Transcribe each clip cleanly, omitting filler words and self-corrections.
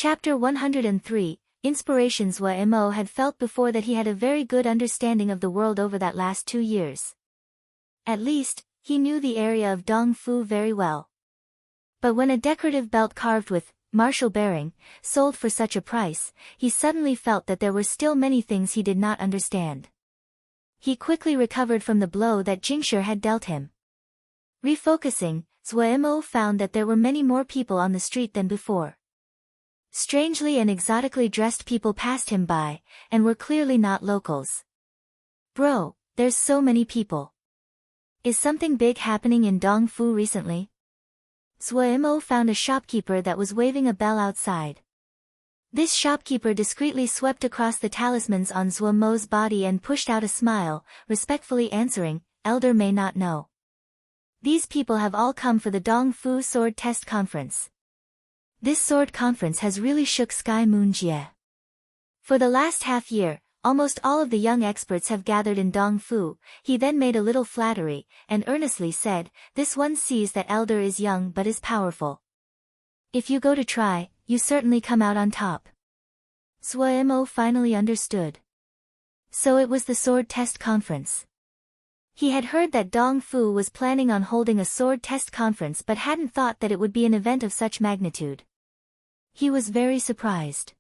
Chapter 103, Inspirations. Mo had felt before that he had a very good understanding of the world over that last 2 years. At least, he knew the area of Dongfu very well. But when a decorative belt carved with martial bearing sold for such a price, he suddenly felt that there were still many things he did not understand. He quickly recovered from the blow that Jingshi had dealt him. Refocusing, Mo found that there were many more people on the street than before. Strangely and exotically dressed people passed him by, and were clearly not locals. Bro, there's so many people. Is something big happening in Dongfu recently? Mo found a shopkeeper that was waving a bell outside. This shopkeeper discreetly swept across the talismans on Mo's body and pushed out a smile, respectfully answering, "Elder may not know. These people have all come for the Dongfu Sword Test Conference. This sword conference has really shook Sky Moon Jie. For the last half year, almost all of the young experts have gathered in Dongfu." He then made a little flattery, and earnestly said, "This one sees that Elder is young but is powerful. If you go to try, you certainly come out on top." Mo finally understood. So it was the sword test conference. He had heard that Dongfu was planning on holding a sword test conference but hadn't thought that it would be an event of such magnitude. He was very surprised.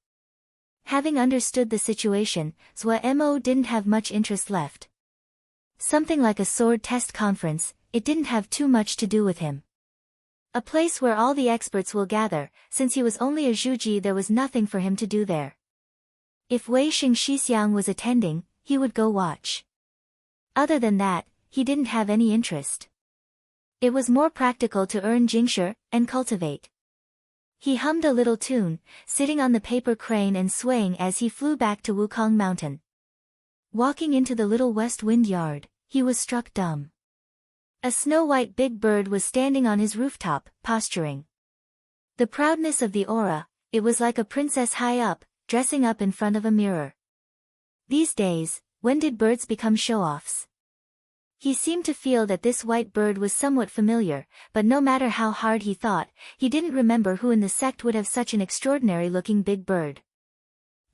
Having understood the situation, Mo didn't have much interest left. Something like a sword test conference, it didn't have too much to do with him. A place where all the experts will gather, since he was only a Zhuji, there was nothing for him to do there. If Wei Xingxixiang was attending, he would go watch. Other than that, he didn't have any interest. It was more practical to earn Jingshi and cultivate. He hummed a little tune, sitting on the paper crane and swaying as he flew back to Wukong Mountain. Walking into the little west wind yard, he was struck dumb. A snow-white big bird was standing on his rooftop, posturing. The proudness of the aura, it was like a princess high up, dressing up in front of a mirror. These days, when did birds become show-offs? He seemed to feel that this white bird was somewhat familiar, but no matter how hard he thought, he didn't remember who in the sect would have such an extraordinary-looking big bird.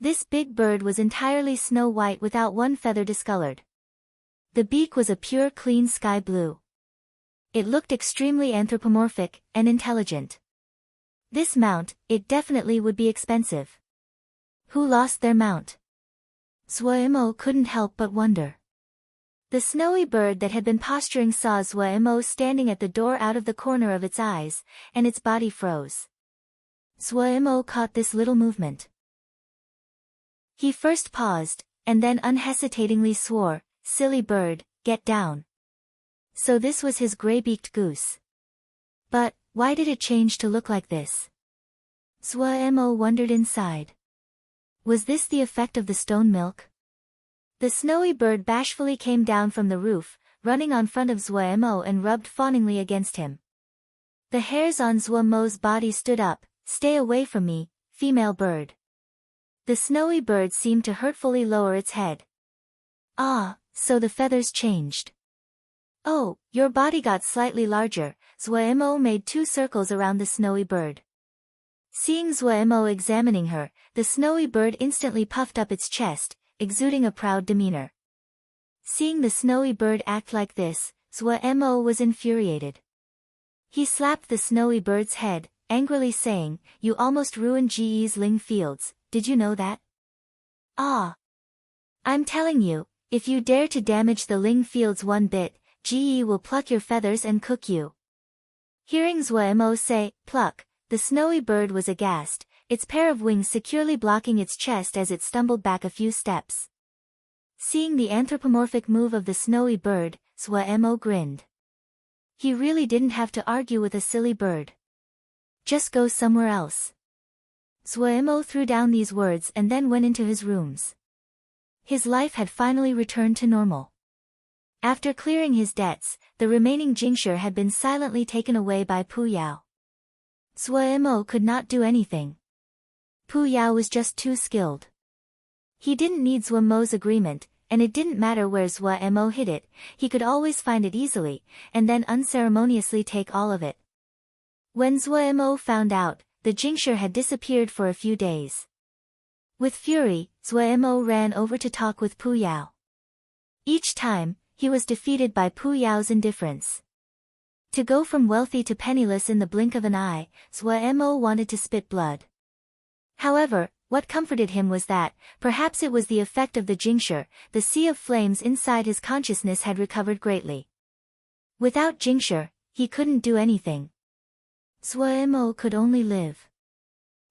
This big bird was entirely snow-white without one feather discolored. The beak was a pure clean sky blue. It looked extremely anthropomorphic and intelligent. This mount, it definitely would be expensive. Who lost their mount? Mo couldn't help but wonder. The snowy bird that had been posturing saw Mo standing at the door out of the corner of its eyes, and its body froze. Mo caught this little movement. He first paused, and then unhesitatingly swore, "Silly bird, get down." So this was his gray-beaked goose. But, why did it change to look like this? Mo wondered inside. Was this the effect of the stone milk? The snowy bird bashfully came down from the roof, running on front of Mo and rubbed fawningly against him. The hairs on Mo's body stood up. "Stay away from me, female bird." The snowy bird seemed to hurtfully lower its head. "Ah, so the feathers changed. Oh, your body got slightly larger." Mo made 2 circles around the snowy bird. Seeing Mo examining her, the snowy bird instantly puffed up its chest, exuding a proud demeanor. Seeing the snowy bird act like this, Mo was infuriated. He slapped the snowy bird's head, angrily saying, "You almost ruined Ge's Ling fields, did you know that? Ah! I'm telling you, if you dare to damage the Ling fields one bit, Ge will pluck your feathers and cook you." Hearing Mo say, "pluck," the snowy bird was aghast, its pair of wings securely blocking its chest as it stumbled back a few steps. Seeing the anthropomorphic move of the snowy bird, Mo grinned. He really didn't have to argue with a silly bird. Just go somewhere else. Mo threw down these words and then went into his rooms. His life had finally returned to normal. After clearing his debts, the remaining Jingshi had been silently taken away by Pu Yao. Mo could not do anything. Pu Yao was just too skilled. He didn't need Mo's agreement, and it didn't matter where Mo hid it, he could always find it easily, and then unceremoniously take all of it. When Mo found out, the Jingshi had disappeared for a few days. With fury, Zuo ran over to talk with Pu Yao. Each time, he was defeated by Pu Yao's indifference. To go from wealthy to penniless in the blink of an eye, Zuo wanted to spit blood. However, what comforted him was that, perhaps it was the effect of the Jingshi, the sea of flames inside his consciousness had recovered greatly. Without Jingshi, he couldn't do anything. Zuo could only live.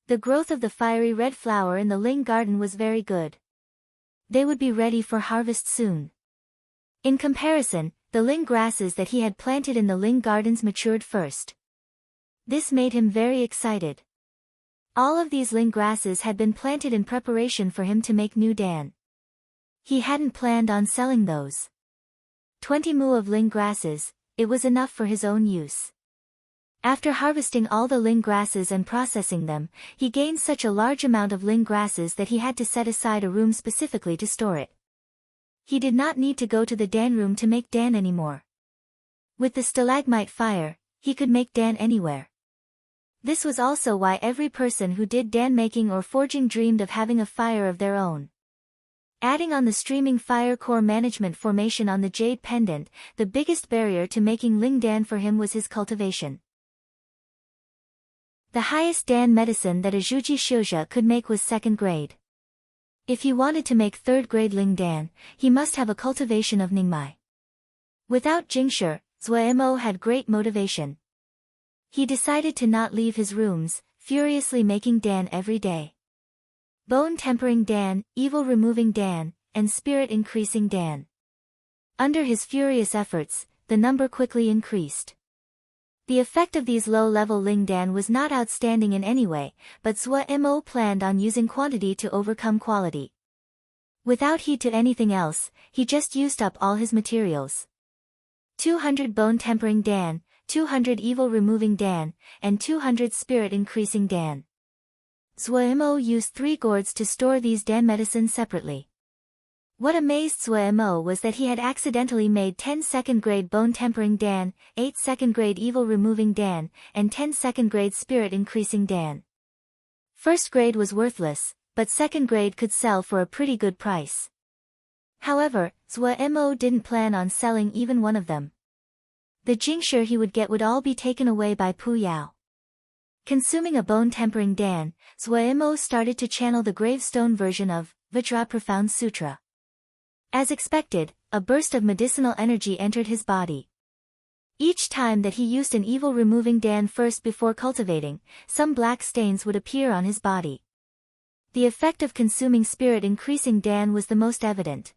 The growth of the fiery red flower in the Ling garden was very good. They would be ready for harvest soon. In comparison, the Ling grasses that he had planted in the Ling gardens matured first. This made him very excited. All of these Ling grasses had been planted in preparation for him to make new Dan. He hadn't planned on selling those. 20 mu of Ling grasses, it was enough for his own use. After harvesting all the Ling grasses and processing them, he gained such a large amount of Ling grasses that he had to set aside a room specifically to store it. He did not need to go to the Dan room to make Dan anymore. With the stalagmite fire, he could make Dan anywhere. This was also why every person who did Dan making or forging dreamed of having a fire of their own. Adding on the streaming fire core management formation on the jade pendant, the biggest barrier to making Ling Dan for him was his cultivation. The highest Dan medicine that a Zhuji Shouja could make was 2nd grade. If he wanted to make 3rd grade Ling Dan, he must have a cultivation of Ningmai. Without Jingshi, Zuo had great motivation. He decided to not leave his rooms, furiously making Dan every day. Bone tempering Dan, evil removing Dan, and spirit increasing Dan. Under his furious efforts, the number quickly increased. The effect of these low-level Ling Dan was not outstanding in any way, but Zuo planned on using quantity to overcome quality. Without heed to anything else, he just used up all his materials. 200 bone tempering Dan, 200 evil removing Dan, and 200 spirit increasing Dan. Zuo used 3 gourds to store these Dan medicines separately. What amazed Zuo was that he had accidentally made 10 2nd grade bone tempering Dan, 8 2nd grade evil removing Dan, and 10 2nd grade spirit increasing Dan. 1st grade was worthless, but 2nd grade could sell for a pretty good price. However, Zuo didn't plan on selling even one of them. The Jingshi he would get would all be taken away by Pu Yao. Consuming a bone tempering Dan, Zuo started to channel the gravestone version of Vajra Profound Sutra. As expected, a burst of medicinal energy entered his body. Each time that he used an evil removing Dan first before cultivating, some black stains would appear on his body. The effect of consuming spirit increasing Dan was the most evident.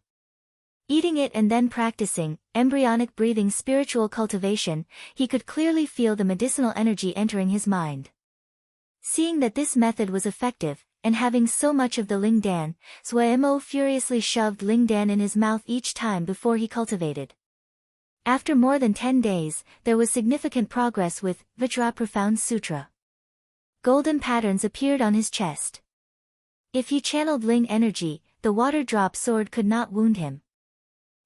Eating it and then practicing embryonic breathing spiritual cultivation, he could clearly feel the medicinal energy entering his mind. Seeing that this method was effective, and having so much of the Ling Dan, Zuo furiously shoved Ling Dan in his mouth each time before he cultivated. After more than 10 days, there was significant progress with Vajra Profound Sutra. Golden patterns appeared on his chest. If he channeled Ling energy, the water drop sword could not wound him.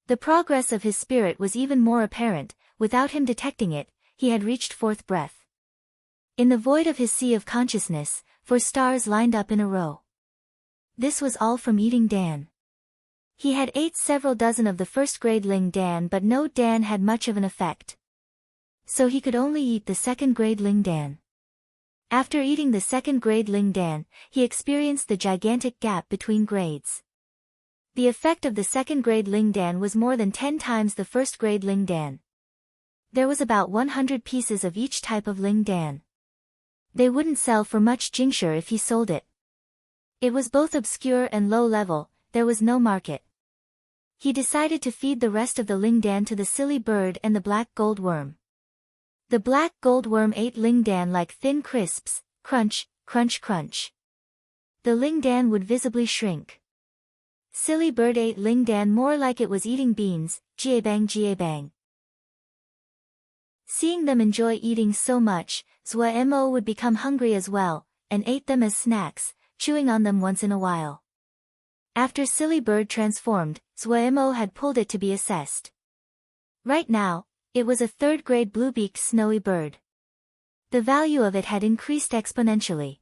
The progress of his spirit was even more apparent. Without him detecting it, he had reached 4th breath. In the void of his sea of consciousness, 4 stars lined up in a row. This was all from eating Dan. He had ate several dozen of the 1st grade Ling Dan, but no Dan had much of an effect. So he could only eat the 2nd grade Ling Dan. After eating the 2nd grade Ling Dan, he experienced the gigantic gap between grades. The effect of the 2nd grade Ling Dan was more than 10 times the 1st grade Ling Dan. There was about 100 pieces of each type of Ling Dan. They wouldn't sell for much Jingshi if he sold it. It was both obscure and low level, there was no market. He decided to feed the rest of the Ling Dan to the silly bird and the black gold worm. The black gold worm ate Ling Dan like thin crisps, crunch, crunch, crunch. The Ling Dan would visibly shrink. Silly bird ate Ling Dan more like it was eating beans, jiebang jiebang. Seeing them enjoy eating so much, Zuo would become hungry as well, and ate them as snacks, chewing on them once in a while. After Silly Bird transformed, Zuo had pulled it to be assessed. Right now, it was a 3rd grade blue-beaked snowy bird. The value of it had increased exponentially.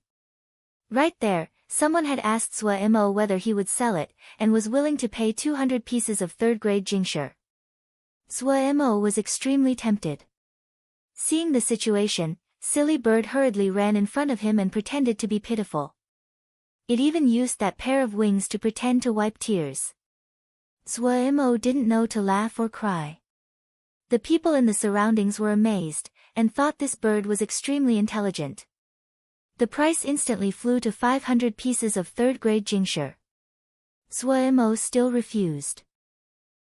Right there, someone had asked Sua-mo whether he would sell it, and was willing to pay 200 pieces of third-grade jingshi. Sua-mo was extremely tempted. Seeing the situation, Silly Bird hurriedly ran in front of him and pretended to be pitiful. It even used that pair of wings to pretend to wipe tears. Sua-mo didn't know to laugh or cry. The people in the surroundings were amazed, and thought this bird was extremely intelligent. The price instantly flew to 500 pieces of third-grade jingshi. Sua-mo still refused.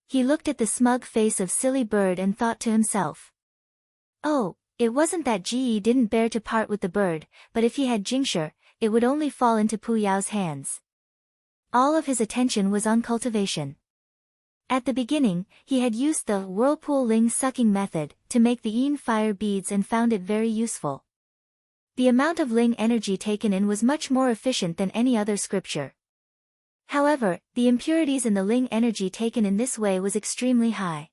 He looked at the smug face of Silly Bird and thought to himself. Oh, it wasn't that Ji didn't bear to part with the bird, but if he had jingshi, it would only fall into Pu Yao's hands. All of his attention was on cultivation. At the beginning, he had used the whirlpool ling sucking method to make the yin fire beads and found it very useful. The amount of ling energy taken in was much more efficient than any other scripture. However, the impurities in the ling energy taken in this way was extremely high.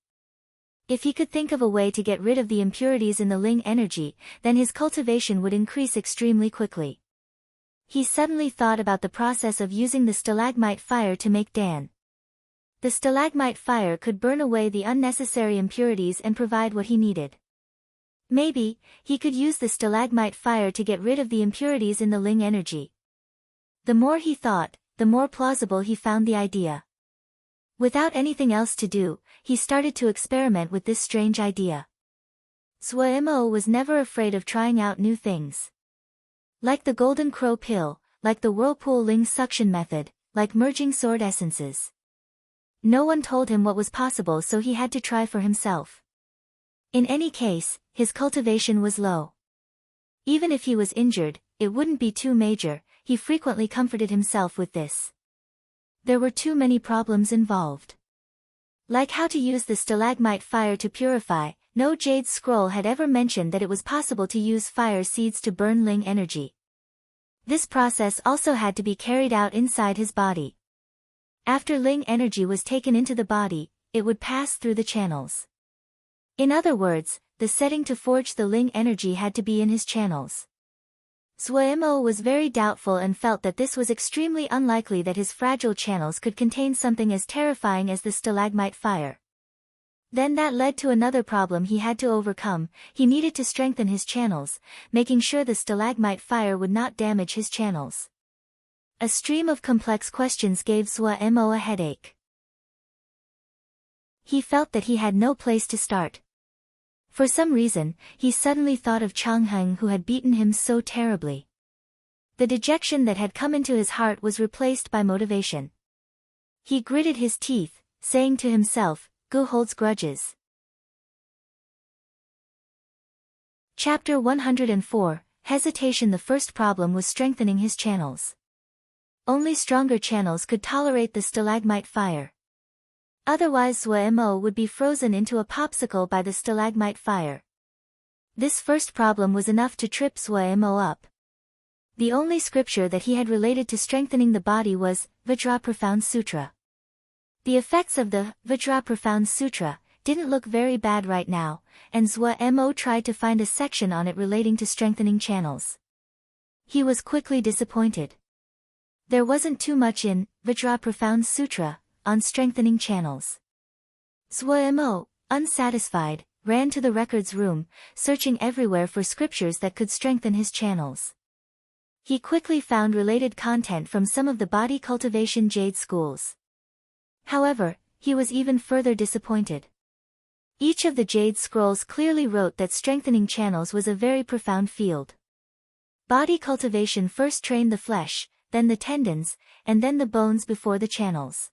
If he could think of a way to get rid of the impurities in the ling energy, then his cultivation would increase extremely quickly. He suddenly thought about the process of using the stalagmite fire to make dan. The stalagmite fire could burn away the unnecessary impurities and provide what he needed. Maybe, he could use the stalagmite fire to get rid of the impurities in the ling energy. The more he thought, the more plausible he found the idea. Without anything else to do, he started to experiment with this strange idea. Sua-mo was never afraid of trying out new things. Like the golden crow pill, like the whirlpool ling suction method, like merging sword essences. No one told him what was possible, so he had to try for himself. In any case, his cultivation was low. Even if he was injured, it wouldn't be too major, he frequently comforted himself with this. There were too many problems involved. Like how to use the stalagmite fire to purify, no jade scroll had ever mentioned that it was possible to use fire seeds to burn ling energy. This process also had to be carried out inside his body. After ling energy was taken into the body, it would pass through the channels. In other words, the setting to forge the ling energy had to be in his channels. Sua-mo was very doubtful and felt that this was extremely unlikely that his fragile channels could contain something as terrifying as the stalagmite fire. Then that led to another problem he had to overcome. He needed to strengthen his channels, making sure the stalagmite fire would not damage his channels. A stream of complex questions gave Sua-mo a headache. He felt that he had no place to start. For some reason, he suddenly thought of Changheng, who had beaten him so terribly. The dejection that had come into his heart was replaced by motivation. He gritted his teeth, saying to himself, "Gu holds grudges." Chapter 104, Hesitation. The first problem was strengthening his channels. Only stronger channels could tolerate the stalagmite fire. Otherwise Sua-mo would be frozen into a popsicle by the stalagmite fire. This first problem was enough to trip Sua-mo up. The only scripture that he had related to strengthening the body was Vajra Profound Sutra. The effects of the Vajra Profound Sutra didn't look very bad right now, and Sua-mo tried to find a section on it relating to strengthening channels. He was quickly disappointed. There wasn't too much in Vajra Profound Sutra on strengthening channels. Sua-mo, unsatisfied, ran to the records room, searching everywhere for scriptures that could strengthen his channels. He quickly found related content from some of the body cultivation jade schools. However, he was even further disappointed. Each of the jade scrolls clearly wrote that strengthening channels was a very profound field. Body cultivation first trained the flesh, then the tendons, and then the bones before the channels.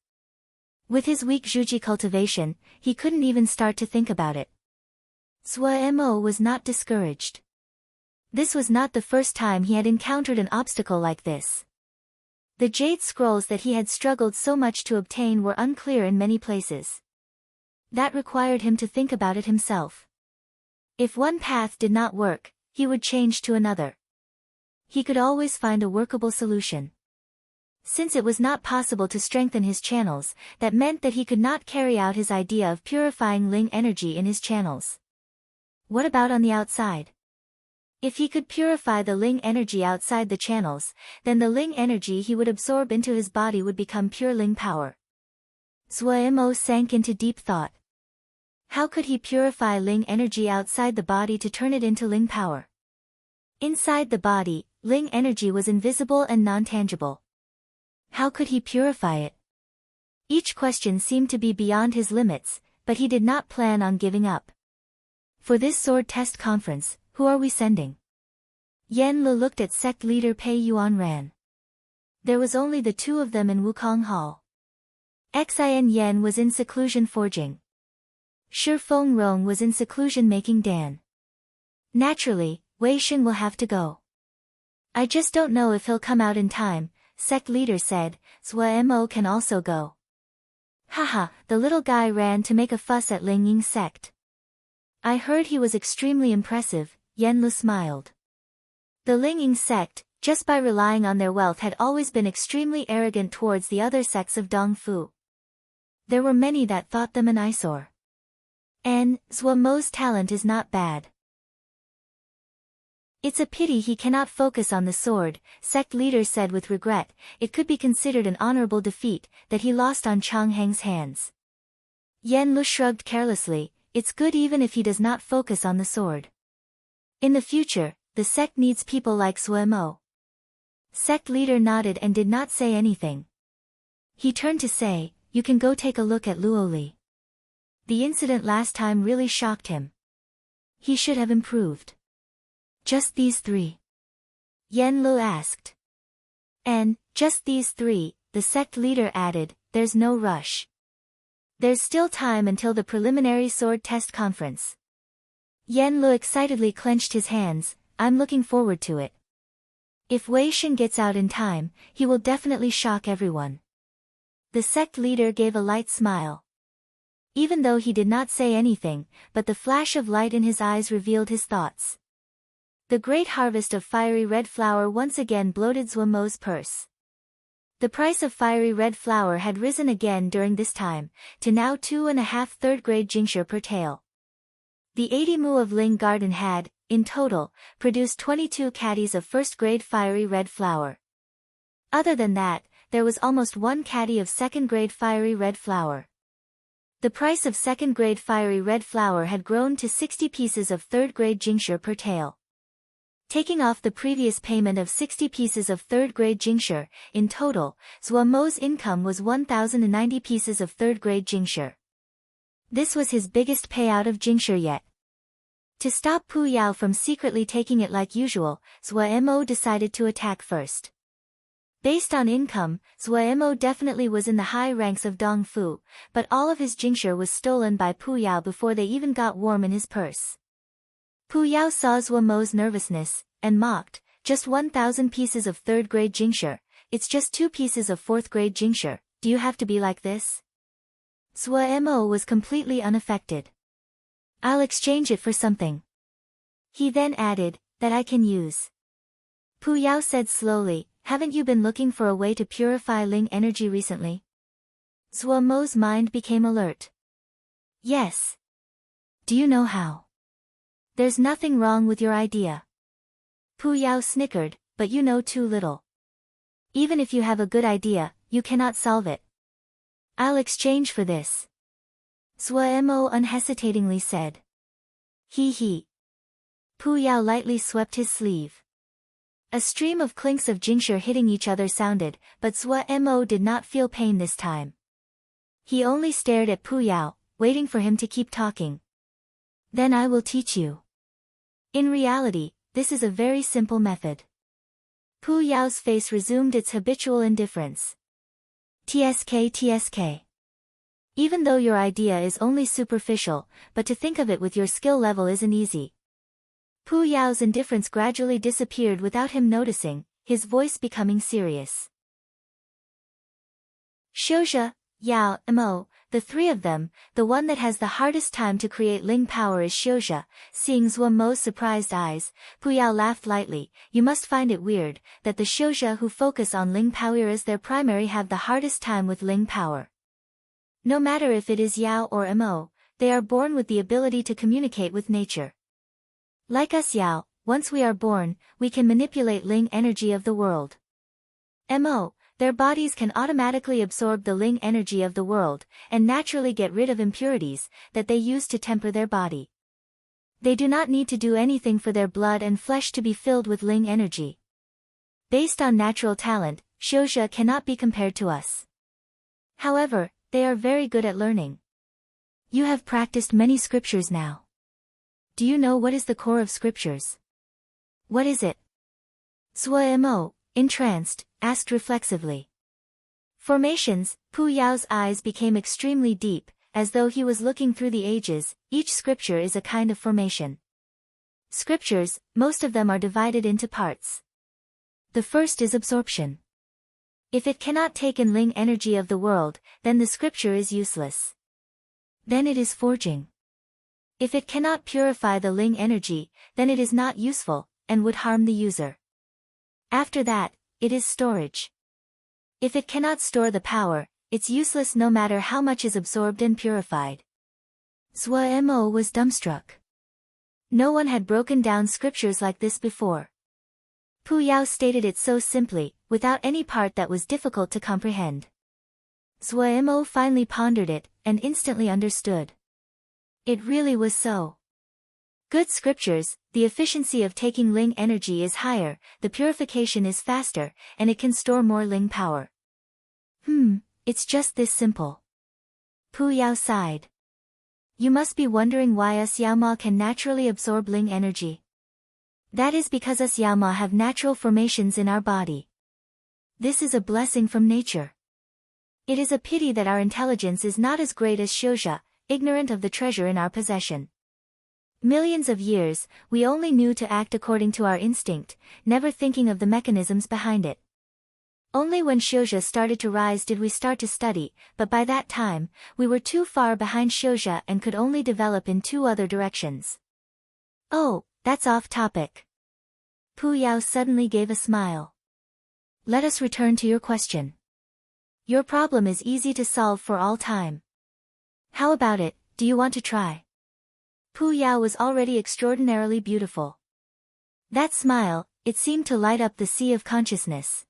With his weak Zhuji cultivation, he couldn't even start to think about it. Sua-mo was not discouraged. This was not the first time he had encountered an obstacle like this. The jade scrolls that he had struggled so much to obtain were unclear in many places. That required him to think about it himself. If one path did not work, he would change to another. He could always find a workable solution. Since it was not possible to strengthen his channels, that meant that he could not carry out his idea of purifying ling energy in his channels. What about on the outside? If he could purify the Ling energy outside the channels, then the Ling energy he would absorb into his body would become pure Ling power. Zhuo sank into deep thought. How could he purify Ling energy outside the body to turn it into Ling power? Inside the body, Ling energy was invisible and non-tangible. How could he purify it? Each question seemed to be beyond his limits, but he did not plan on giving up. For this sword test conference, who are we sending? Yan Lu looked at sect leader Pei Yuanran. There was only the two of them in Wukong Hall. Xin Yan was in seclusion forging. Shi Fengrong was in seclusion making Dan. Naturally, Wei Shen will have to go. I just don't know if he'll come out in time, sect leader said. Zhuo can also go. Haha, the little guy ran to make a fuss at Ling Ying's sect. I heard he was extremely impressive, Yan Lu smiled. The Ling Ying sect, just by relying on their wealth, had always been extremely arrogant towards the other sects of Dongfu. There were many that thought them an eyesore. And Zhuo's talent is not bad. It's a pity he cannot focus on the sword, sect leader said with regret. It could be considered an honorable defeat, that he lost on Chang Heng's hands. Yan Lu shrugged carelessly. It's good even if he does not focus on the sword. In the future, the sect needs people like Zhuo. Sect leader nodded and did not say anything. He turned to say, you can go take a look at Luoli. The incident last time really shocked him. He should have improved. Just these three? Yan Lu asked. And, just these three, the sect leader added, there's no rush. There's still time until the preliminary sword test conference. Yan Lu excitedly clenched his hands. I'm looking forward to it. If Wei Shen gets out in time, he will definitely shock everyone. The sect leader gave a light smile. Even though he did not say anything, but the flash of light in his eyes revealed his thoughts. The great harvest of fiery red flour once again bloated Zhuo's purse. The price of fiery red flour had risen again during this time, to now 2.5 third-grade jingsha per tael. The 80 mu of Ling Garden had, in total, produced 22 caddies of first-grade fiery red flour. Other than that, there was almost 1 caddy of second-grade fiery red flour. The price of second-grade fiery red flour had grown to 60 pieces of third-grade jingsha per tael. Taking off the previous payment of 60 pieces of third-grade jingsha, in total, Zhuo's income was 1,090 pieces of third-grade jingsha. This was his biggest payout of jingsha yet. To stop Pu Yao from secretly taking it like usual, Zhuo decided to attack first. Based on income, Zhuo definitely was in the high ranks of Dongfu, but all of his jingsha was stolen by Pu Yao before they even got warm in his purse. Pu Yao saw Zhuo's nervousness, and mocked, just 1,000 pieces of third-grade jingsha, it's just 2 pieces of fourth-grade jingsha, do you have to be like this? Zhuo was completely unaffected. I'll exchange it for something. He then added, that I can use. Pu Yao said slowly, haven't you been looking for a way to purify Ling energy recently? Zhuo's mind became alert. Yes. Do you know how? There's nothing wrong with your idea. Pu Yao snickered, but you know too little. Even if you have a good idea, you cannot solve it. I'll exchange for this. Zhuo unhesitatingly said. He. Pu Yao lightly swept his sleeve. A stream of clinks of jingsha hitting each other sounded, but Zhuo did not feel pain this time. He only stared at Pu Yao, waiting for him to keep talking. Then I will teach you. In reality, this is a very simple method. Pu Yao's face resumed its habitual indifference. TSK. Even though your idea is only superficial, but to think of it with your skill level isn't easy. Pu Yao's indifference gradually disappeared without him noticing, his voice becoming serious. Xiuzhe, Yao, Mo, the three of them, the one that has the hardest time to create Ling power is Xiuzhe. Seeing Zhuo's surprised eyes, Pu Yao laughed lightly. You must find it weird, that the Xiuzhe who focus on Ling power as their primary have the hardest time with Ling power. No matter if it is Yao or Mo, they are born with the ability to communicate with nature. Like us Yao, once we are born, we can manipulate Ling energy of the world. Their bodies can automatically absorb the Ling energy of the world, and naturally get rid of impurities that they use to temper their body. They do not need to do anything for their blood and flesh to be filled with Ling energy. Based on natural talent, Xiuzhe cannot be compared to us. However, they are very good at learning. You have practiced many scriptures now. Do you know what is the core of scriptures? What is it? Zhuo, entranced, asked reflexively. Formations. Pu Yao's eyes became extremely deep, as though he was looking through the ages. Each scripture is a kind of formation. Scriptures, most of them are divided into parts. The first is absorption. If it cannot take in Ling energy of the world, then the scripture is useless. Then it is forging. If it cannot purify the Ling energy, then it is not useful, and would harm the user. After that, it is storage. If it cannot store the power, it's useless no matter how much is absorbed and purified. Zhuo was dumbstruck. No one had broken down scriptures like this before. Pu Yao stated it so simply, without any part that was difficult to comprehend. Zhuo finally pondered it, and instantly understood. It really was so. Good scriptures, the efficiency of taking Ling energy is higher, the purification is faster, and it can store more Ling power. It's just this simple. Pu Yao sighed. You must be wondering why us Yaoma can naturally absorb Ling energy. That is because us Yaoma have natural formations in our body. This is a blessing from nature. It is a pity that our intelligence is not as great as Xiuzhe, ignorant of the treasure in our possession. Millions of years, we only knew to act according to our instinct, never thinking of the mechanisms behind it. Only when Xiuzhe started to rise did we start to study, but by that time, we were too far behind Xiuzhe and could only develop in two other directions. Oh, that's off topic. Pu Yao suddenly gave a smile. Let us return to your question. Your problem is easy to solve for all time. How about it, do you want to try? Pu Yao was already extraordinarily beautiful. That smile, it seemed to light up the sea of consciousness.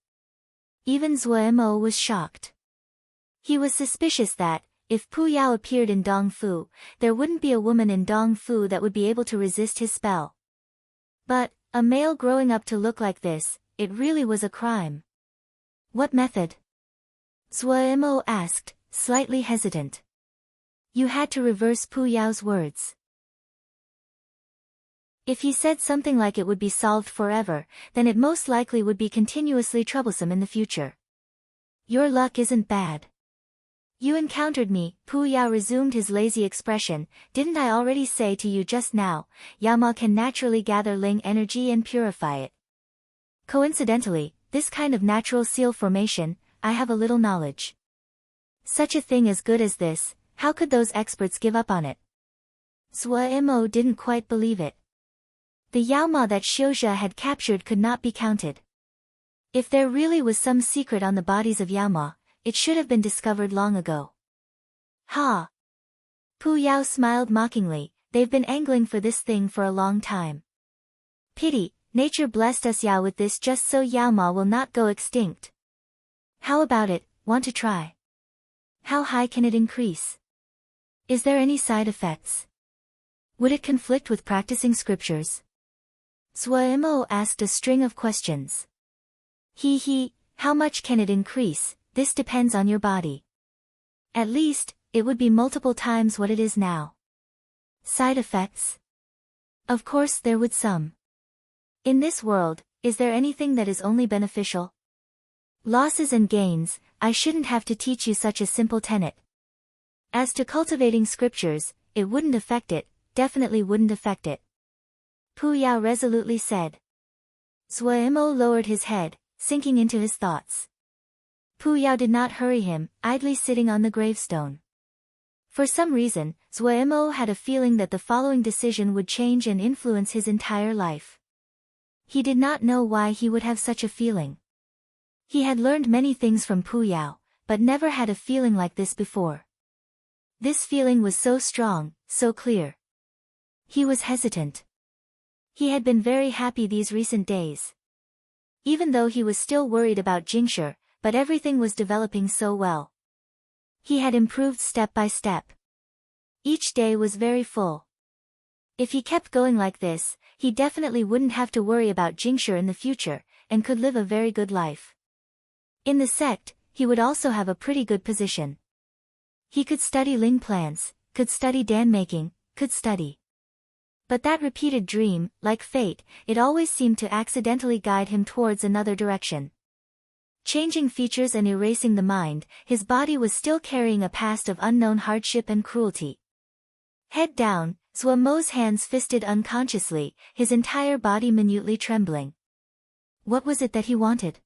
Even Zhuo was shocked. He was suspicious that, if Pu Yao appeared in Dongfu, there wouldn't be a woman in Dongfu that would be able to resist his spell. But, a male growing up to look like this, it really was a crime. What method? Zhuo asked, slightly hesitant. You had to reverse Pu Yao's words. If he said something like it would be solved forever, then it most likely would be continuously troublesome in the future. Your luck isn't bad. You encountered me, Pu Yao resumed his lazy expression. Didn't I already say to you just now, Yaoma can naturally gather Ling energy and purify it. Coincidentally, this kind of natural seal formation, I have a little knowledge. Such a thing as good as this, how could those experts give up on it? Zhuo didn't quite believe it. The Yaoma that Xiuzhe had captured could not be counted. If there really was some secret on the bodies of Yaoma, it should have been discovered long ago. Ha! Pu Yao smiled mockingly, they've been angling for this thing for a long time. Pity, nature blessed us Yao with this just so Yaoma will not go extinct. How about it, want to try? How high can it increase? Is there any side effects? Would it conflict with practicing scriptures? Zhuo asked a string of questions. How much can it increase? This depends on your body. At least, it would be multiple times what it is now. Side effects? Of course there would some. In this world, is there anything that is only beneficial? Losses and gains, I shouldn't have to teach you such a simple tenet. As to cultivating scriptures, it wouldn't affect it, definitely wouldn't affect it. Pu Yao resolutely said. Zhuo lowered his head, sinking into his thoughts. Pu Yao did not hurry him, idly sitting on the gravestone. For some reason, Zhuo had a feeling that the following decision would change and influence his entire life. He did not know why he would have such a feeling. He had learned many things from Pu Yao, but never had a feeling like this before. This feeling was so strong, so clear. He was hesitant. He had been very happy these recent days. Even though he was still worried about Jingshi, but everything was developing so well. He had improved step by step. Each day was very full. If he kept going like this, he definitely wouldn't have to worry about Jingshi in the future, and could live a very good life. In the sect, he would also have a pretty good position. He could study Ling plants, could study Dan making, could study. But that repeated dream, like fate, it always seemed to accidentally guide him towards another direction. Changing features and erasing the mind, his body was still carrying a past of unknown hardship and cruelty. Head down, Zhuo Mo's hands fisted unconsciously, his entire body minutely trembling. What was it that he wanted?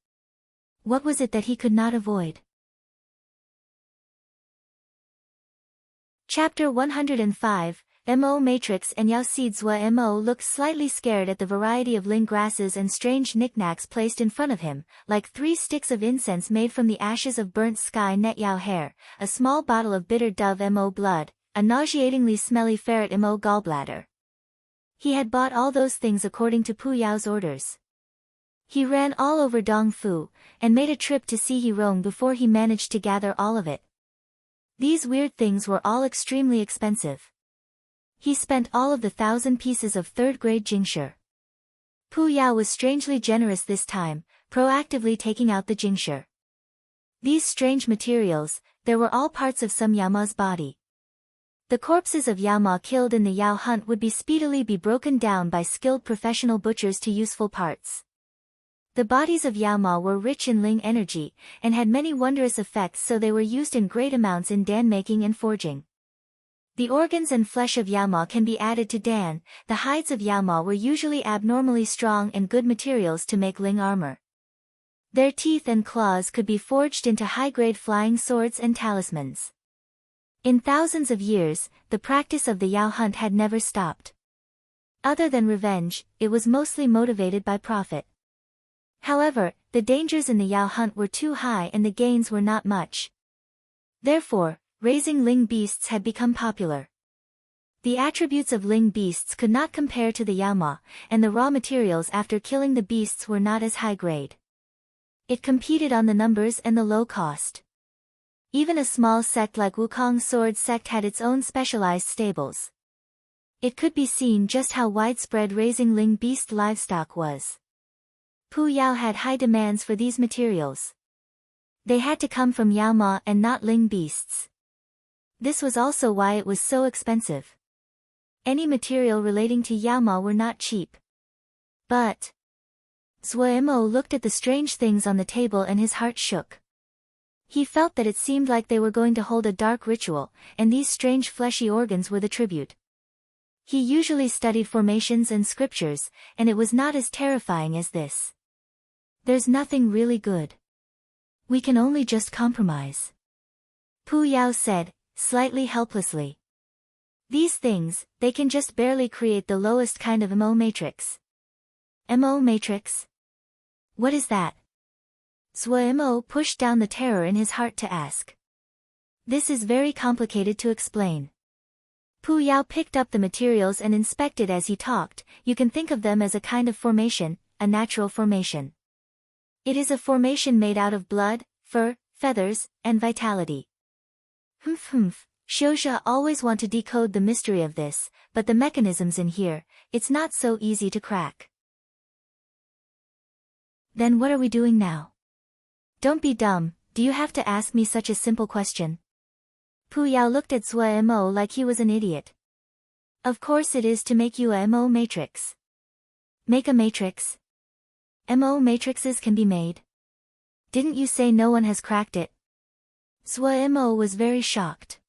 What was it that he could not avoid? Chapter 105, Mo Matrix and Yao Seed. Zhuo Mo looked slightly scared at the variety of ling grasses and strange knickknacks placed in front of him, like 3 sticks of incense made from the ashes of burnt sky net Yao hair, a small bottle of bitter dove Mo blood, a nauseatingly smelly ferret Mo gallbladder. He had bought all those things according to Pu Yao's orders. He ran all over Dongfu, and made a trip to see Hirong before he managed to gather all of it. These weird things were all extremely expensive. He spent all of the 1,000 pieces of 3rd-grade Jingshi. Pu Yao was strangely generous this time, proactively taking out the Jingshi. These strange materials, they were all parts of some Yama's body. The corpses of Yama killed in the Yao hunt would speedily be broken down by skilled professional butchers to useful parts. The bodies of Yama were rich in Ling energy, and had many wondrous effects, so they were used in great amounts in Dan making and forging. The organs and flesh of Yama can be added to Dan. The hides of Yama were usually abnormally strong and good materials to make Ling armor. Their teeth and claws could be forged into high-grade flying swords and talismans. In thousands of years, the practice of the Yao hunt had never stopped. Other than revenge, it was mostly motivated by profit. However, the dangers in the Yao hunt were too high and the gains were not much. Therefore, raising Ling beasts had become popular. The attributes of Ling beasts could not compare to the Yama, and the raw materials after killing the beasts were not as high grade. It competed on the numbers and the low cost. Even a small sect like Wukong Sword Sect had its own specialized stables. It could be seen just how widespread raising Ling beast livestock was. Pu Yao had high demands for these materials. They had to come from Yaoma and not Ling beasts. This was also why it was so expensive. Any material relating to Yaoma were not cheap. But Zhuo Mo looked at the strange things on the table and his heart shook. He felt that it seemed like they were going to hold a dark ritual, and these strange fleshy organs were the tribute. He usually studied formations and scriptures, and it was not as terrifying as this. There's nothing really good. We can only just compromise. Pu Yao said, slightly helplessly. These things, they can just barely create the lowest kind of Mo matrix. Mo matrix? What is that? Zhuo Mo pushed down the terror in his heart to ask. This is very complicated to explain. Pu Yao picked up the materials and inspected as he talked. You can think of them as a kind of formation, a natural formation. It is a formation made out of blood, fur, feathers, and vitality. Xiuzha always want to decode the mystery of this, but the mechanisms in here, it's not so easy to crack. Then what are we doing now? Don't be dumb, do you have to ask me such a simple question? Pu Yao looked at Zhuo Mo like he was an idiot. Of course it is to make you a Mo matrix. Make a matrix? Mo matrices can be made. Didn't you say no one has cracked it? Zhuo Mo was very shocked.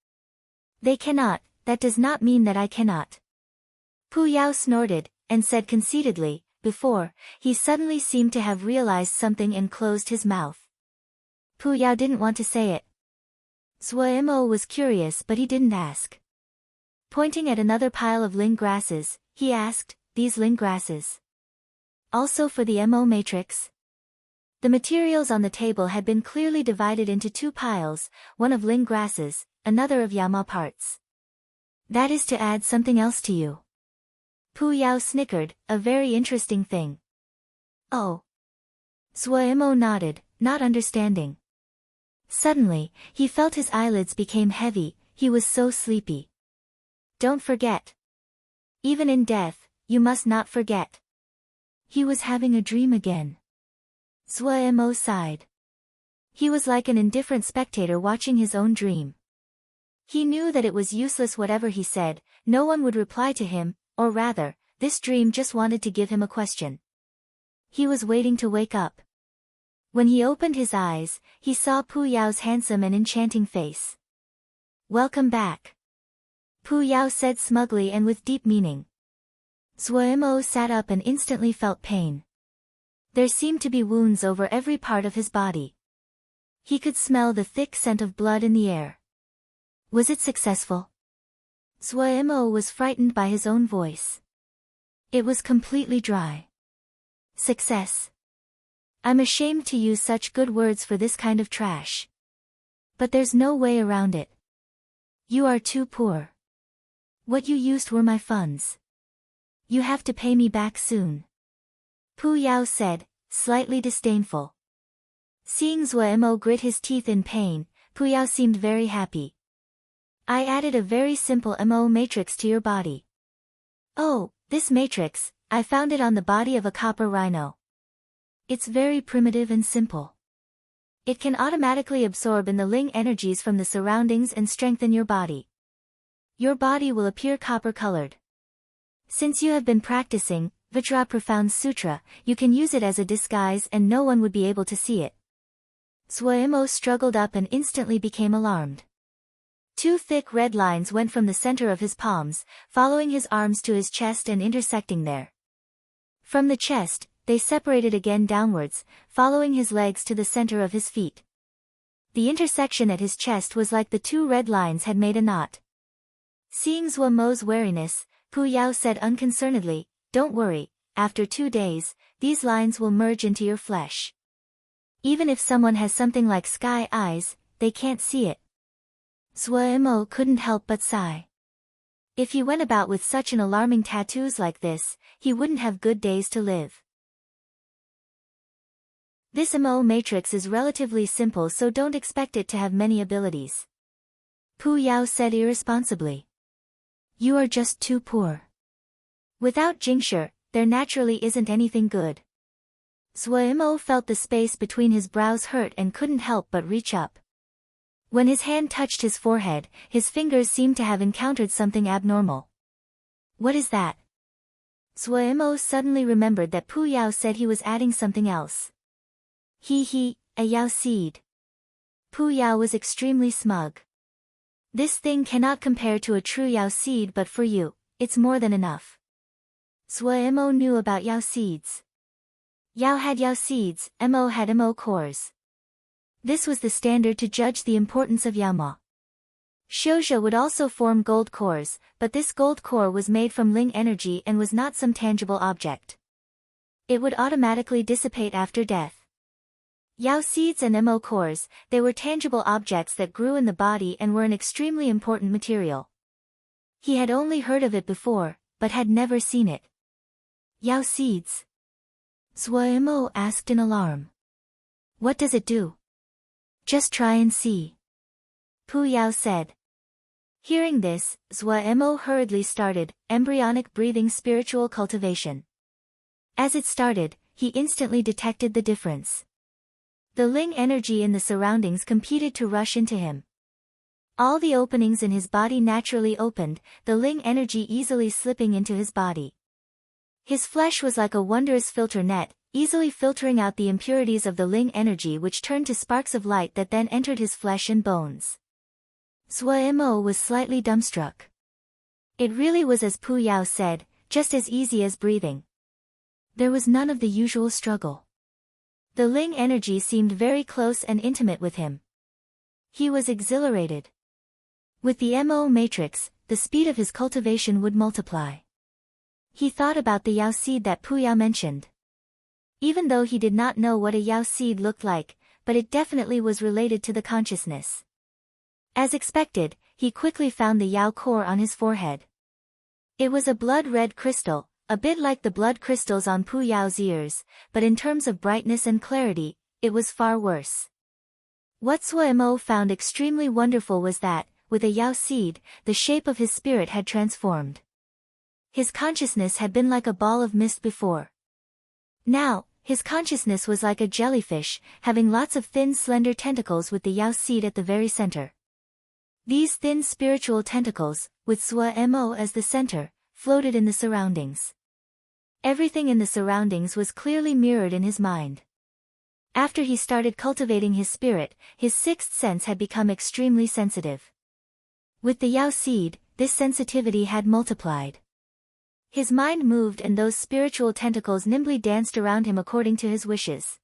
They cannot, that does not mean that I cannot. Pu Yao snorted, and said conceitedly, before, he suddenly seemed to have realized something and closed his mouth. Pu Yao didn't want to say it. Zhuo Mo was curious but he didn't ask. Pointing at another pile of Ling grasses, he asked, these Ling grasses? Also for the Mo matrix? The materials on the table had been clearly divided into 2 piles, one of Ling grasses, another of Yama parts. That is to add something else to you. Pu Yao snickered, a very interesting thing. Oh. Suemo nodded, not understanding. Suddenly, he felt his eyelids became heavy, he was so sleepy. Don't forget. Even in death, you must not forget. He was having a dream again. Suemo sighed. He was like an indifferent spectator watching his own dream. He knew that it was useless whatever he said, no one would reply to him, or rather, this dream just wanted to give him a question. He was waiting to wake up. When he opened his eyes, he saw Pu Yao's handsome and enchanting face. Welcome back. Pu Yao said smugly and with deep meaning. Suemo sat up and instantly felt pain. There seemed to be wounds over every part of his body. He could smell the thick scent of blood in the air. Was it successful? Suemo was frightened by his own voice. It was completely dry. Success. I'm ashamed to use such good words for this kind of trash. But there's no way around it. You are too poor. What you used were my funds. You have to pay me back soon. Pu Yao said, slightly disdainful. Seeing Suemo grit his teeth in pain, Pu Yao seemed very happy. I added a very simple MO matrix to your body. Oh, this matrix, I found it on the body of a copper rhino. It's very primitive and simple. It can automatically absorb in the Ling energies from the surroundings and strengthen your body. Your body will appear copper-colored. Since you have been practicing Vajra Profound Sutra, you can use it as a disguise and no one would be able to see it. Suemo struggled up and instantly became alarmed. Two thick red lines went from the center of his palms, following his arms to his chest and intersecting there. From the chest, they separated again downwards, following his legs to the center of his feet. The intersection at his chest was like the two red lines had made a knot. Seeing Suemo's wariness, Pu Yao said unconcernedly, don't worry, after 2 days, these lines will merge into your flesh. Even if someone has something like sky eyes, they can't see it. Suemo couldn't help but sigh. If he went about with such an alarming tattoos like this, he wouldn't have good days to live. This MO matrix is relatively simple, so don't expect it to have many abilities. Pu Yao said irresponsibly. You are just too poor. Without Jingshi, there naturally isn't anything good. Suemo felt the space between his brows hurt and couldn't help but reach up. When his hand touched his forehead, his fingers seemed to have encountered something abnormal. What is that? Suemo suddenly remembered that Pu Yao said he was adding something else. A Yao seed. Pu Yao was extremely smug. This thing cannot compare to a true Yao seed, but for you, it's more than enough. Suemo knew about Yao seeds. Yao had Yao seeds, Mo had Mo cores. This was the standard to judge the importance of Yao Ma. Shouja would also form gold cores, but this gold core was made from Ling energy and was not some tangible object. It would automatically dissipate after death. Yao seeds and Mo cores, they were tangible objects that grew in the body and were an extremely important material. He had only heard of it before, but had never seen it. Yao seeds? Suemo asked in alarm. What does it do? Just try and see. Pu Yao said. Hearing this, Suemo hurriedly started embryonic breathing spiritual cultivation. As it started, he instantly detected the difference. The Ling energy in the surroundings competed to rush into him. All the openings in his body naturally opened, the Ling energy easily slipping into his body. His flesh was like a wondrous filter net, easily filtering out the impurities of the Ling energy, which turned to sparks of light that then entered his flesh and bones. Suemo was slightly dumbstruck. It really was as Pu Yao said, just as easy as breathing. There was none of the usual struggle. The Ling energy seemed very close and intimate with him. He was exhilarated. With the Mo matrix, the speed of his cultivation would multiply. He thought about the Yao seed that Pu Yao mentioned. Even though he did not know what a Yao seed looked like, but it definitely was related to the consciousness. As expected, he quickly found the Yao core on his forehead. It was a blood-red crystal, a bit like the blood crystals on Pu Yao's ears, but in terms of brightness and clarity, it was far worse. What Suemo found extremely wonderful was that, with a Yao seed, the shape of his spirit had transformed. His consciousness had been like a ball of mist before. Now, his consciousness was like a jellyfish, having lots of thin slender tentacles with the Yao seed at the very center. These thin spiritual tentacles, with Suemo as the center, floated in the surroundings. Everything in the surroundings was clearly mirrored in his mind. After he started cultivating his spirit, his sixth sense had become extremely sensitive. With the Yao seed, this sensitivity had multiplied. His mind moved and those spiritual tentacles nimbly danced around him according to his wishes.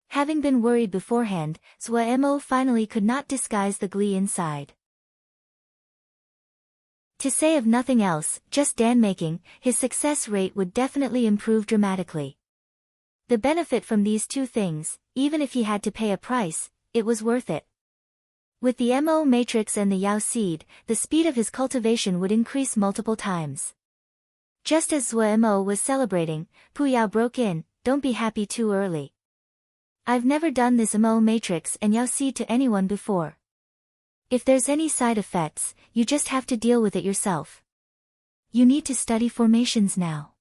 Having been worried beforehand, Suemo finally could not disguise the glee inside. To say of nothing else, just dan-making, his success rate would definitely improve dramatically. The benefit from these two things, even if he had to pay a price, it was worth it. With the Mo matrix and the Yao seed, the speed of his cultivation would increase multiple times. Just as Suemo was celebrating, Pu Yao broke in, "Don't be happy too early. I've never done this Mo matrix and Yao seed to anyone before. If there's any side effects, you just have to deal with it yourself. You need to study formations now.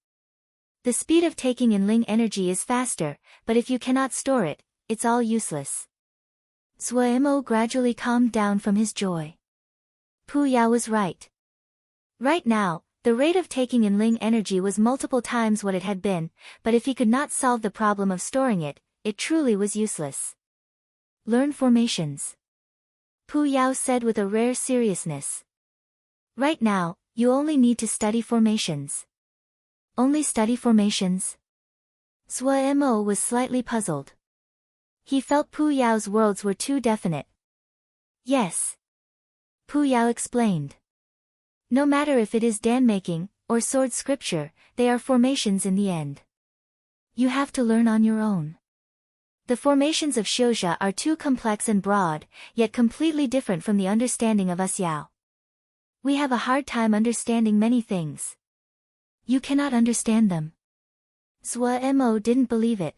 The speed of taking in Ling energy is faster, but if you cannot store it, it's all useless." Suemo gradually calmed down from his joy. Pu Yao was right. Right now, the rate of taking in Ling energy was multiple times what it had been, but if he could not solve the problem of storing it, it truly was useless. Learn formations. Pu Yao said with a rare seriousness. Right now, you only need to study formations. Only study formations? Suemo was slightly puzzled. He felt Pu Yao's words were too definite. Yes. Pu Yao explained. No matter if it is dan-making, or sword scripture, they are formations in the end. You have to learn on your own. The formations of Xiuzha are too complex and broad, yet completely different from the understanding of us Yao. We have a hard time understanding many things. You cannot understand them. Suemo didn't believe it.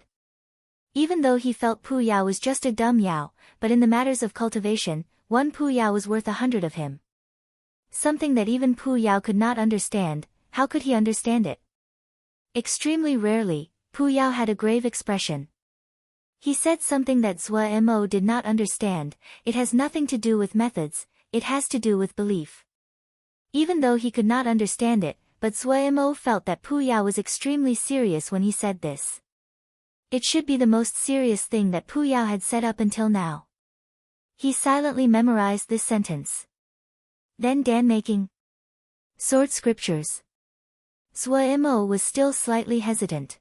Even though he felt Pu Yao was just a dumb Yao, but in the matters of cultivation, one Pu Yao was worth 100 of him. Something that even Pu Yao could not understand, how could he understand it? Extremely rarely, Pu Yao had a grave expression. He said something that Suemo did not understand. It has nothing to do with methods, it has to do with belief. Even though he could not understand it, but Suemo felt that Pu Yao was extremely serious when he said this. It should be the most serious thing that Pu Yao had said up until now. He silently memorized this sentence. Then dan-making. Sword scriptures. Suemo was still slightly hesitant.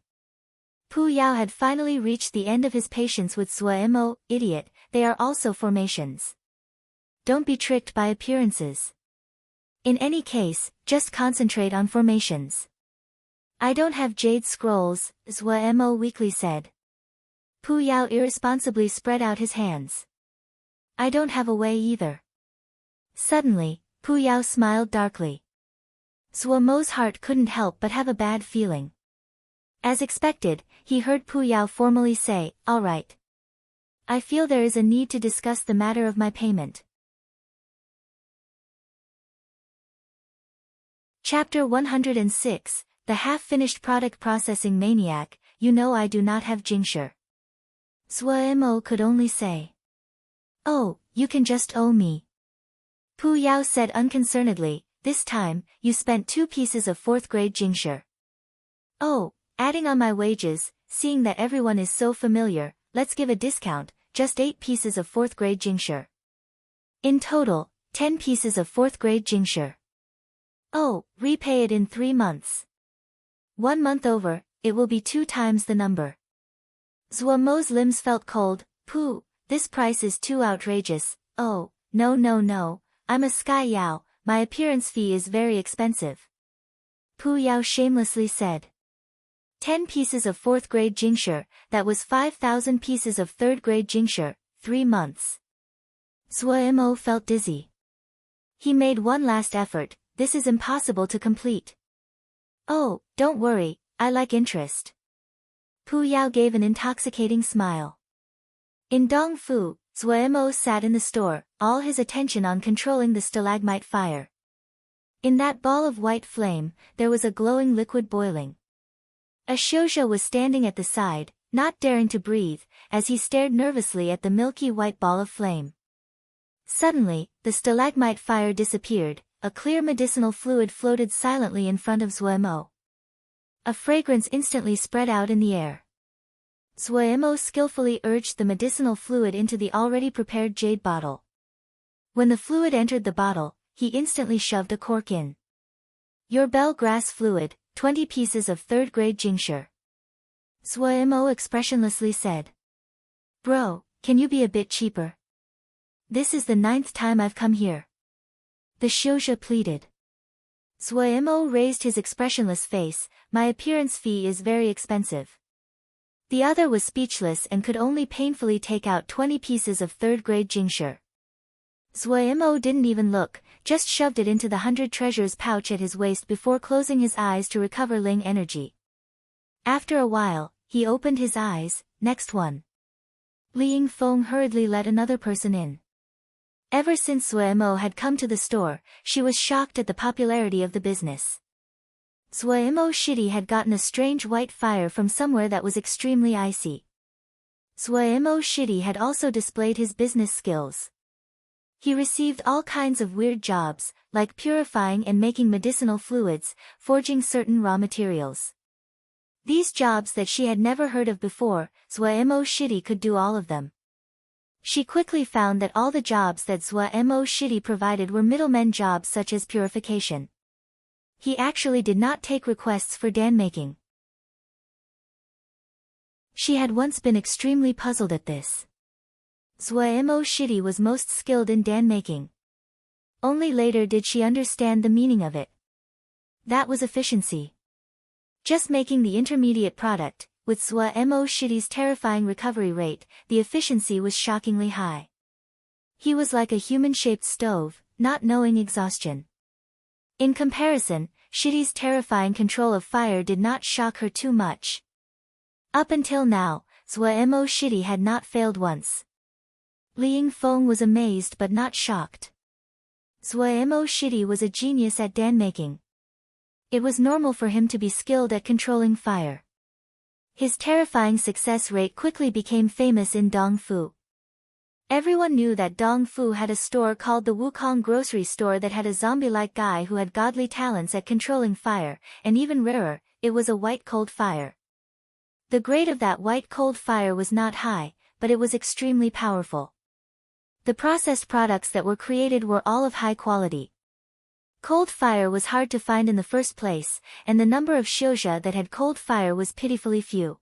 Pu Yao had finally reached the end of his patience with Suemo. Idiot, they are also formations. Don't be tricked by appearances. In any case, just concentrate on formations. I don't have jade scrolls, Suemo weakly said. Pu Yao irresponsibly spread out his hands. I don't have a way either. Suddenly, Pu Yao smiled darkly. Suemo's heart couldn't help but have a bad feeling. As expected, he heard Pu Yao formally say, "All right. I feel there is a need to discuss the matter of my payment." Chapter 106, The Half-Finished Product Processing Maniac. You know I do not have Jingshi. Suemo could only say. "Oh, you can just owe me." Pu Yao said unconcernedly, "This time, you spent 2 pieces of 4th grade Jingshi. Oh, adding on my wages, seeing that everyone is so familiar, let's give a discount, just 8 pieces of 4th grade Jingshi. In total, 10 pieces of 4th grade Jingshi. Oh, repay it in 3 months. 1 month over, it will be 2 times the number." Suemo's limbs felt cold. "Pu, this price is too outrageous. Oh, no. I'm a Sky Yao, my appearance fee is very expensive." Pu Yao shamelessly said. 10 pieces of 4th grade Jingshi, that was 5,000 pieces of 3rd grade Jingshi, 3 months. Suemo felt dizzy. He made one last effort, this is impossible to complete. Oh, don't worry, I like interest. Pu Yao gave an intoxicating smile. In Dongfu, Zuemo sat in the store, all his attention on controlling the stalagmite fire. In that ball of white flame, there was a glowing liquid boiling. Ascension was standing at the side, not daring to breathe, as he stared nervously at the milky white ball of flame. Suddenly, the stalagmite fire disappeared, a clear medicinal fluid floated silently in front of Zuemo. A fragrance instantly spread out in the air. Zuemo skillfully urged the medicinal fluid into the already prepared jade bottle. When the fluid entered the bottle, he instantly shoved a cork in. Your bell grass fluid, 20 pieces of third-grade tincture. Zuemo expressionlessly said. Bro, can you be a bit cheaper? This is the 9th time I've come here. The Shouja pleaded. Zuemo raised his expressionless face, my appearance fee is very expensive. The other was speechless and could only painfully take out 20 pieces of third-grade tincture. Zuemo didn't even look, just shoved it into the 100 treasures pouch at his waist before closing his eyes to recover Ling energy. After a while, he opened his eyes, next one. Li Yingfeng hurriedly let another person in. Ever since Zuemo had come to the store, she was shocked at the popularity of the business. Zuemo Shidi had gotten a strange white fire from somewhere that was extremely icy. Zuemo Shidi had also displayed his business skills. He received all kinds of weird jobs, like purifying and making medicinal fluids, forging certain raw materials. These jobs that she had never heard of before, Zuemo Shidi could do all of them. She quickly found that all the jobs that Zuemo Shidi provided were middlemen jobs such as purification. He actually did not take requests for dan-making. She had once been extremely puzzled at this. Zuemo Shidi was most skilled in dan-making. Only later did she understand the meaning of it. That was efficiency. Just making the intermediate product, with Zuemo Shidi's terrifying recovery rate, the efficiency was shockingly high. He was like a human-shaped stove, not knowing exhaustion. In comparison, Shidi's terrifying control of fire did not shock her too much. Up until now, Zuemo Shidi had not failed once. Li Yingfeng was amazed but not shocked. Zuemo Shidi was a genius at dan-making. It was normal for him to be skilled at controlling fire. His terrifying success rate quickly became famous in Dongfu. Everyone knew that Dongfu had a store called the Wukong grocery store that had a zombie-like guy who had godly talents at controlling fire, and even rarer, it was a white cold fire. The grade of that white cold fire was not high, but it was extremely powerful. The processed products that were created were all of high quality. Cold fire was hard to find in the first place, and the number of shouja that had cold fire was pitifully few.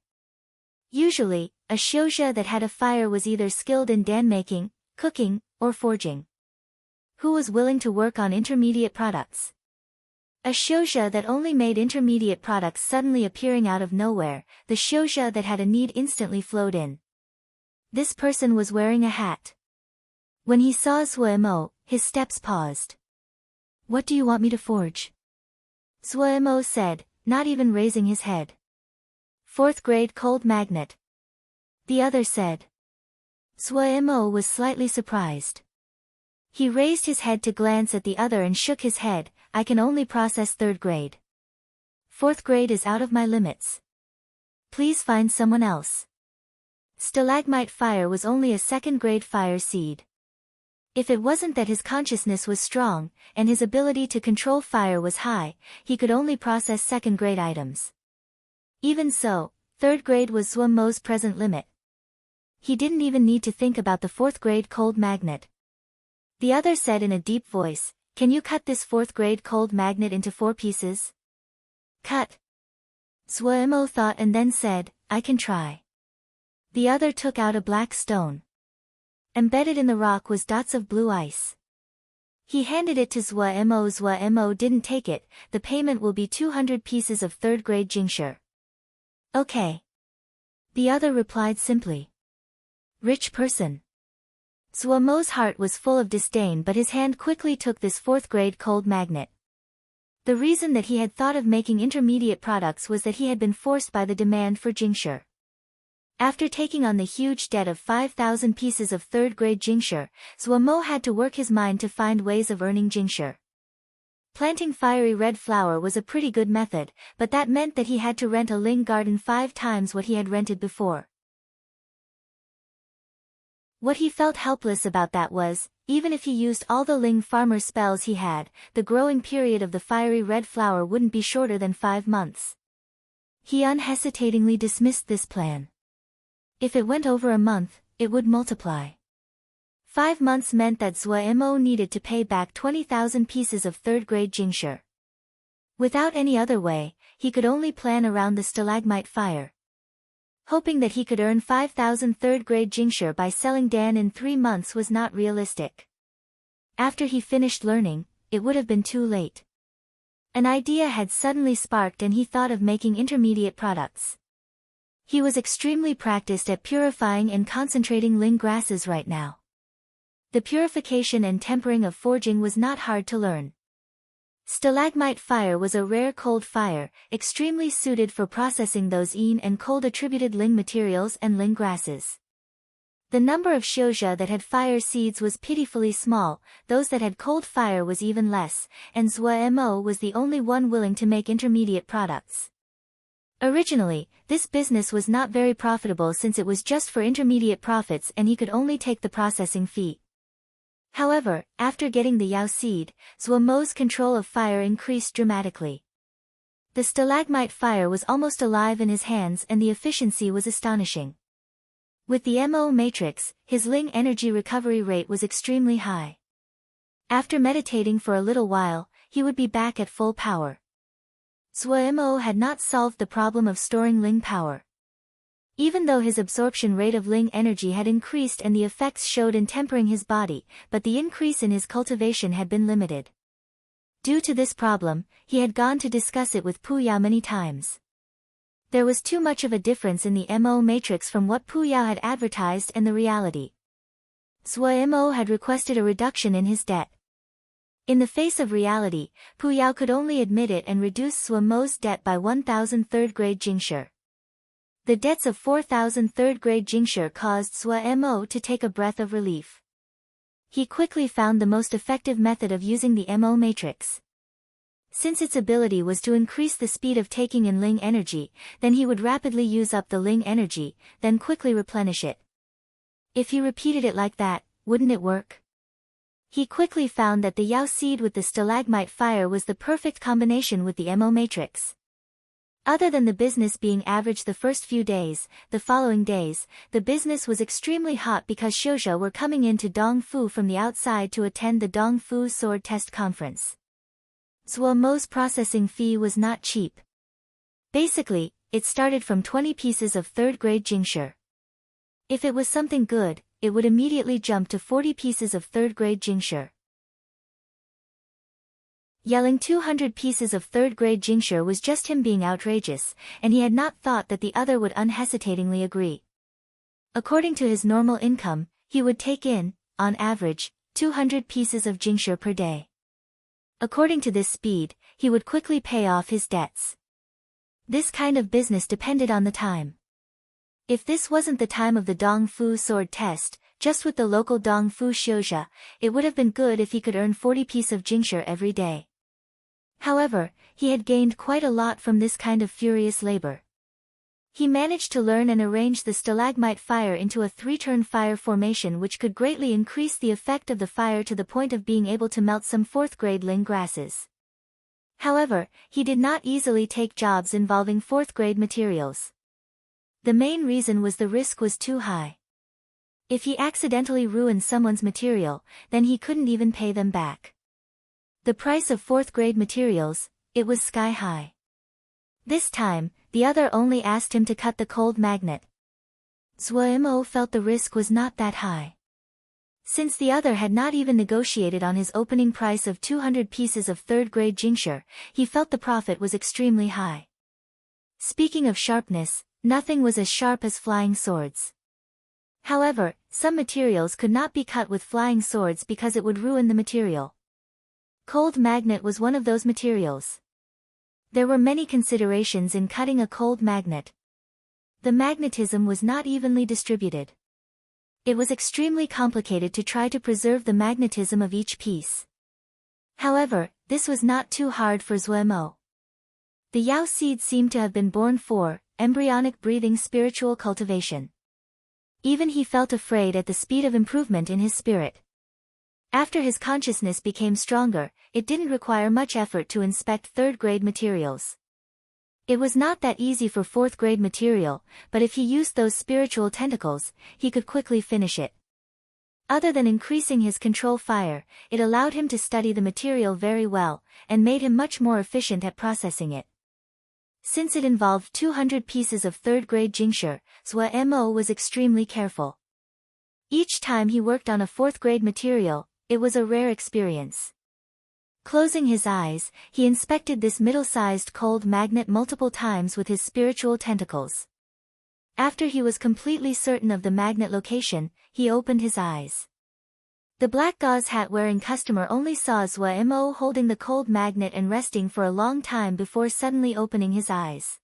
Usually, a shouja that had a fire was either skilled in dan-making, cooking, or forging. Who was willing to work on intermediate products? A shouja that only made intermediate products suddenly appearing out of nowhere, the shouja that had a need instantly flowed in. This person was wearing a hat. When he saw Zuemo, his steps paused. What do you want me to forge? Zuemo said, not even raising his head. 4th grade cold magnet. The other said. Zuemo was slightly surprised. He raised his head to glance at the other and shook his head, I can only process 3rd grade. 4th grade is out of my limits. Please find someone else. Stalagmite fire was only a 2nd grade fire seed. If it wasn't that his consciousness was strong, and his ability to control fire was high, he could only process 2nd grade items. Even so, 3rd grade was Zuemo's present limit. He didn't even need to think about the 4th grade cold magnet. The other said in a deep voice, can you cut this 4th grade cold magnet into 4 pieces? Cut. Zuemo thought and then said, I can try. The other took out a black stone. Embedded in the rock was dots of blue ice. He handed it to Zuemo. Zuemo didn't take it, the payment will be 200 pieces of 3rd grade tincture. Okay. The other replied simply. Rich person. Zuemo's heart was full of disdain but his hand quickly took this 4th grade cold magnet. The reason that he had thought of making intermediate products was that he had been forced by the demand for jingsher. After taking on the huge debt of 5,000 pieces of third-grade jingsher, Zuo had to work his mind to find ways of earning jingsher. Planting fiery red flower was a pretty good method, but that meant that he had to rent a Ling garden 5 times what he had rented before. What he felt helpless about that was, even if he used all the Ling farmer spells he had, the growing period of the fiery red flower wouldn't be shorter than 5 months. He unhesitatingly dismissed this plan. If it went over a month, it would multiply. 5 months meant that Zuo needed to pay back 20,000 pieces of third-grade jingsher. Without any other way, he could only plan around the stalagmite fire. Hoping that he could earn 5,000 third-grade jingsher by selling Dan in 3 months was not realistic. After he finished learning, it would have been too late. An idea had suddenly sparked and he thought of making intermediate products. He was extremely practiced at purifying and concentrating Ling grasses right now. The purification and tempering of forging was not hard to learn. Stalagmite fire was a rare cold fire, extremely suited for processing those yin and cold-attributed Ling materials and Ling grasses. The number of xiuzhe that had fire seeds was pitifully small, those that had cold fire was even less, and Zuo was the only one willing to make intermediate products. Originally, this business was not very profitable since it was just for intermediate profits and he could only take the processing fee. However, after getting the Yao seed, Zuo's control of fire increased dramatically. The stalagmite fire was almost alive in his hands and the efficiency was astonishing. With the Mo matrix, his Ling energy recovery rate was extremely high. After meditating for a little while, he would be back at full power. Zuo had not solved the problem of storing Ling power. Even though his absorption rate of Ling energy had increased and the effects showed in tempering his body, but the increase in his cultivation had been limited. Due to this problem, he had gone to discuss it with Pu Yao many times. There was too much of a difference in the Mo matrix from what Pu Yao had advertised and the reality. Zuo had requested a reduction in his debt. In the face of reality, Pu Yao could only admit it and reduce Zuo's debt by 1,000 third-grade jingsher. The debts of 4,000 third-grade jingsher caused Zuo to take a breath of relief. He quickly found the most effective method of using the Mo matrix. Since its ability was to increase the speed of taking in Ling energy, then he would rapidly use up the Ling energy, then quickly replenish it. If he repeated it like that, wouldn't it work? He quickly found that the Yao seed with the stalagmite fire was the perfect combination with the Mo matrix. Other than the business being average the first few days, the following days, the business was extremely hot because xiuzhe were coming into Dongfu from the outside to attend the Dongfu sword test conference. Zuo's processing fee was not cheap. Basically, it started from 20 pieces of third-grade jingsher. If it was something good, it would immediately jump to 40 pieces of third-grade jingsher. Yelling 200 pieces of third-grade jingsher was just him being outrageous, and he had not thought that the other would unhesitatingly agree. According to his normal income, he would take in, on average, 200 pieces of jingsher per day. According to this speed, he would quickly pay off his debts. This kind of business depended on the time. If this wasn't the time of the Dongfu sword test, just with the local Dongfu xiuzhe, it would have been good if he could earn 40 pieces of jingsher every day. However, he had gained quite a lot from this kind of furious labor. He managed to learn and arrange the stalagmite fire into a 3-turn fire formation which could greatly increase the effect of the fire to the point of being able to melt some 4th-grade Ling grasses. However, he did not easily take jobs involving 4th-grade materials. The main reason was the risk was too high. If he accidentally ruined someone's material, then he couldn't even pay them back. The price of 4th-grade materials, it was sky high. This time, the other only asked him to cut the cold magnet. Zuo felt the risk was not that high. Since the other had not even negotiated on his opening price of 200 pieces of 3rd-grade jingsher, he felt the profit was extremely high. Speaking of sharpness, nothing was as sharp as flying swords. However, some materials could not be cut with flying swords because it would ruin the material. Cold magnet was one of those materials. There were many considerations in cutting a cold magnet. The magnetism was not evenly distributed. It was extremely complicated to try to preserve the magnetism of each piece. However, this was not too hard for Zuemo. The Yao seed seemed to have been born for embryonic breathing spiritual cultivation. Even he felt afraid at the speed of improvement in his spirit. After his consciousness became stronger, it didn't require much effort to inspect third-grade materials. It was not that easy for fourth-grade material, but if he used those spiritual tentacles, he could quickly finish it. Other than increasing his control fire, it allowed him to study the material very well, and made him much more efficient at processing it. Since it involved 200 pieces of third-grade Jingshi, Zuemo was extremely careful. Each time he worked on a fourth-grade material, it was a rare experience. Closing his eyes, he inspected this middle-sized cold magnet multiple times with his spiritual tentacles. After he was completely certain of the magnet location, he opened his eyes. The black gauze hat-wearing customer only saw Zuemo holding the cold magnet and resting for a long time before suddenly opening his eyes.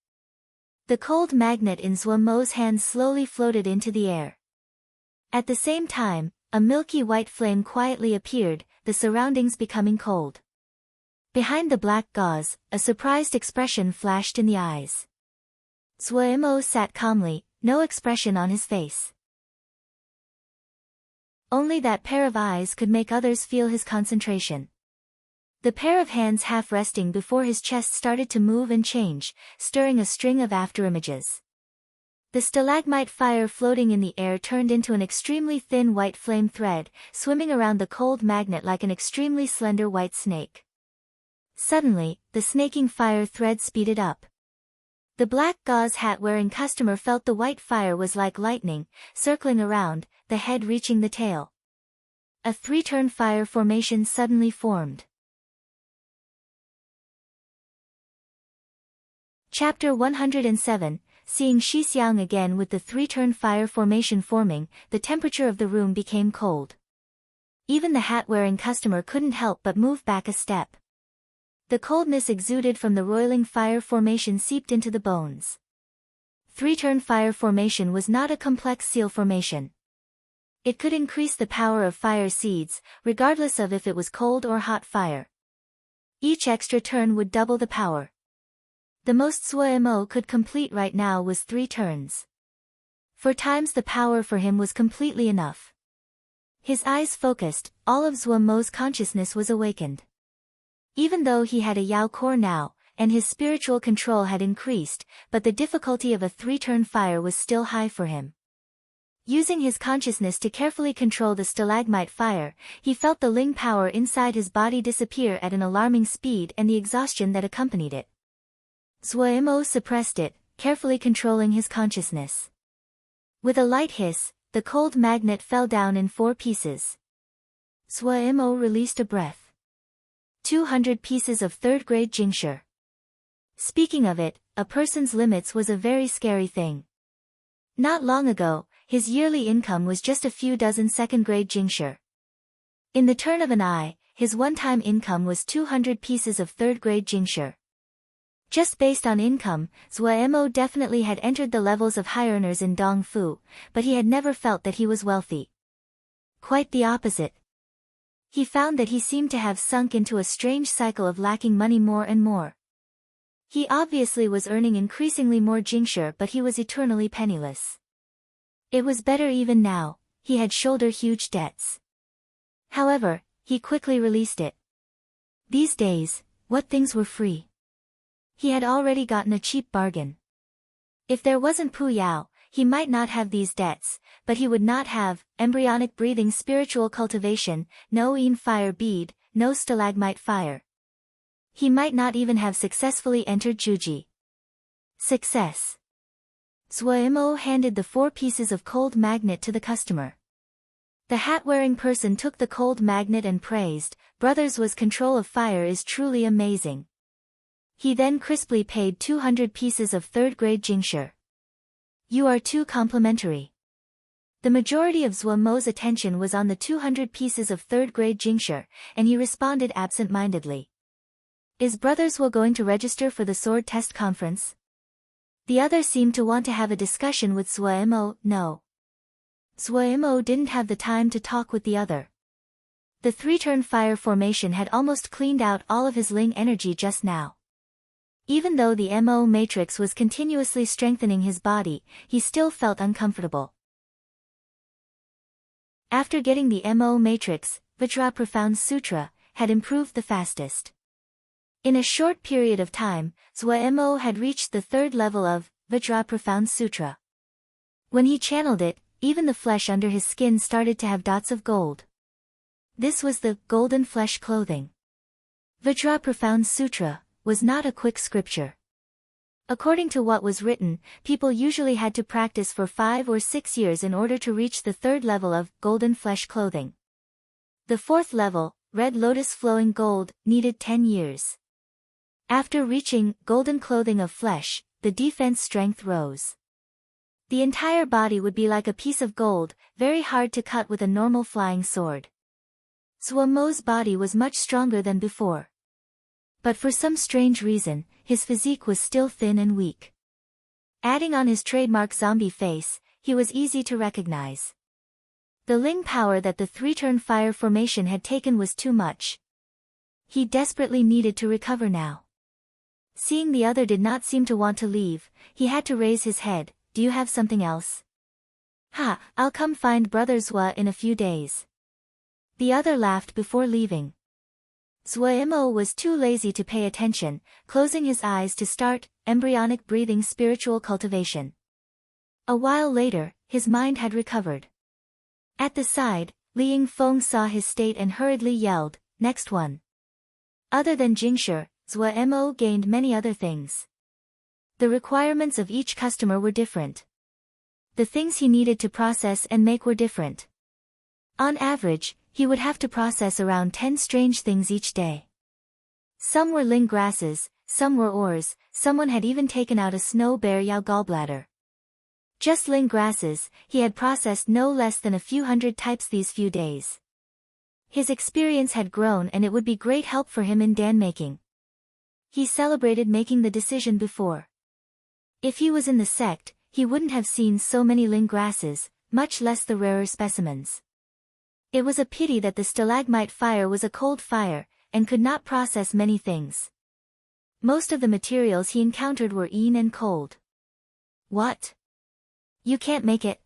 The cold magnet in Zuemo's hand slowly floated into the air. At the same time, a milky white flame quietly appeared, the surroundings becoming cold. Behind the black gauze, a surprised expression flashed in the eyes. Zuemo sat calmly, no expression on his face. Only that pair of eyes could make others feel his concentration. The pair of hands half resting before his chest started to move and change, stirring a string of afterimages. The stalagmite fire floating in the air turned into an extremely thin white flame thread, swimming around the cold magnet like an extremely slender white snake. Suddenly, the snaking fire thread speeded up. The black gauze hat-wearing customer felt the white fire was like lightning, circling around, the head reaching the tail. A three-turn fire formation suddenly formed. Chapter 107, Seeing Shixiang again with the three-turn fire formation forming, the temperature of the room became cold. Even the hat-wearing customer couldn't help but move back a step. The coldness exuded from the roiling fire formation seeped into the bones. Three-turn fire formation was not a complex seal formation. It could increase the power of fire seeds, regardless of if it was cold or hot fire. Each extra turn would double the power. The most Zuemo could complete right now was 3 turns. 4 times the power for him was completely enough. His eyes focused, all of Zuemo's consciousness was awakened. Even though he had a Yao core now, and his spiritual control had increased, but the difficulty of a 3-turn fire was still high for him. Using his consciousness to carefully control the stalagmite fire, he felt the Ling power inside his body disappear at an alarming speed and the exhaustion that accompanied it. Zuemo suppressed it, carefully controlling his consciousness. With a light hiss, the cold magnet fell down in 4 pieces. Zuemo released a breath. 200 pieces of third-grade Jingshi. Speaking of it, a person's limits was a very scary thing. Not long ago, his yearly income was just a few dozen second-grade Jingshi. In the turn of an eye, his one-time income was 200 pieces of third-grade Jingshi. Just based on income, Zuemo definitely had entered the levels of high earners in Dongfu, but he had never felt that he was wealthy. Quite the opposite. He found that he seemed to have sunk into a strange cycle of lacking money more and more. He obviously was earning increasingly more Jingshi, but he was eternally penniless. It was better even now, he had shouldered huge debts. However, he quickly released it. These days, what things were free? He had already gotten a cheap bargain. If there wasn't Pu Yao, he might not have these debts, but he would not have embryonic breathing spiritual cultivation, no Yin fire bead, no stalagmite fire. He might not even have successfully entered Juji. Success. Zuemo handed the 4 pieces of cold magnet to the customer. The hat-wearing person took the cold magnet and praised, "Brothers, was control of fire is truly amazing." He then crisply paid 200 pieces of third-grade Jingshi. "You are too complimentary." The majority of Zhuo Mo's attention was on the 200 pieces of third-grade Jingshi, and he responded absent-mindedly. Is Brother Zhuo going to register for the sword test conference? The other seemed to want to have a discussion with Zhuo Mo. No. Zhuo Mo didn't have the time to talk with the other. The three-turn fire formation had almost cleaned out all of his Ling energy just now. Even though the Mo matrix was continuously strengthening his body, he still felt uncomfortable. After getting the Mo matrix, Vajra Profound Sutra had improved the fastest. In a short period of time, Zhuo Mo had reached the third level of Vajra Profound Sutra. When he channeled it, even the flesh under his skin started to have dots of gold. This was the golden flesh clothing. Vajra Profound Sutra was not a quick scripture. According to what was written, people usually had to practice for 5 or 6 years in order to reach the third level of golden flesh clothing. The fourth level, red lotus flowing gold, needed 10 years. After reaching golden clothing of flesh, the defense strength rose. The entire body would be like a piece of gold, very hard to cut with a normal flying sword. Zhuo Mo's body was much stronger than before. But for some strange reason, his physique was still thin and weak. Adding on his trademark zombie face, he was easy to recognize. The Ling power that the three-turn fire formation had taken was too much. He desperately needed to recover now. Seeing the other did not seem to want to leave, he had to raise his head. Do you have something else? Ha, I'll come find Brother Zhuo in a few days. The other laughed before leaving. Zhuo Mo was too lazy to pay attention, closing his eyes to start embryonic breathing spiritual cultivation. A while later, his mind had recovered. At the side, Li Yingfeng saw his state and hurriedly yelled, "Next one." Other than Jingshi, Zhuo Mo gained many other things. The requirements of each customer were different. The things he needed to process and make were different. On average, he would have to process around 10 strange things each day. Some were Ling grasses, some were ores, someone had even taken out a snow bear Yao gallbladder. Just Ling grasses, he had processed no less than a few hundred types these few days. His experience had grown and it would be great help for him in dan making. He celebrated making the decision before. If he was in the sect, he wouldn't have seen so many Ling grasses, much less the rarer specimens. It was a pity that the stalagmite fire was a cold fire, and could not process many things. Most of the materials he encountered were iron and cold. What? You can't make it?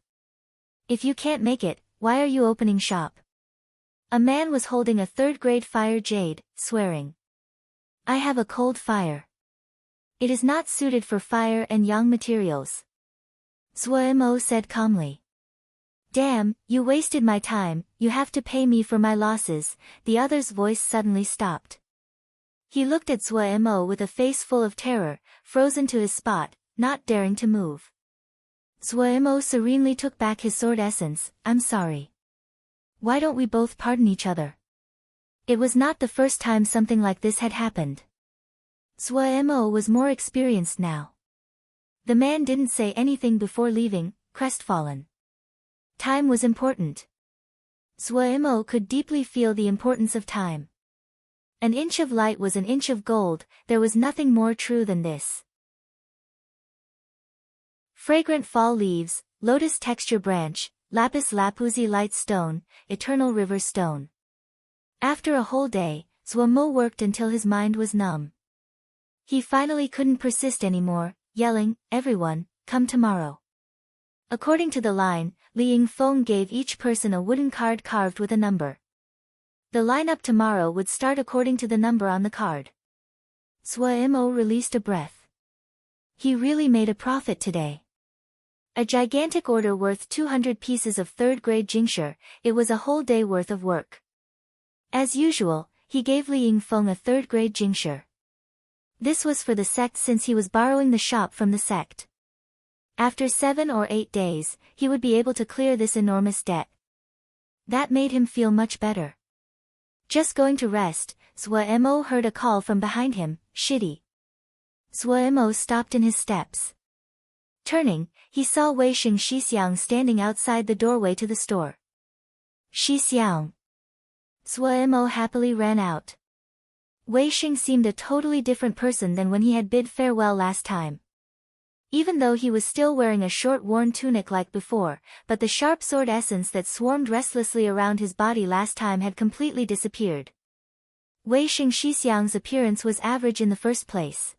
If you can't make it, why are you opening shop? A man was holding a third-grade fire jade, swearing. I have a cold fire. It is not suited for fire and yang materials. Zhuo Mo said calmly. Damn, you wasted my time, you have to pay me for my losses. The other's voice suddenly stopped. He looked at Zhuo Mo with a face full of terror, frozen to his spot, not daring to move. Zhuo Mo serenely took back his sword essence. I'm sorry. Why don't we both pardon each other? It was not the first time something like this had happened. Zhuo Mo was more experienced now. The man didn't say anything before leaving, crestfallen. Time was important. Zhuo Mo could deeply feel the importance of time. An inch of light was an inch of gold, there was nothing more true than this. Fragrant fall leaves, lotus texture branch, lapis lazuli light stone, eternal river stone. After a whole day, Zhuo Mo worked until his mind was numb. He finally couldn't persist anymore, yelling, "Everyone, come tomorrow." According to the line, Li Yingfeng gave each person a wooden card carved with a number. The lineup tomorrow would start according to the number on the card. Zhuo Mo released a breath. He really made a profit today. A gigantic order worth 200 pieces of third-grade Jingshi, it was a whole day worth of work. As usual, he gave Li Yingfeng a third-grade Jingshi. This was for the sect since he was borrowing the shop from the sect. After 7 or 8 days, he would be able to clear this enormous debt. That made him feel much better. Just going to rest, Zhuo Mo heard a call from behind him, "Shitty." Zhuo Mo stopped in his steps. Turning, he saw Wei Xixiang standing outside the doorway to the store. Xixiang. Zhuo happily ran out. Wei Xing seemed a totally different person than when he had bid farewell last time. Even though he was still wearing a short worn tunic like before, but the sharp sword essence that swarmed restlessly around his body last time had completely disappeared. Wei Xixiang's appearance was average in the first place.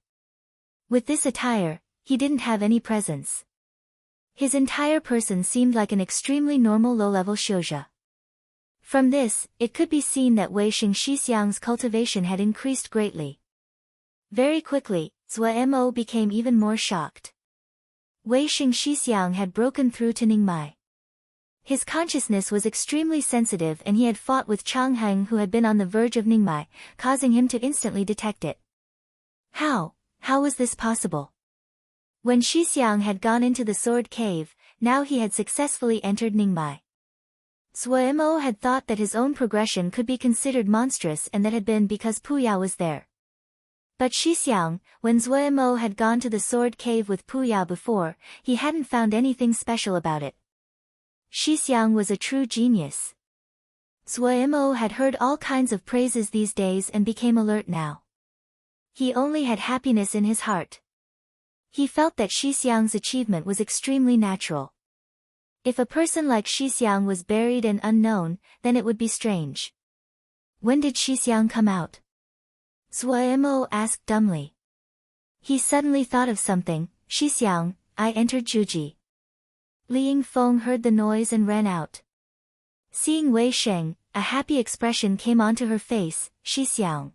With this attire, he didn't have any presence. His entire person seemed like an extremely normal low-level shouja. From this, it could be seen that Wei Xixiang's cultivation had increased greatly. Very quickly, Zhuo became even more shocked. Wei Xixiang had broken through to Ningmai. His consciousness was extremely sensitive and he had fought with Chang Heng who had been on the verge of Ningmai, causing him to instantly detect it. How was this possible? When Xixiang had gone into the sword cave, now he had successfully entered Ningmai. Zhuo had thought that his own progression could be considered monstrous and that had been because Puya was there. But Xixiang, when Zhuo had gone to the sword cave with Puya before, he hadn't found anything special about it. Xixiang was a true genius. Zhuo had heard all kinds of praises these days and became alert now. He only had happiness in his heart. He felt that Xixiang's achievement was extremely natural. If a person like Xixiang was buried and unknown, then it would be strange. When did Xixiang come out? Zhuo asked dumbly. He suddenly thought of something. Xixiang, I entered Juji. Li Yingfeng heard the noise and ran out. Seeing Wei Sheng, a happy expression came onto her face. Xixiang.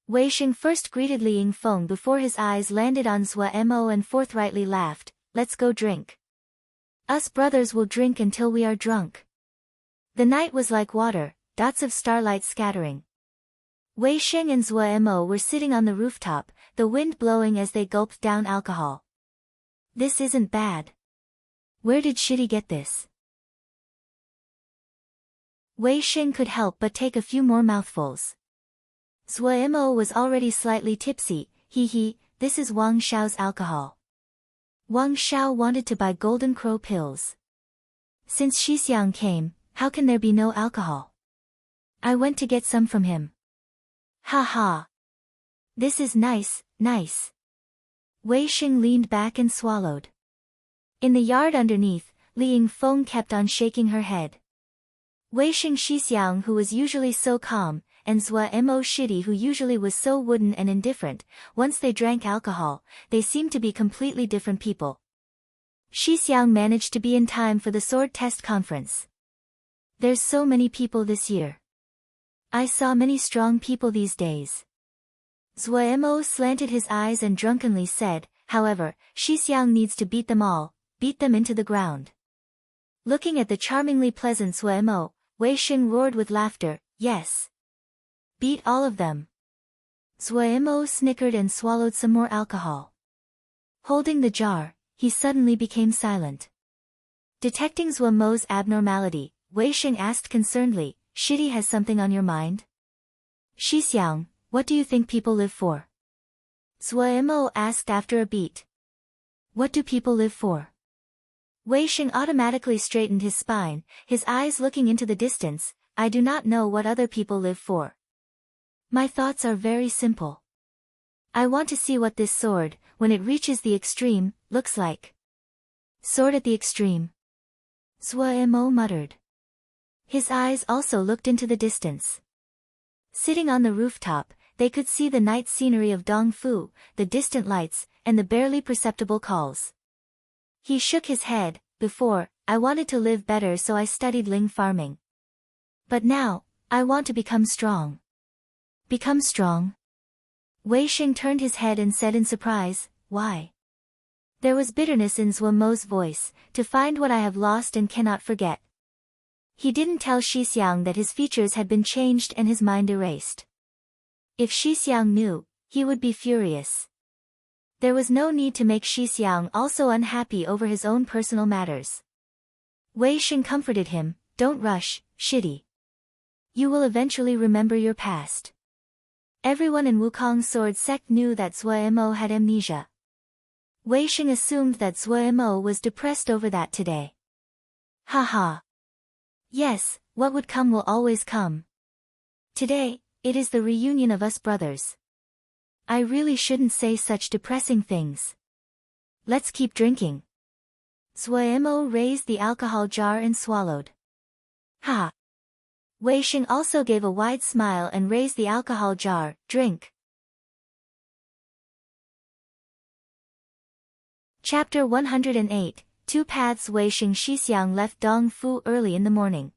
Wei Sheng first greeted Li Yingfeng before his eyes landed on Zhuo and forthrightly laughed. Let's go drink. Us brothers will drink until we are drunk. The night was like water, dots of starlight scattering. Wei Sheng and Zhuo were sitting on the rooftop, the wind blowing as they gulped down alcohol. This isn't bad. Where did Shitty get this? Wei Sheng could help but take a few more mouthfuls. Zhuo was already slightly tipsy. This is Wang Xiao's alcohol. Wang Xiao wanted to buy Golden Crow pills. Since Xixiang came, how can there be no alcohol? I went to get some from him. Ha ha. This is nice. Wei Sheng leaned back and swallowed. In the yard underneath, Li Yingfeng kept on shaking her head. Wei Xixiang, who was usually so calm, and Zhuo Shitty, who usually was so wooden and indifferent, once they drank alcohol, they seemed to be completely different people. Xixiang managed to be in time for the sword test conference. There's so many people this year. I saw many strong people these days. Zhuo slanted his eyes and drunkenly said, however, Xixiang needs to beat them all, beat them into the ground. Looking at the charmingly pleasant Zhuo, Wei Sheng roared with laughter, yes. Beat all of them. Zhuo snickered and swallowed some more alcohol. Holding the jar, he suddenly became silent. Detecting Zhuo's abnormality, Wei Sheng asked concernedly, Shitty has something on your mind? Xixiang, what do you think people live for? Zhuo asked after a beat. What do people live for? Wei Sheng automatically straightened his spine, his eyes looking into the distance. I do not know what other people live for. My thoughts are very simple. I want to see what this sword, when it reaches the extreme, looks like. Sword at the extreme. Zhuo muttered. His eyes also looked into the distance. Sitting on the rooftop, they could see the night scenery of Dongfu, the distant lights, and the barely perceptible calls. He shook his head. Before, I wanted to live better so I studied ling farming. But now, I want to become strong. Become strong? Wei Sheng turned his head and said in surprise, why? There was bitterness in Zhuo's voice, to find what I have lost and cannot forget. He didn't tell Xixiang that his features had been changed and his mind erased. If Xixiang knew, he would be furious. There was no need to make Xixiang also unhappy over his own personal matters. Wei Sheng comforted him, don't rush, Shitty. You will eventually remember your past. Everyone in Wukong's sword sect knew that Zhuo had amnesia. Wei Sheng assumed that Zhuo Mo was depressed over that today. Haha. Yes, what would come will always come. Today, it is the reunion of us brothers. I really shouldn't say such depressing things. Let's keep drinking. Zhuo Mo raised the alcohol jar and swallowed. Ha! Wei Sheng also gave a wide smile and raised the alcohol jar. Drink. Chapter 108, Two Paths. Wei Sheng Shixiang left Dongfu early in the morning.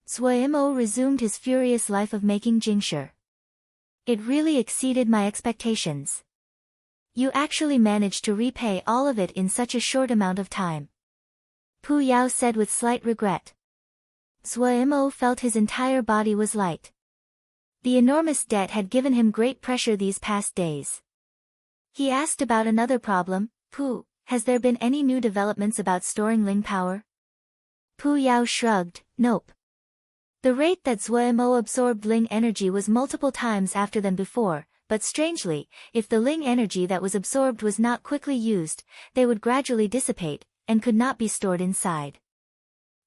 Zhuo Mo resumed his furious life of making jingshe. It really exceeded my expectations. You actually managed to repay all of it in such a short amount of time. Pu Yao said with slight regret. Zhuo Mo felt his entire body was light. The enormous debt had given him great pressure these past days. He asked about another problem. Pu, has there been any new developments about storing Ling power? Pu Yao shrugged. Nope. The rate that Zhuo Mo absorbed Ling energy was multiple times after than before, but strangely, if the Ling energy that was absorbed was not quickly used, they would gradually dissipate, and could not be stored inside.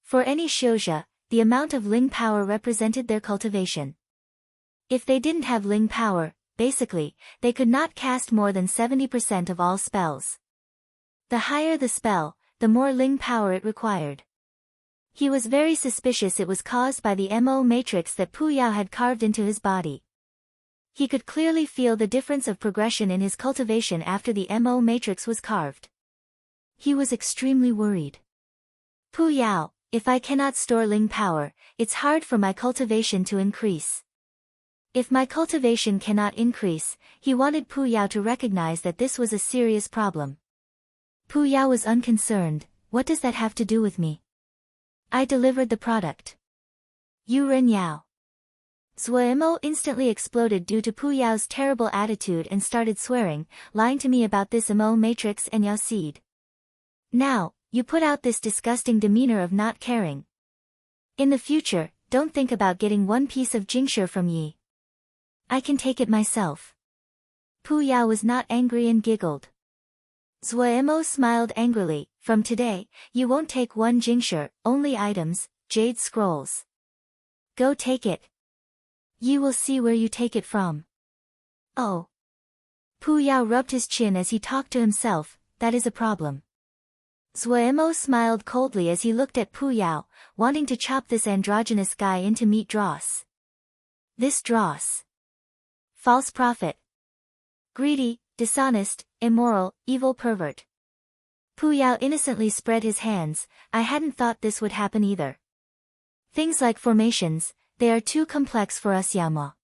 For any Xiuzhe, the amount of Ling power represented their cultivation. If they didn't have Ling power, basically, they could not cast more than 70% of all spells. The higher the spell, the more Ling power it required. He was very suspicious it was caused by the Mo matrix that Pu Yao had carved into his body. He could clearly feel the difference of progression in his cultivation after the Mo matrix was carved. He was extremely worried. Pu Yao, if I cannot store Ling power, it's hard for my cultivation to increase. If my cultivation cannot increase, he wanted Pu Yao to recognize that this was a serious problem. Pu Yao was unconcerned. What does that have to do with me? I delivered the product. Yu Ren Yao. Zhuo Mo instantly exploded due to Pu Yao's terrible attitude and started swearing, lying to me about this Mo matrix and Yao seed. Now, you put out this disgusting demeanor of not caring. In the future, don't think about getting one piece of jingshe from Yi. I can take it myself. Pu Yao was not angry and giggled. Zhuo Mo smiled angrily. From today, you won't take one jingshe, only items, jade scrolls. Go take it. You will see where you take it from. Oh. Pu Yao rubbed his chin as he talked to himself. That is a problem. Zhuo Mo smiled coldly as he looked at Pu Yao, wanting to chop this androgynous guy into meat dross. This dross. False prophet. Greedy, dishonest, immoral, evil pervert. Pu Yao innocently spread his hands. I hadn't thought this would happen either. Things like formations, they are too complex for us Yama.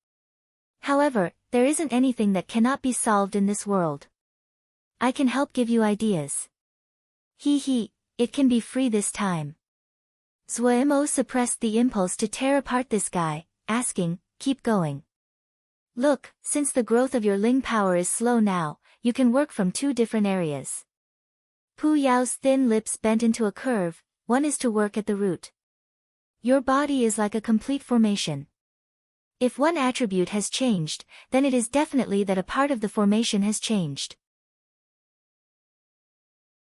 However, there isn't anything that cannot be solved in this world. I can help give you ideas. He, it can be free this time. Zhuo Mo suppressed the impulse to tear apart this guy, asking, keep going. Look, since the growth of your Ling power is slow now, you can work from two different areas. Pu Yao's thin lips bent into a curve. One is to work at the root. Your body is like a complete formation. If one attribute has changed, then it is definitely that a part of the formation has changed.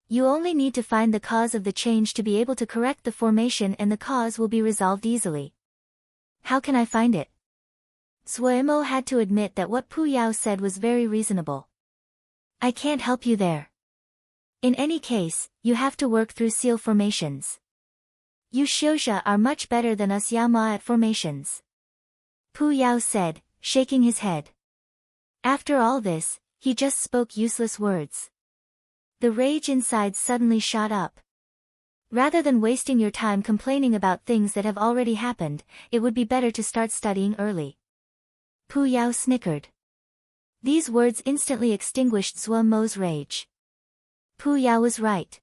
You only need to find the cause of the change to be able to correct the formation, and the cause will be resolved easily. How can I find it? Zhuo Mo had to admit that what Pu Yao said was very reasonable. I can't help you there. In any case, you have to work through seal formations. You Xiuzhe are much better than us Yama at formations. Pu Yao said, shaking his head. After all this, he just spoke useless words. The rage inside suddenly shot up. Rather than wasting your time complaining about things that have already happened, it would be better to start studying early. Pu Yao snickered. These words instantly extinguished Zhuo Mo's rage. Pu Yao was right.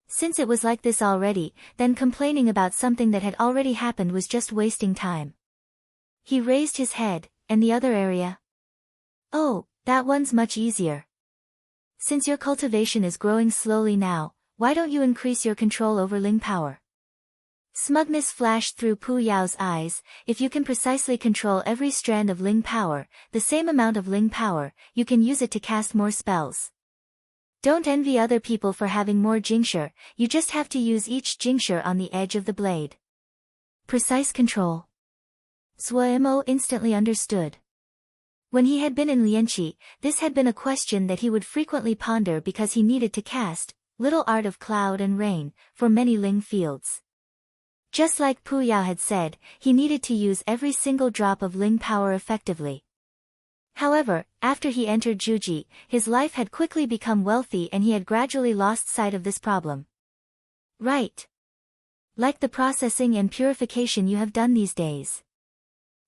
Since it was like this already, then complaining about something that had already happened was just wasting time. He raised his head. And the other area? Oh, that one's much easier. Since your cultivation is growing slowly now, why don't you increase your control over Ling power? Smugness flashed through Pu Yao's eyes. If you can precisely control every strand of Ling power, the same amount of Ling power, you can use it to cast more spells. Don't envy other people for having more jingsher, you just have to use each jingsher on the edge of the blade. Precise control. Zhuo instantly understood. When he had been in Lianqi, this had been a question that he would frequently ponder because he needed to cast little art of cloud and rain for many Ling fields. Just like Pu Yao had said, he needed to use every single drop of Ling power effectively. However, after he entered Zhuji, his life had quickly become wealthy and he had gradually lost sight of this problem. Right. Like the processing and purification you have done these days.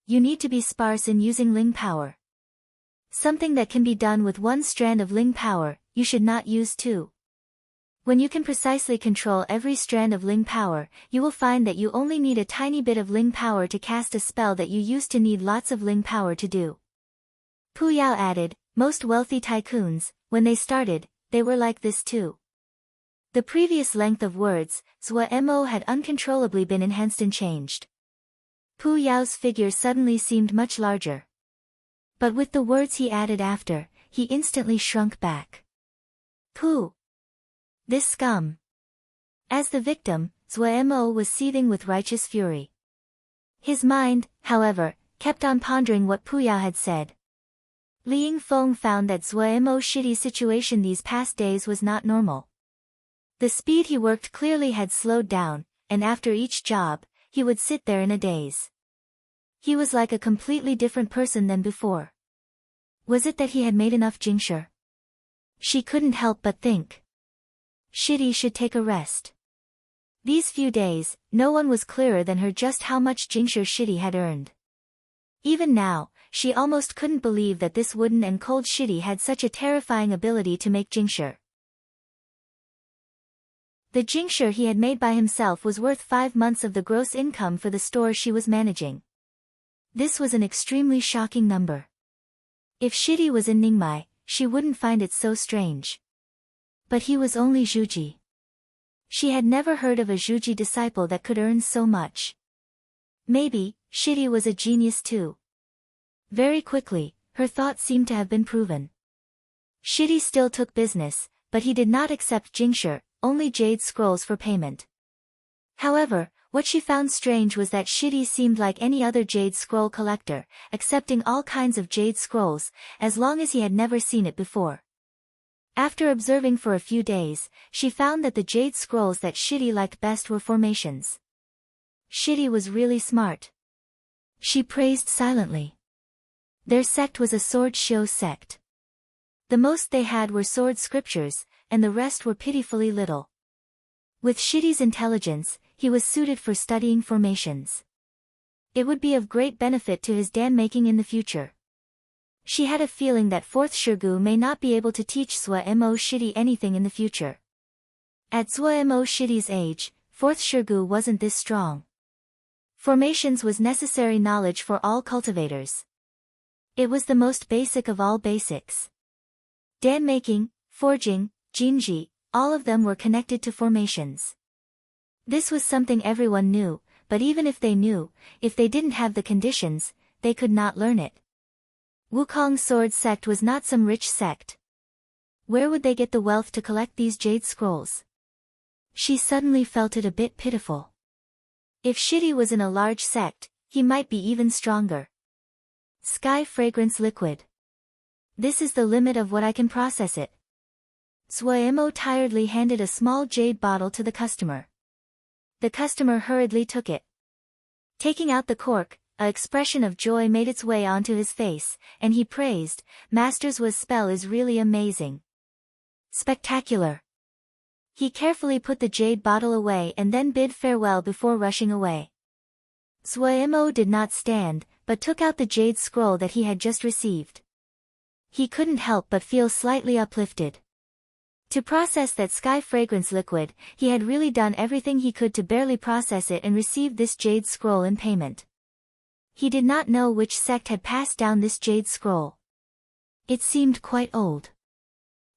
You need to be sparse in using Ling power. Something that can be done with one strand of Ling power, you should not use two. When you can precisely control every strand of Ling power, you will find that you only need a tiny bit of Ling power to cast a spell that you used to need lots of Ling power to do. Pu Yao added, most wealthy tycoons, when they started, they were like this too. The previous length of words, Zhuo had uncontrollably been enhanced and changed. Pu Yao's figure suddenly seemed much larger. But with the words he added after, he instantly shrunk back. Pu! This scum! As the victim, Zhuo was seething with righteous fury. His mind, however, kept on pondering what Pu Yao had said. Li Yingfeng found that Zhuo's shitty situation these past days was not normal. The speed he worked clearly had slowed down, and after each job, he would sit there in a daze. He was like a completely different person than before. Was it that he had made enough jingsher? She couldn't help but think. Shitty should take a rest. These few days, no one was clearer than her just how much jingsher Shitty had earned. Even now, she almost couldn't believe that this wooden and cold Shitty had such a terrifying ability to make jingsher. The jingsher he had made by himself was worth 5 months of the gross income for the store she was managing. This was an extremely shocking number. If Shitty was in Ningmai, she wouldn't find it so strange. But he was only Zhuji. She had never heard of a Zhuji disciple that could earn so much. Maybe, Shitty was a genius too. Very quickly, her thought seemed to have been proven. Shitty still took business, but he did not accept jingsher, only jade scrolls for payment. However, what she found strange was that Shitty seemed like any other jade scroll collector, accepting all kinds of jade scrolls, as long as he had never seen it before. After observing for a few days, she found that the jade scrolls that Shitty liked best were formations. Shitty was really smart. She praised silently. Their sect was a sword shio sect. The most they had were sword scriptures, and the rest were pitifully little. With Shitty's intelligence, he was suited for studying formations. It would be of great benefit to his dan making in the future. She had a feeling that 4th Shirgu may not be able to teach Zhuo Shitty anything in the future. At Zhuo Shitty's age, 4th Shirgu wasn't this strong. Formations was necessary knowledge for all cultivators. It was the most basic of all basics. Dan making, forging, jinji, all of them were connected to formations. This was something everyone knew, but even if they knew, if they didn't have the conditions, they could not learn it. Wukong's sword sect was not some rich sect. Where would they get the wealth to collect these jade scrolls? She suddenly felt it a bit pitiful. If Shitty was in a large sect, he might be even stronger. Sky fragrance liquid. This is the limit of what I can process it. Zhuo tiredly handed a small jade bottle to the customer. The customer hurriedly took it. Taking out the cork, an expression of joy made its way onto his face, and he praised, Master's spell is really amazing. Spectacular. He carefully put the jade bottle away and then bid farewell before rushing away. Zhuo did not stand, but took out the jade scroll that he had just received. He couldn't help but feel slightly uplifted. To process that sky fragrance liquid, he had really done everything he could to barely process it and receive this jade scroll in payment. He did not know which sect had passed down this jade scroll. It seemed quite old.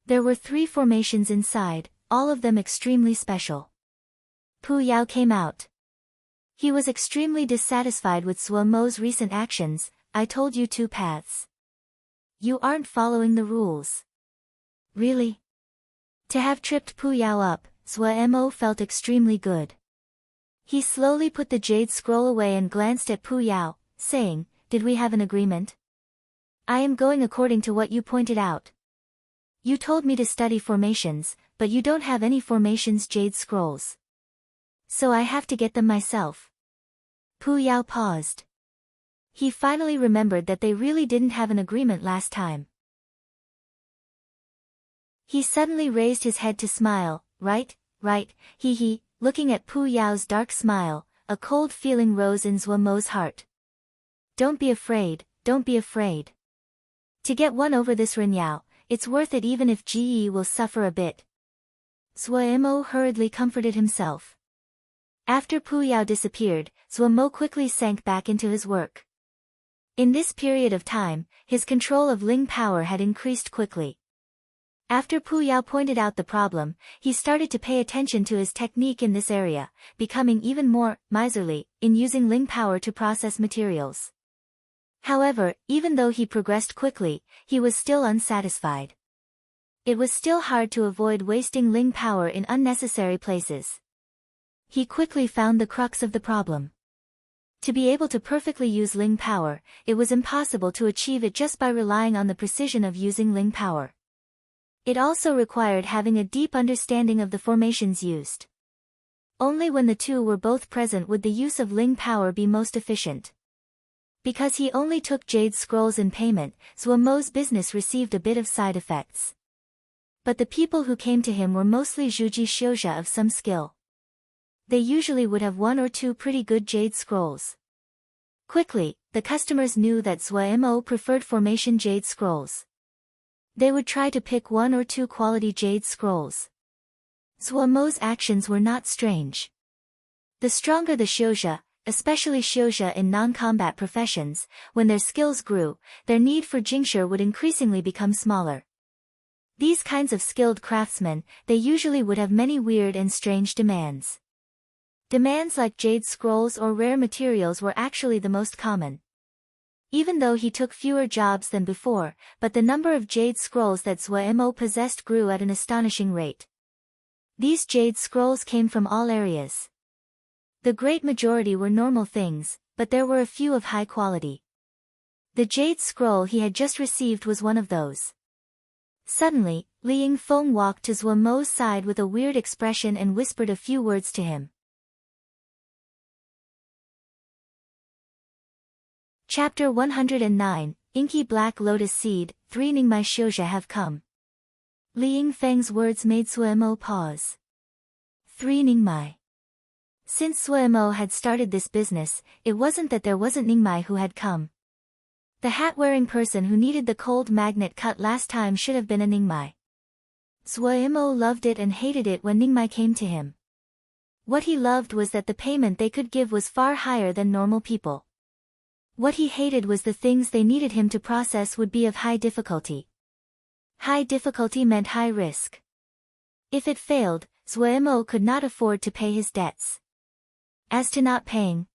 There were 3 formations inside, all of them extremely special. Pu Yao came out. He was extremely dissatisfied with Zhuo's recent actions. I told you 2 paths. You aren't following the rules. Really? To have tripped Pu Yao up, Zhuo Mo felt extremely good. He slowly put the jade scroll away and glanced at Pu Yao, saying, "Did we have an agreement? I am going according to what you pointed out. You told me to study formations, but you don't have any formations jade scrolls. So I have to get them myself." Pu Yao paused. He finally remembered that they really didn't have an agreement last time. He suddenly raised his head to smile. Right, hee hee, looking at Pu Yao's dark smile, a cold feeling rose in Zhuo Mo's heart. Don't be afraid. To get one over this Ren Yao, it's worth it even if Ji will suffer a bit. Zhuo Mo hurriedly comforted himself. After Pu Yao disappeared, Zhuo Mo quickly sank back into his work. In this period of time, his control of Ling power had increased quickly. After Pu Yao pointed out the problem, he started to pay attention to his technique in this area, becoming even more miserly in using Ling power to process materials. However, even though he progressed quickly, he was still unsatisfied. It was still hard to avoid wasting Ling power in unnecessary places. He quickly found the crux of the problem. To be able to perfectly use Ling power, it was impossible to achieve it just by relying on the precision of using Ling power. It also required having a deep understanding of the formations used. Only when the two were both present would the use of Ling power be most efficient. Because he only took jade scrolls in payment, Zhuo Mo's business received a bit of side effects. But the people who came to him were mostly Zhuji Xiuzha of some skill. They usually would have one or two pretty good jade scrolls. Quickly, the customers knew that Zhuo Mo preferred formation jade scrolls. They would try to pick one or two quality jade scrolls. Zhuo Mo's actions were not strange. The stronger the Xiuzha, especially Xiuzha in non-combat professions, when their skills grew, their need for Jingshi would increasingly become smaller. These kinds of skilled craftsmen, they usually would have many weird and strange demands. Demands like jade scrolls or rare materials were actually the most common. Even though he took fewer jobs than before, but the number of jade scrolls that Zhuo Mo possessed grew at an astonishing rate. These jade scrolls came from all areas. The great majority were normal things, but there were a few of high quality. The jade scroll he had just received was one of those. Suddenly, Li Yingfeng walked to Zhuo Mo's side with a weird expression and whispered a few words to him. Chapter 109, Inky Black Lotus Seed, 3 Ningmai Xiuzha have come. Li Yingfeng's words made Zhuo Mo pause. 3 Ningmai. Since Zhuo Mo had started this business, it wasn't that there wasn't Ningmai who had come. The hat-wearing person who needed the cold magnet cut last time should have been a Ningmai. Zhuo Mo loved it and hated it when Ningmai came to him. What he loved was that the payment they could give was far higher than normal people. What he hated was the things they needed him to process would be of high difficulty. High difficulty meant high risk. If it failed, Zhuo Mo could not afford to pay his debts. As to not paying,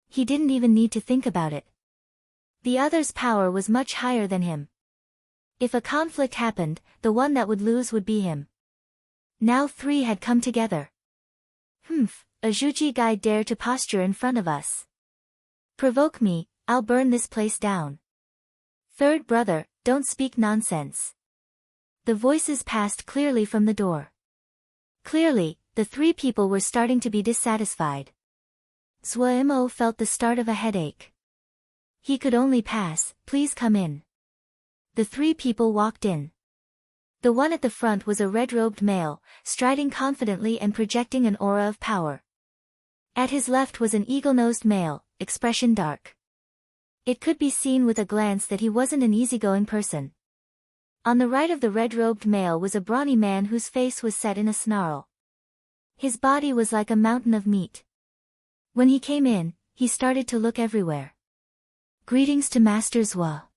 he didn't even need to think about it. The other's power was much higher than him. If a conflict happened, the one that would lose would be him. Now 3 had come together. A Zhuji guy dare to posture in front of us. Provoke me, I'll burn this place down. Third brother, don't speak nonsense. The voices passed clearly from the door. Clearly, the 3 people were starting to be dissatisfied. Zhuo Mo felt the start of a headache. He could only pass, please come in. The 3 people walked in. The one at the front was a red-robed male, striding confidently and projecting an aura of power. At his left was an eagle-nosed male, expression dark. It could be seen with a glance that he wasn't an easygoing person. On the right of the red-robed male was a brawny man whose face was set in a snarl. His body was like a mountain of meat. When he came in, he started to look everywhere. Greetings to Master Zhuo.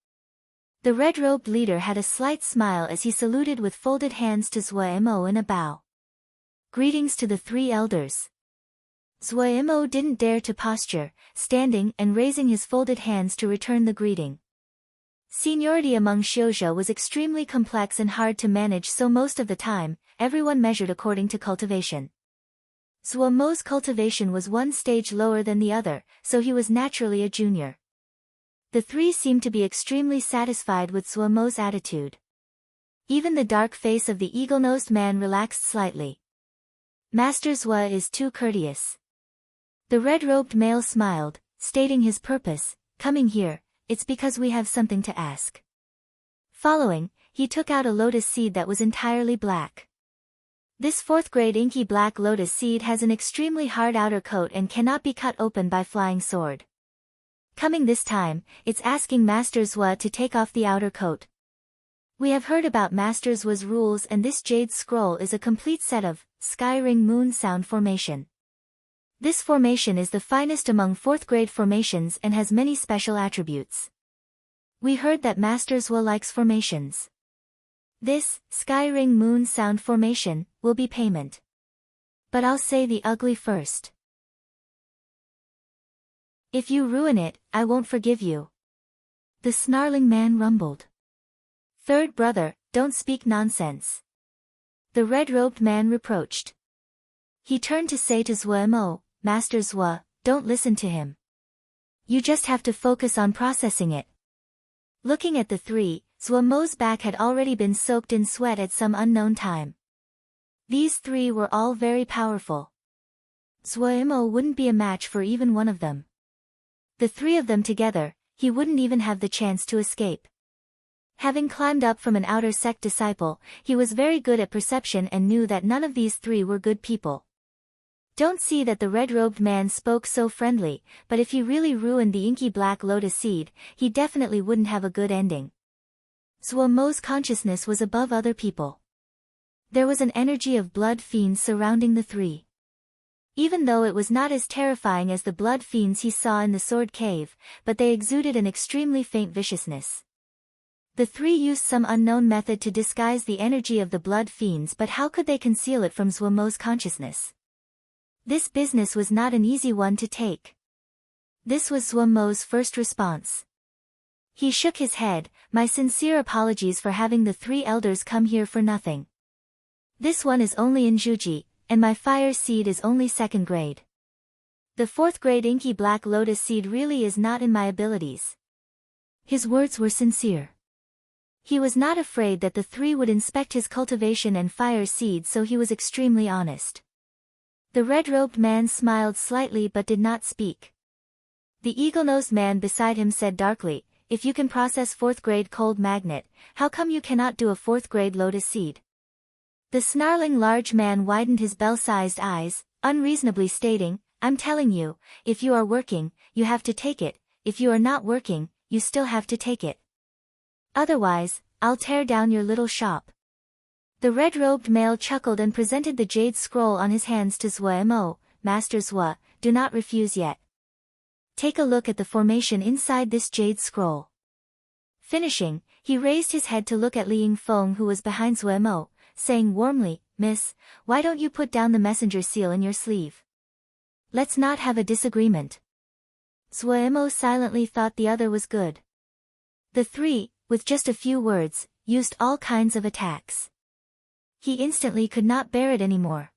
The red-robed leader had a slight smile as he saluted with folded hands to Zhuo Mo in a bow. Greetings to the 3 elders. Zhuo Mo didn't dare to posture, standing and raising his folded hands to return the greeting. Seniority among Shioja was extremely complex and hard to manage, so most of the time, everyone measured according to cultivation. Zuomo's cultivation was one stage lower than the other, so he was naturally a junior. The three seemed to be extremely satisfied with Zuomo's attitude. Even the dark face of the eagle-nosed man relaxed slightly. Master Zua is too courteous. The red-robed male smiled, stating his purpose, coming here, it's because we have something to ask. Following, he took out a lotus seed that was entirely black. This 4th grade inky black lotus seed has an extremely hard outer coat and cannot be cut open by flying sword. Coming this time, it's asking Master Zua to take off the outer coat. We have heard about Master Zua's rules, and this jade scroll is a complete set of sky ring moon sound formation. This formation is the finest among 4th grade formations and has many special attributes. We heard that Master Zua likes formations. This sky ring moon sound formation will be payment. But I'll say the ugly first. If you ruin it, I won't forgive you. The snarling man rumbled. Third brother, don't speak nonsense. The red-robed man reproached. He turned to say to Zuomo, Master Zua, don't listen to him. You just have to focus on processing it. Looking at the three, Zuomo's back had already been soaked in sweat at some unknown time. These three were all very powerful. Zuomo wouldn't be a match for even one of them. The three of them together, he wouldn't even have the chance to escape. Having climbed up from an outer sect disciple, he was very good at perception and knew that none of these three were good people. Don't see that the red-robed man spoke so friendly, but if he really ruined the inky black lotus seed, he definitely wouldn't have a good ending. Zuomo's consciousness was above other people. There was an energy of blood fiends surrounding the three. Even though it was not as terrifying as the blood fiends he saw in the sword cave, but they exuded an extremely faint viciousness. The three used some unknown method to disguise the energy of the blood fiends, but how could they conceal it from Zuomo's consciousness? This business was not an easy one to take. This was Zuomo's first response. He shook his head, my sincere apologies for having the three elders come here for nothing. This one is only in Juji, and my fire seed is only 2nd grade. The 4th grade inky black lotus seed really is not in my abilities. His words were sincere. He was not afraid that the three would inspect his cultivation and fire seed, so he was extremely honest. The red-robed man smiled slightly but did not speak. The eagle-nosed man beside him said darkly, if you can process 4th grade cold magnet, how come you cannot do a 4th grade lotus seed? The snarling large man widened his bell-sized eyes, unreasonably stating, I'm telling you, if you are working, you have to take it, if you are not working, you still have to take it. Otherwise, I'll tear down your little shop. The red-robed male chuckled and presented the jade scroll on his hands to Zuomo, Master Zua, do not refuse yet. Take a look at the formation inside this jade scroll. Finishing, he raised his head to look at Li Yingfeng, who was behind Zuomo, saying warmly, Miss, why don't you put down the messenger seal in your sleeve? Let's not have a disagreement. Zuomo silently thought the other was good. The three, with just a few words, used all kinds of attacks. He instantly could not bear it anymore.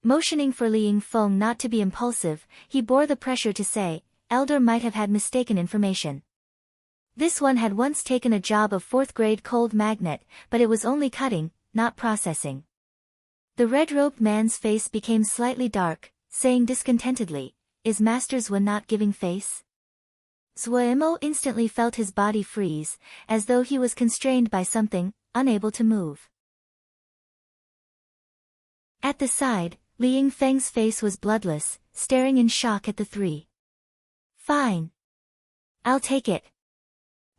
Motioning for Li Yingfeng not to be impulsive, he bore the pressure to say, Elder might have had mistaken information. This one had once taken a job of 4th grade cold magnet, but it was only cutting, not processing. The red-robed man's face became slightly dark, saying discontentedly, is Master Zua not giving face? Zuomo instantly felt his body freeze, as though he was constrained by something, unable to move. At the side, Li Yingfeng's face was bloodless, staring in shock at the three. Fine. I'll take it.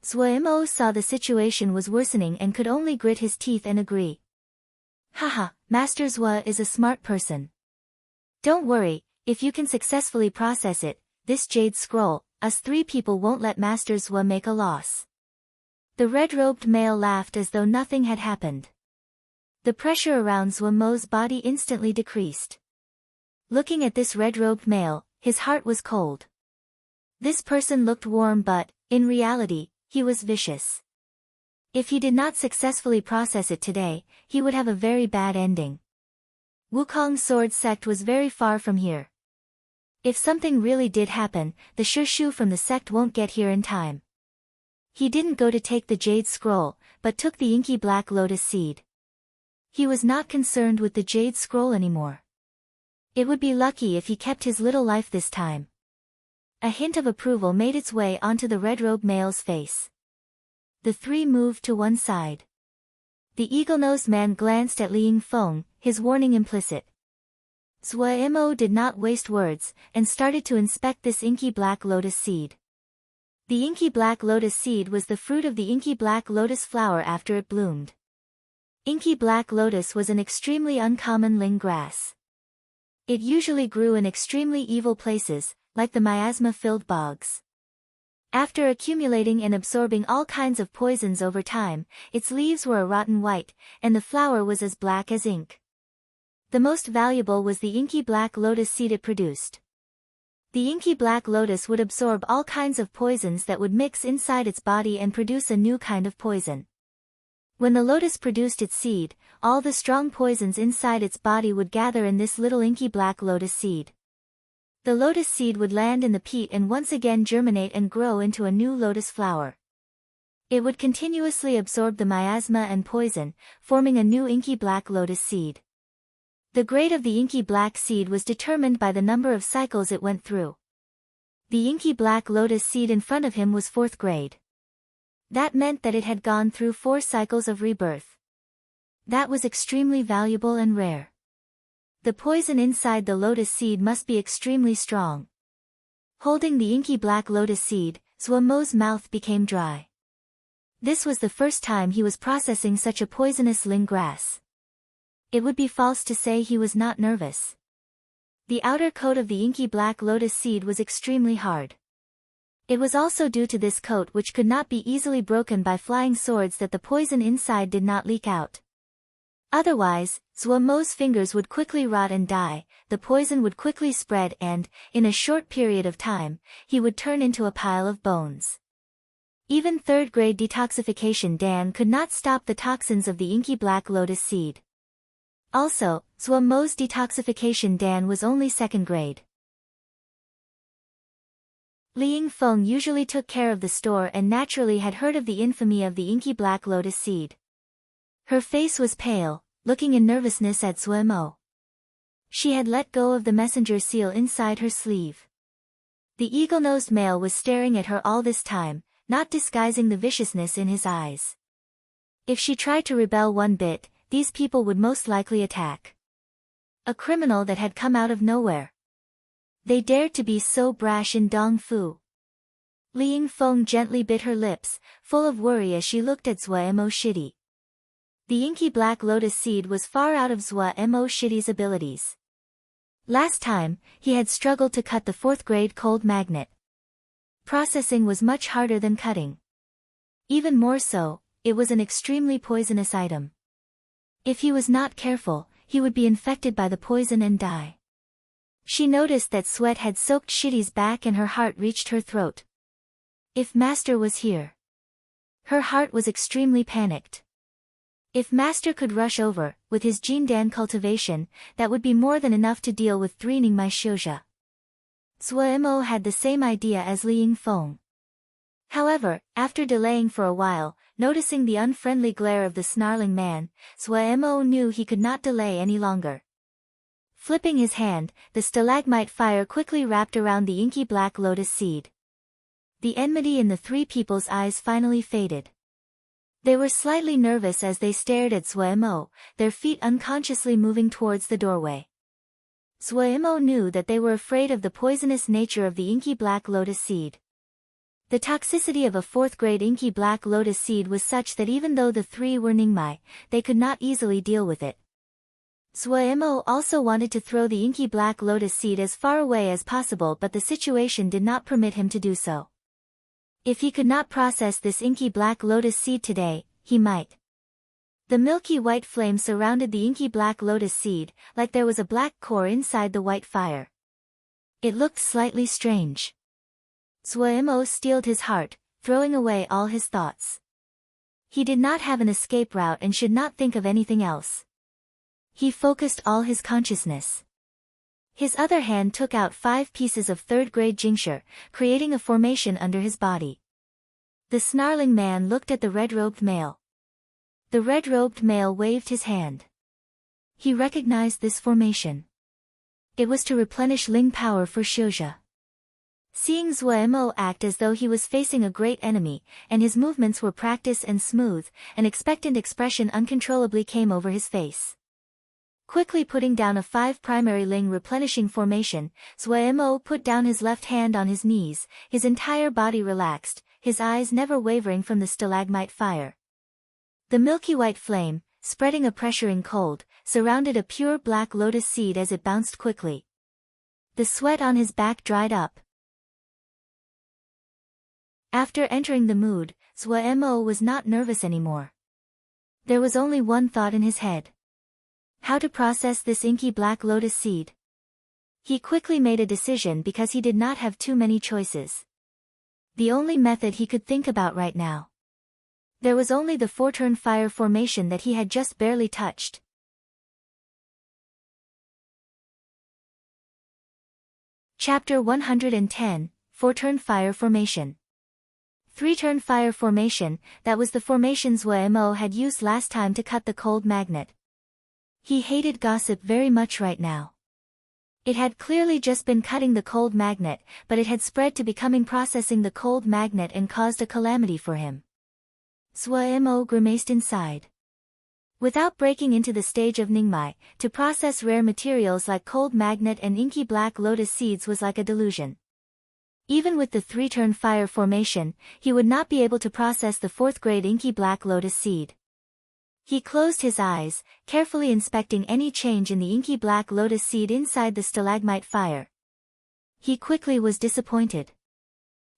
Zuomo saw the situation was worsening and could only grit his teeth and agree. Haha, Master Zua is a smart person. Don't worry, if you can successfully process it, this jade scroll, us three people won't let Master Zua make a loss. The red-robed male laughed as though nothing had happened. The pressure around Zuomo's body instantly decreased. Looking at this red-robed male, his heart was cold. This person looked warm but, in reality, He was vicious. If he did not successfully process it today, he would have a very bad ending. Wukong's sword sect was very far from here. If something really did happen, the Shu from the sect won't get here in time. He didn't go to take the Jade Scroll, but took the inky black lotus seed. He was not concerned with the Jade Scroll anymore. It would be lucky if he kept his little life this time. A hint of approval made its way onto the red-robed male's face. The three moved to one side. The eagle-nosed man glanced at Li Yingfeng, his warning implicit. Zhuo Mo did not waste words, and started to inspect this inky black lotus seed. The inky black lotus seed was the fruit of the inky black lotus flower after it bloomed. Inky black lotus was an extremely uncommon ling grass. It usually grew in extremely evil places, like the miasma-filled bogs. After accumulating and absorbing all kinds of poisons over time, its leaves were a rotten white, and the flower was as black as ink. The most valuable was the inky black lotus seed it produced. The inky black lotus would absorb all kinds of poisons that would mix inside its body and produce a new kind of poison. When the lotus produced its seed, all the strong poisons inside its body would gather in this little inky black lotus seed. The lotus seed would land in the peat and once again germinate and grow into a new lotus flower. It would continuously absorb the miasma and poison, forming a new inky black lotus seed. The grade of the inky black seed was determined by the number of cycles it went through. The inky black lotus seed in front of him was 4th grade. That meant that it had gone through 4 cycles of rebirth. That was extremely valuable and rare. The poison inside the lotus seed must be extremely strong. Holding the inky black lotus seed, Zhuo Mo's mouth became dry. This was the first time he was processing such a poisonous ling grass. It would be false to say he was not nervous. The outer coat of the inky black lotus seed was extremely hard. It was also due to this coat, which could not be easily broken by flying swords, that the poison inside did not leak out. Otherwise, Zhuo Mo's fingers would quickly rot and die, the poison would quickly spread and, in a short period of time, he would turn into a pile of bones. Even 3rd grade detoxification Dan could not stop the toxins of the inky black lotus seed. Also, Zhuo Mo's detoxification Dan was only 2nd grade. Li Yingfeng usually took care of the store and naturally had heard of the infamy of the inky black lotus seed. Her face was pale, looking in nervousness at Zhuo Mo. She had let go of the messenger seal inside her sleeve. The eagle-nosed male was staring at her all this time, not disguising the viciousness in his eyes. If she tried to rebel one bit, these people would most likely attack. A criminal that had come out of nowhere. They dared to be so brash in Dongfu. Li Yingfeng gently bit her lips, full of worry as she looked at Zhuo Mo Shidi. The inky black lotus seed was far out of Zhuo Mo Shidi's abilities. Last time, he had struggled to cut the 4th grade cold magnet. Processing was much harder than cutting. Even more so, it was an extremely poisonous item. If he was not careful, he would be infected by the poison and die. She noticed that sweat had soaked Shidi's back and her heart reached her throat. If Master was here. Her heart was extremely panicked. If Master could rush over, with his Jindan cultivation, that would be more than enough to deal with 3 Ningmai Xiuzha. Zhuo Mo had the same idea as Li Yingfeng. However, after delaying for a while, noticing the unfriendly glare of the snarling man, Zhuo Mo knew he could not delay any longer. Flipping his hand, the stalagmite fire quickly wrapped around the inky black lotus seed. The enmity in the 3 people's eyes finally faded. They were slightly nervous as they stared at Zhuo Mo, their feet unconsciously moving towards the doorway. Zhuo Mo knew that they were afraid of the poisonous nature of the inky black lotus seed. The toxicity of a 4th grade inky black lotus seed was such that even though the 3 were Ningmai, they could not easily deal with it. Zhuo Mo also wanted to throw the inky black lotus seed as far away as possible, but the situation did not permit him to do so. If he could not process this inky black lotus seed today, he might. The milky white flame surrounded the inky black lotus seed, like there was a black core inside the white fire. It looked slightly strange. Zhuo Mo steeled his heart, throwing away all his thoughts. He did not have an escape route and should not think of anything else. He focused all his consciousness. His other hand took out 5 pieces of third-grade jingsher, creating a formation under his body. The snarling man looked at the red-robed male. The red-robed male waved his hand. He recognized this formation. It was to replenish Ling power for Xiuzhe. Seeing Zuo act as though he was facing a great enemy, and his movements were practiced and smooth, an expectant expression uncontrollably came over his face. Quickly putting down a 5 primary Ling replenishing formation, Zuo put down his left hand on his knees, his entire body relaxed, his eyes never wavering from the stalagmite fire. The milky white flame, spreading a pressuring cold, surrounded a pure black lotus seed as it bounced quickly. The sweat on his back dried up. After entering the mood, Zuo was not nervous anymore. There was only one thought in his head. How to process this inky black lotus seed? He quickly made a decision because he did not have too many choices. The only method he could think about right now. There was only the 4-turn fire formation that he had just barely touched. Chapter 110, 4-turn fire formation. 3-turn fire formation, that was the formation Zuo had used last time to cut the cold magnet. He hated gossip very much right now. It had clearly just been cutting the cold magnet, but it had spread to becoming processing the cold magnet and caused a calamity for him. Zuo grimaced inside. Without breaking into the stage of Ningmai, to process rare materials like cold magnet and inky black lotus seeds was like a delusion. Even with the 3-turn fire formation, he would not be able to process the 4th-grade inky black lotus seed. He closed his eyes, carefully inspecting any change in the inky black lotus seed inside the stalagmite fire. He quickly was disappointed.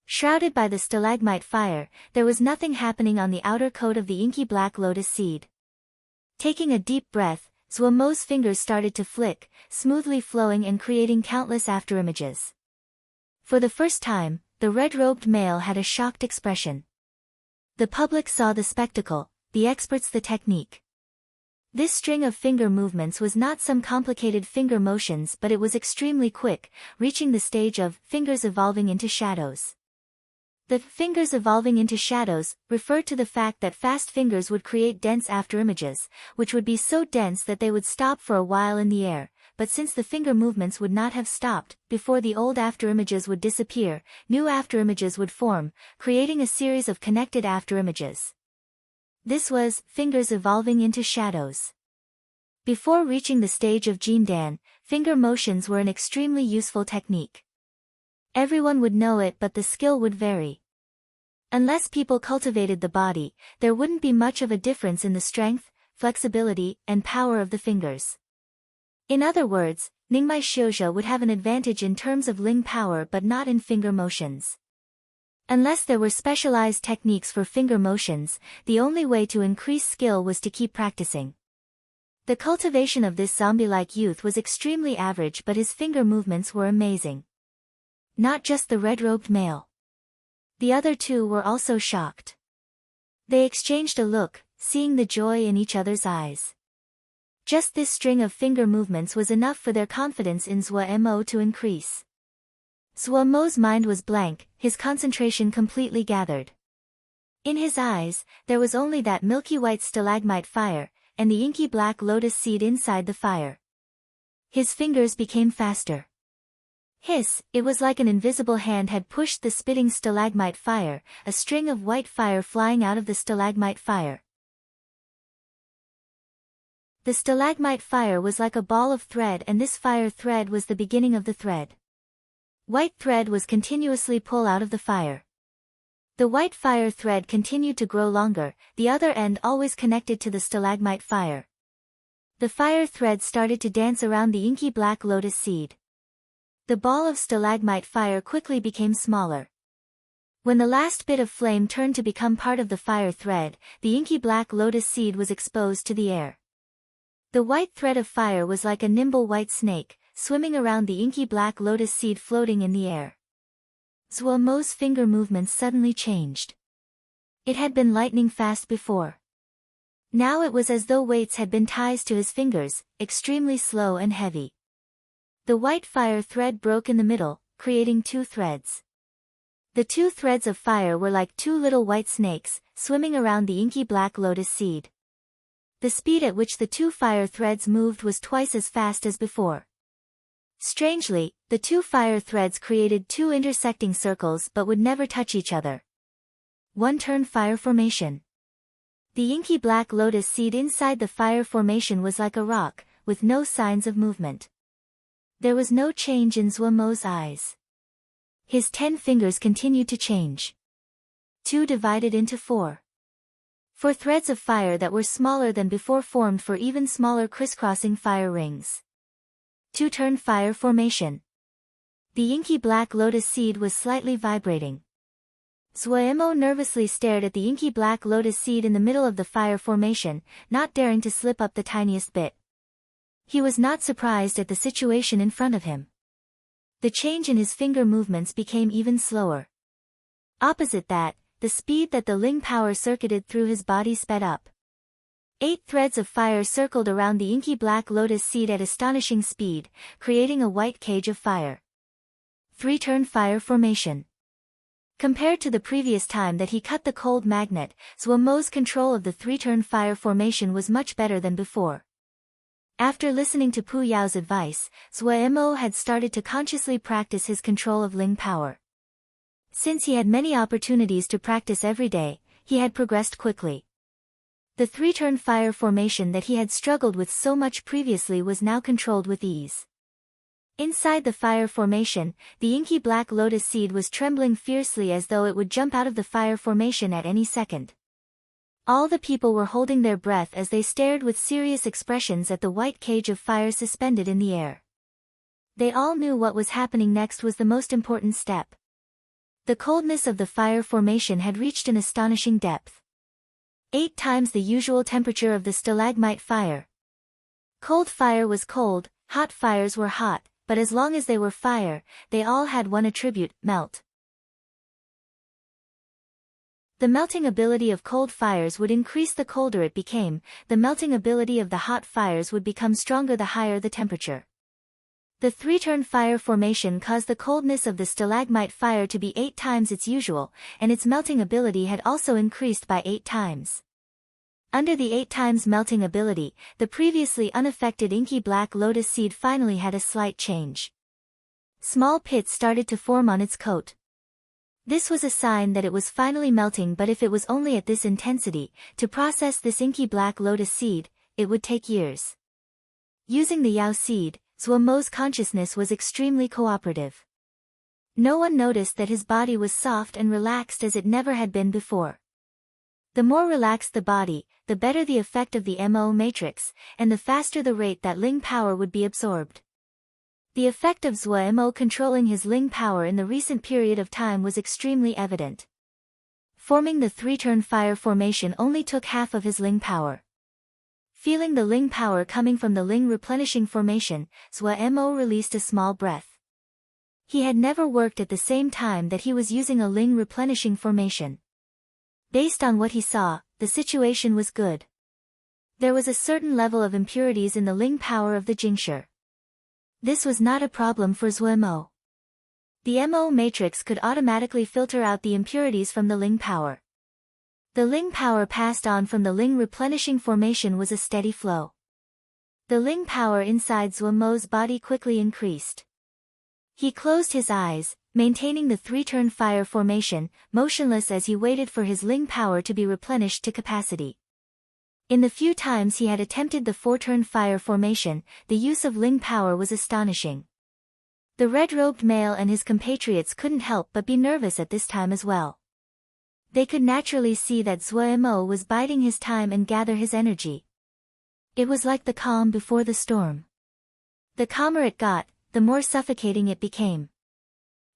Shrouded by the stalagmite fire, there was nothing happening on the outer coat of the inky black lotus seed. Taking a deep breath, Zuo's fingers started to flick, smoothly flowing and creating countless afterimages. For the first time, the red-robed male had a shocked expression. The public saw the spectacle, the experts the technique. This string of finger movements was not some complicated finger motions, but it was extremely quick, reaching the stage of fingers evolving into shadows. The fingers evolving into shadows referred to the fact that fast fingers would create dense afterimages, which would be so dense that they would stop for a while in the air, but since the finger movements would not have stopped, before the old afterimages would disappear, new afterimages would form, creating a series of connected afterimages. This was fingers evolving into shadows. Before reaching the stage of Jindan, finger motions were an extremely useful technique. Everyone would know it, but the skill would vary. Unless people cultivated the body, there wouldn't be much of a difference in the strength, flexibility, and power of the fingers. In other words, Ningmai Xiuzhe would have an advantage in terms of Ling power but not in finger motions. Unless there were specialized techniques for finger motions, the only way to increase skill was to keep practicing. The cultivation of this zombie-like youth was extremely average, but his finger movements were amazing. Not just the red-robed male. The other two were also shocked. They exchanged a look, seeing the joy in each other's eyes. Just this string of finger movements was enough for their confidence in Zuo to increase. Zuo's mind was blank, his concentration completely gathered. In his eyes, there was only that milky white stalagmite fire, and the inky black lotus seed inside the fire. His fingers became faster. Hiss, it was like an invisible hand had pushed the spitting stalagmite fire, a string of white fire flying out of the stalagmite fire. The stalagmite fire was like a ball of thread, and this fire thread was the beginning of the thread. White thread was continuously pulled out of the fire. The white fire thread continued to grow longer, the other end always connected to the stalagmite fire. The fire thread started to dance around the inky black lotus seed. The ball of stalagmite fire quickly became smaller. When the last bit of flame turned to become part of the fire thread, the inky black lotus seed was exposed to the air. The white thread of fire was like a nimble white snake, swimming around the inky black lotus seed floating in the air. Zuo's finger movements suddenly changed. It had been lightning fast before. Now it was as though weights had been tied to his fingers, extremely slow and heavy. The white fire thread broke in the middle, creating two threads. The two threads of fire were like two little white snakes, swimming around the inky black lotus seed. The speed at which the two fire threads moved was twice as fast as before. Strangely, the two fire threads created two intersecting circles but would never touch each other. One-turn fire formation. The inky black lotus seed inside the fire formation was like a rock, with no signs of movement. There was no change in Zuomo's eyes. His 10 fingers continued to change. 2 divided into 4. 4 threads of fire that were smaller than before formed 4 even smaller crisscrossing fire rings. 2-turn fire formation. The inky black lotus seed was slightly vibrating. Zuomo nervously stared at the inky black lotus seed in the middle of the fire formation, not daring to slip up the tiniest bit. He was not surprised at the situation in front of him. The change in his finger movements became even slower. Opposite that, the speed that the Ling power circuited through his body sped up. 8 threads of fire circled around the inky black lotus seed at astonishing speed, creating a white cage of fire. 3-turn fire formation. Compared to the previous time that he cut the cold magnet, Zuomo's control of the 3-turn fire formation was much better than before. After listening to Pu Yao's advice, Zuomo had started to consciously practice his control of Ling power. Since he had many opportunities to practice every day, he had progressed quickly. The 3-turn fire formation that he had struggled with so much previously was now controlled with ease. Inside the fire formation, the inky black lotus seed was trembling fiercely as though it would jump out of the fire formation at any second. All the people were holding their breath as they stared with serious expressions at the white cage of fire suspended in the air. They all knew what was happening next was the most important step. The coldness of the fire formation had reached an astonishing depth. 8 times the usual temperature of the stalagmite fire. Cold fire was cold, hot fires were hot, but as long as they were fire, they all had one attribute: melt. The melting ability of cold fires would increase the colder it became, the melting ability of the hot fires would become stronger the higher the temperature. The 3-turn fire formation caused the coldness of the stalagmite fire to be 8 times its usual, and its melting ability had also increased by 8 times. Under the 8 times melting ability, the previously unaffected inky black lotus seed finally had a slight change. Small pits started to form on its coat. This was a sign that it was finally melting, but if it was only at this intensity, to process this inky black lotus seed, it would take years. Using the Yao seed, Zuomo's consciousness was extremely cooperative. No one noticed that his body was soft and relaxed as it never had been before. The more relaxed the body, the better the effect of the Mo matrix, and the faster the rate that Ling power would be absorbed. The effect of Zuomo controlling his Ling power in the recent period of time was extremely evident. Forming the 3-turn fire formation only took half of his Ling power. Feeling the Ling power coming from the Ling replenishing formation, Zuomo released a small breath. He had never worked at the same time that he was using a Ling replenishing formation. Based on what he saw, the situation was good. There was a certain level of impurities in the Ling power of the Jingshi. This was not a problem for Zuomo. The Mo matrix could automatically filter out the impurities from the Ling power. The Ling power passed on from the Ling replenishing formation was a steady flow. The Ling power inside Zuomo's body quickly increased. He closed his eyes, maintaining the 3-turn fire formation, motionless as he waited for his Ling power to be replenished to capacity. In the few times he had attempted the 4-turn fire formation, the use of Ling power was astonishing. The red-robed male and his compatriots couldn't help but be nervous at this time as well. They could naturally see that Zuomo was biding his time and gather his energy. It was like the calm before the storm. The calmer it got, the more suffocating it became.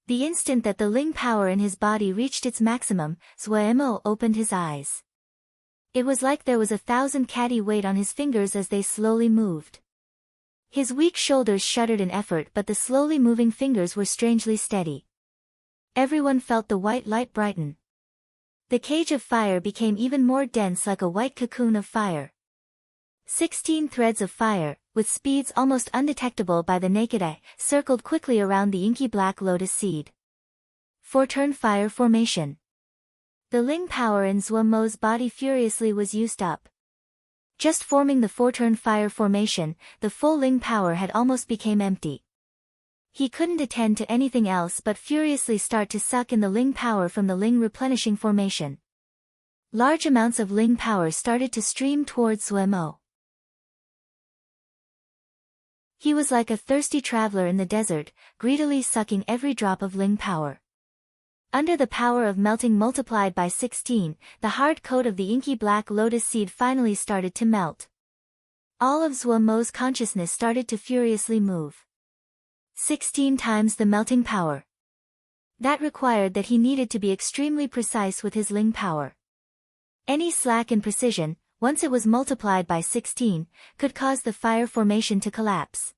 The instant that the Ling power in his body reached its maximum, Zuomo opened his eyes. It was like there was 1,000 catty weight on his fingers as they slowly moved. His weak shoulders shuddered in effort, but the slowly moving fingers were strangely steady. Everyone felt the white light brighten. The cage of fire became even more dense, like a white cocoon of fire. 16 threads of fire, with speeds almost undetectable by the naked eye, circled quickly around the inky black lotus seed. 4-turn fire formation. The Ling power in Zuomo's body furiously was used up. Just forming the 4-turn fire formation, the full Ling power had almost become empty. He couldn't attend to anything else but furiously start to suck in the Ling power from the Ling replenishing formation. Large amounts of Ling power started to stream towards Zuomo. He was like a thirsty traveler in the desert, greedily sucking every drop of Ling power. Under the power of melting multiplied by 16, the hard coat of the inky black lotus seed finally started to melt. All of Zuomo's consciousness started to furiously move. 16 times the melting power. That required that he needed to be extremely precise with his Ling power. Any slack in precision, once it was multiplied by 16, could cause the fire formation to collapse.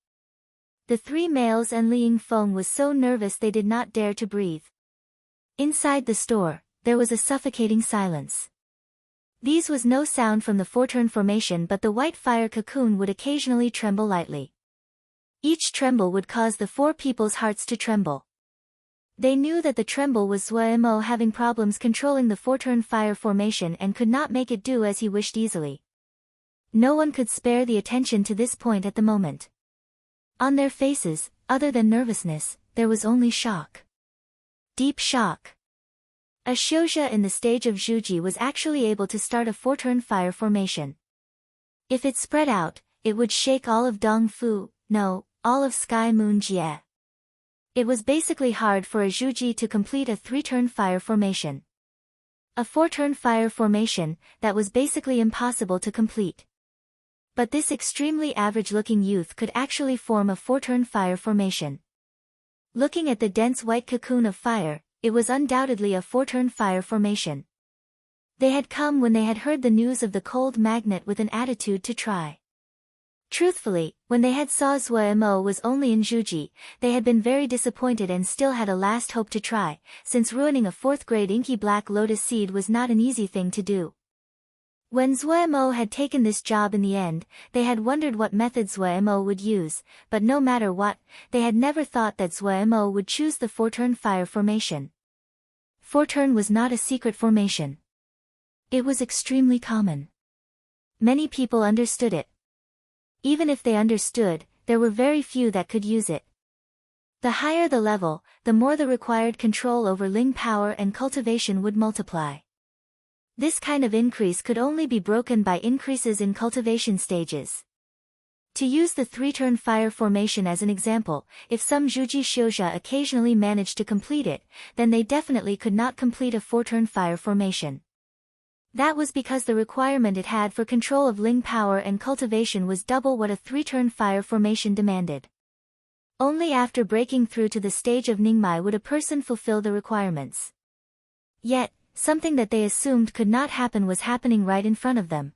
The 3 males and Li Yingfeng was so nervous they did not dare to breathe. Inside the store, there was a suffocating silence. These was no sound from the 4-turn formation, but the white fire cocoon would occasionally tremble lightly. Each tremble would cause the 4 people's hearts to tremble. They knew that the tremble was Zuomo having problems controlling the 4-turn fire formation and could not make it do as he wished easily. No one could spare the attention to this point at the moment. On their faces, other than nervousness, there was only shock. Deep shock. A Xiuzhe in the stage of Zhuji was actually able to start a 4-turn fire formation. If it spread out, it would shake all of Dongfu, no, all of Sky Moon Jie. It was basically hard for a Zhuji to complete a 3-turn fire formation. A 4-turn fire formation, that was basically impossible to complete. But this extremely average-looking youth could actually form a 4-turn fire formation. Looking at the dense white cocoon of fire, it was undoubtedly a 4-turn fire formation. They had come when they had heard the news of the cold magnet with an attitude to try. Truthfully, when they had saw Zuomo was only in Zhuji, they had been very disappointed and still had a last hope to try, since ruining a 4th-grade inky black lotus seed was not an easy thing to do. When Zuomo had taken this job in the end, they had wondered what method Zuomo would use, but no matter what, they had never thought that Zuomo would choose the 4-turn fire formation. 4-turn was not a secret formation. It was extremely common. Many people understood it. Even if they understood, there were very few that could use it. The higher the level, the more the required control over Ling power and cultivation would multiply. This kind of increase could only be broken by increases in cultivation stages. To use the 3-turn fire formation as an example, if some Zhuji Xiuzhe occasionally managed to complete it, then they definitely could not complete a 4-turn fire formation. That was because the requirement it had for control of Ling power and cultivation was double what a 3-turn fire formation demanded. Only after breaking through to the stage of Ningmai would a person fulfill the requirements. Yet, something that they assumed could not happen was happening right in front of them.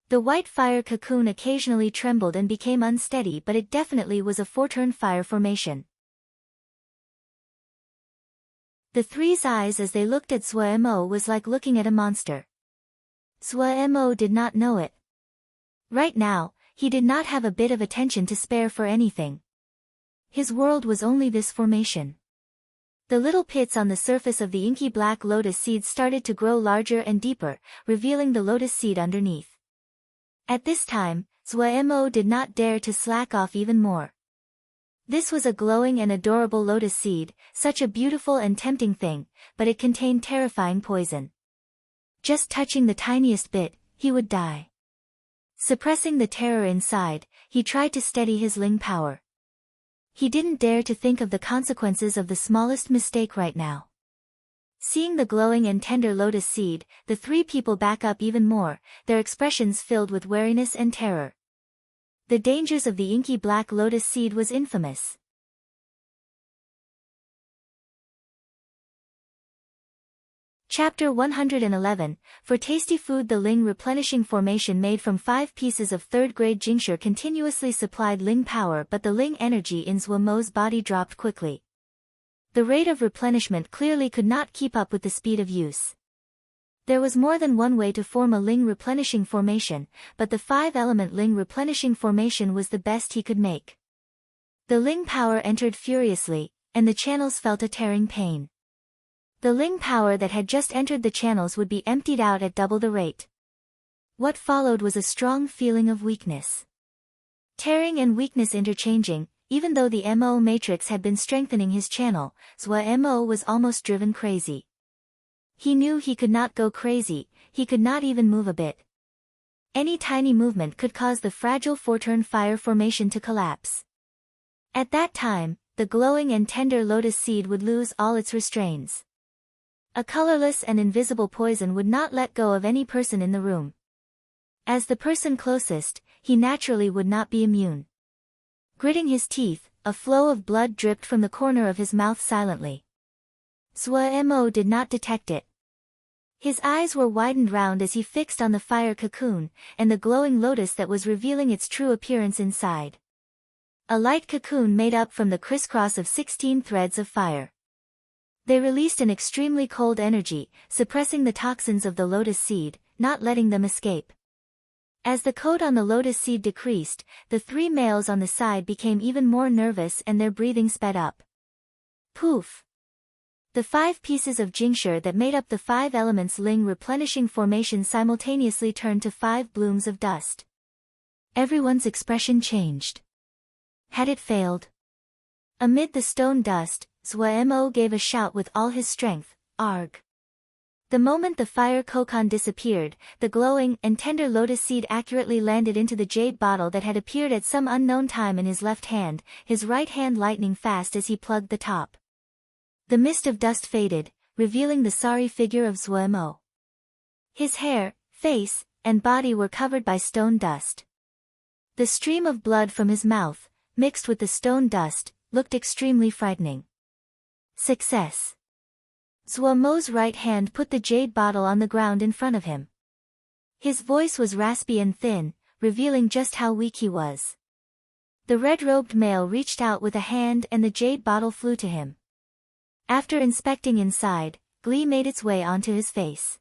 The white fire cocoon occasionally trembled and became unsteady, but it definitely was a 4-turn fire formation. The 3's eyes as they looked at Zuomo was like looking at a monster. Zuomo did not know it. Right now, he did not have a bit of attention to spare for anything. His world was only this formation. The little pits on the surface of the inky black lotus seed started to grow larger and deeper, revealing the lotus seed underneath. At this time, Zuomo did not dare to slack off even more. This was a glowing and adorable lotus seed, such a beautiful and tempting thing, but it contained terrifying poison. Just touching the tiniest bit, he would die. Suppressing the terror inside, he tried to steady his Ling power. He didn't dare to think of the consequences of the smallest mistake right now. Seeing the glowing and tender lotus seed, the 3 people back up even more, their expressions filled with wariness and terror. The dangers of the inky black lotus seed was infamous. Chapter 111, For tasty food. The Ling replenishing formation made from 5 pieces of 3rd-grade Jingshi continuously supplied Ling power, but the Ling energy in Zuomo's body dropped quickly. The rate of replenishment clearly could not keep up with the speed of use. There was more than one way to form a Ling replenishing formation, but the 5-element Ling replenishing formation was the best he could make. The Ling power entered furiously, and the channels felt a tearing pain. The Ling power that had just entered the channels would be emptied out at double the rate. What followed was a strong feeling of weakness. Tearing and weakness interchanging, even though the MO matrix had been strengthening his channel, Zhua MO was almost driven crazy. He knew he could not go crazy, he could not even move a bit. Any tiny movement could cause the fragile 4-turn fire formation to collapse. At that time, the glowing and tender lotus seed would lose all its restraints. A colorless and invisible poison would not let go of any person in the room. As the person closest, he naturally would not be immune. Gritting his teeth, a flow of blood dripped from the corner of his mouth silently. Zhua Mo did not detect it. His eyes were widened round as he fixed on the fire cocoon, and the glowing lotus that was revealing its true appearance inside. A light cocoon made up from the crisscross of 16 threads of fire. They released an extremely cold energy, suppressing the toxins of the lotus seed, not letting them escape. As the coat on the lotus seed decreased, the 3 males on the side became even more nervous and their breathing sped up. Poof! The 5 pieces of Jingshi that made up the 5 elements Ling replenishing formation simultaneously turned to 5 blooms of dust. Everyone's expression changed. Had it failed? Amid the stone dust, Zhua Mo gave a shout with all his strength, "Arg!" The moment the fire kokon disappeared, the glowing and tender lotus seed accurately landed into the jade bottle that had appeared at some unknown time in his left hand, his right hand lightening fast as he plugged the top. The mist of dust faded, revealing the sorry figure of Zhua Mo. His hair, face, and body were covered by stone dust. The stream of blood from his mouth, mixed with the stone dust, looked extremely frightening. Success. Zhua Mo's right hand put the jade bottle on the ground in front of him. His voice was raspy and thin, revealing just how weak he was. The red-robed male reached out with a hand and the jade bottle flew to him. After inspecting inside, glee made its way onto his face.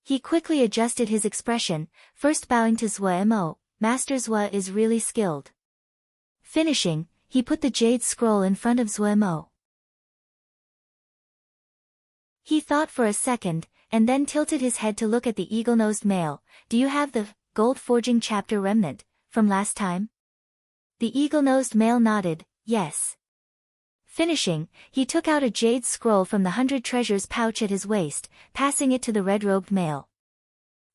He quickly adjusted his expression, first bowing to Zhua Mo, "Master Zhua is really skilled." Finishing, he put the jade scroll in front of Zhua Mo. He thought for a second, and then tilted his head to look at the eagle-nosed male. "Do you have the gold forging chapter remnant from last time?" The eagle-nosed male nodded, "Yes." Finishing, he took out a jade scroll from the 100 treasures pouch at his waist, passing it to the red-robed male.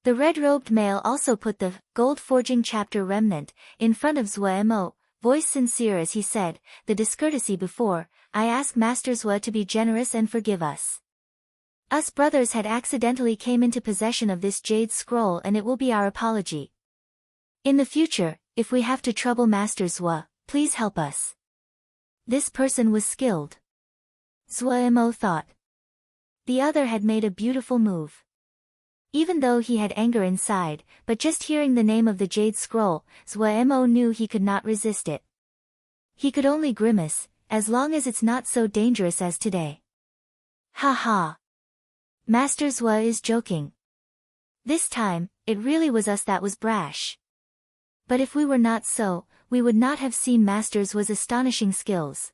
The red-robed male also put the gold forging chapter remnant in front of Zhua Mo, voice sincere as he said, "The discourtesy before, I ask Master Zhua to be generous and forgive us. Us brothers had accidentally came into possession of this jade scroll and it will be our apology. In the future, if we have to trouble Master Zhua, please help us." This person was skilled. Zhua Mo thought. The other had made a beautiful move. Even though he had anger inside, but just hearing the name of the jade scroll, Zhua Mo knew he could not resist it. He could only grimace, as long as it's not so dangerous as today. Ha ha! Master Zhua is joking. This time, it really was us that was brash. But if we were not so, we would not have seen Master Zhua's astonishing skills.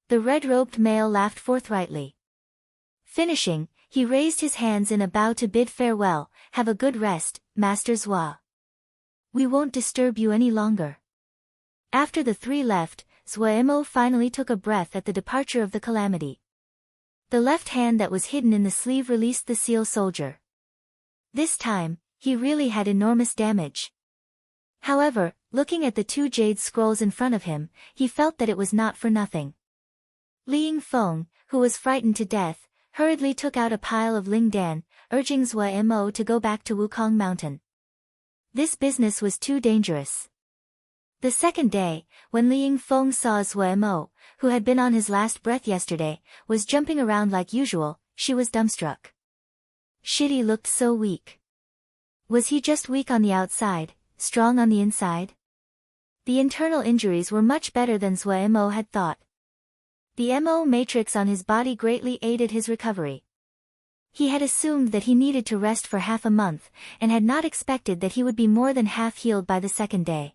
The red-robed male laughed forthrightly. Finishing, he raised his hands in a bow to bid farewell. "Have a good rest, Master Zhua. We won't disturb you any longer." After the 3 left, Zhua Mo finally took a breath at the departure of the calamity. The left hand that was hidden in the sleeve released the seal soldier. This time, he really had enormous damage. However, looking at the 2 jade scrolls in front of him, he felt that it was not for nothing. Li Yingfeng, who was frightened to death, hurriedly took out a pile of Ling Dan, urging Zhua Mo to go back to Wukong Mountain. This business was too dangerous. The second day, when Li Yingfeng saw Zhua Mo, who had been on his last breath yesterday, was jumping around like usual, she was dumbstruck. Shitty looked so weak. Was he just weak on the outside, strong on the inside? The internal injuries were much better than Zhua Mo had thought. The MO matrix on his body greatly aided his recovery. He had assumed that he needed to rest for half a month, and had not expected that he would be more than half healed by the second day.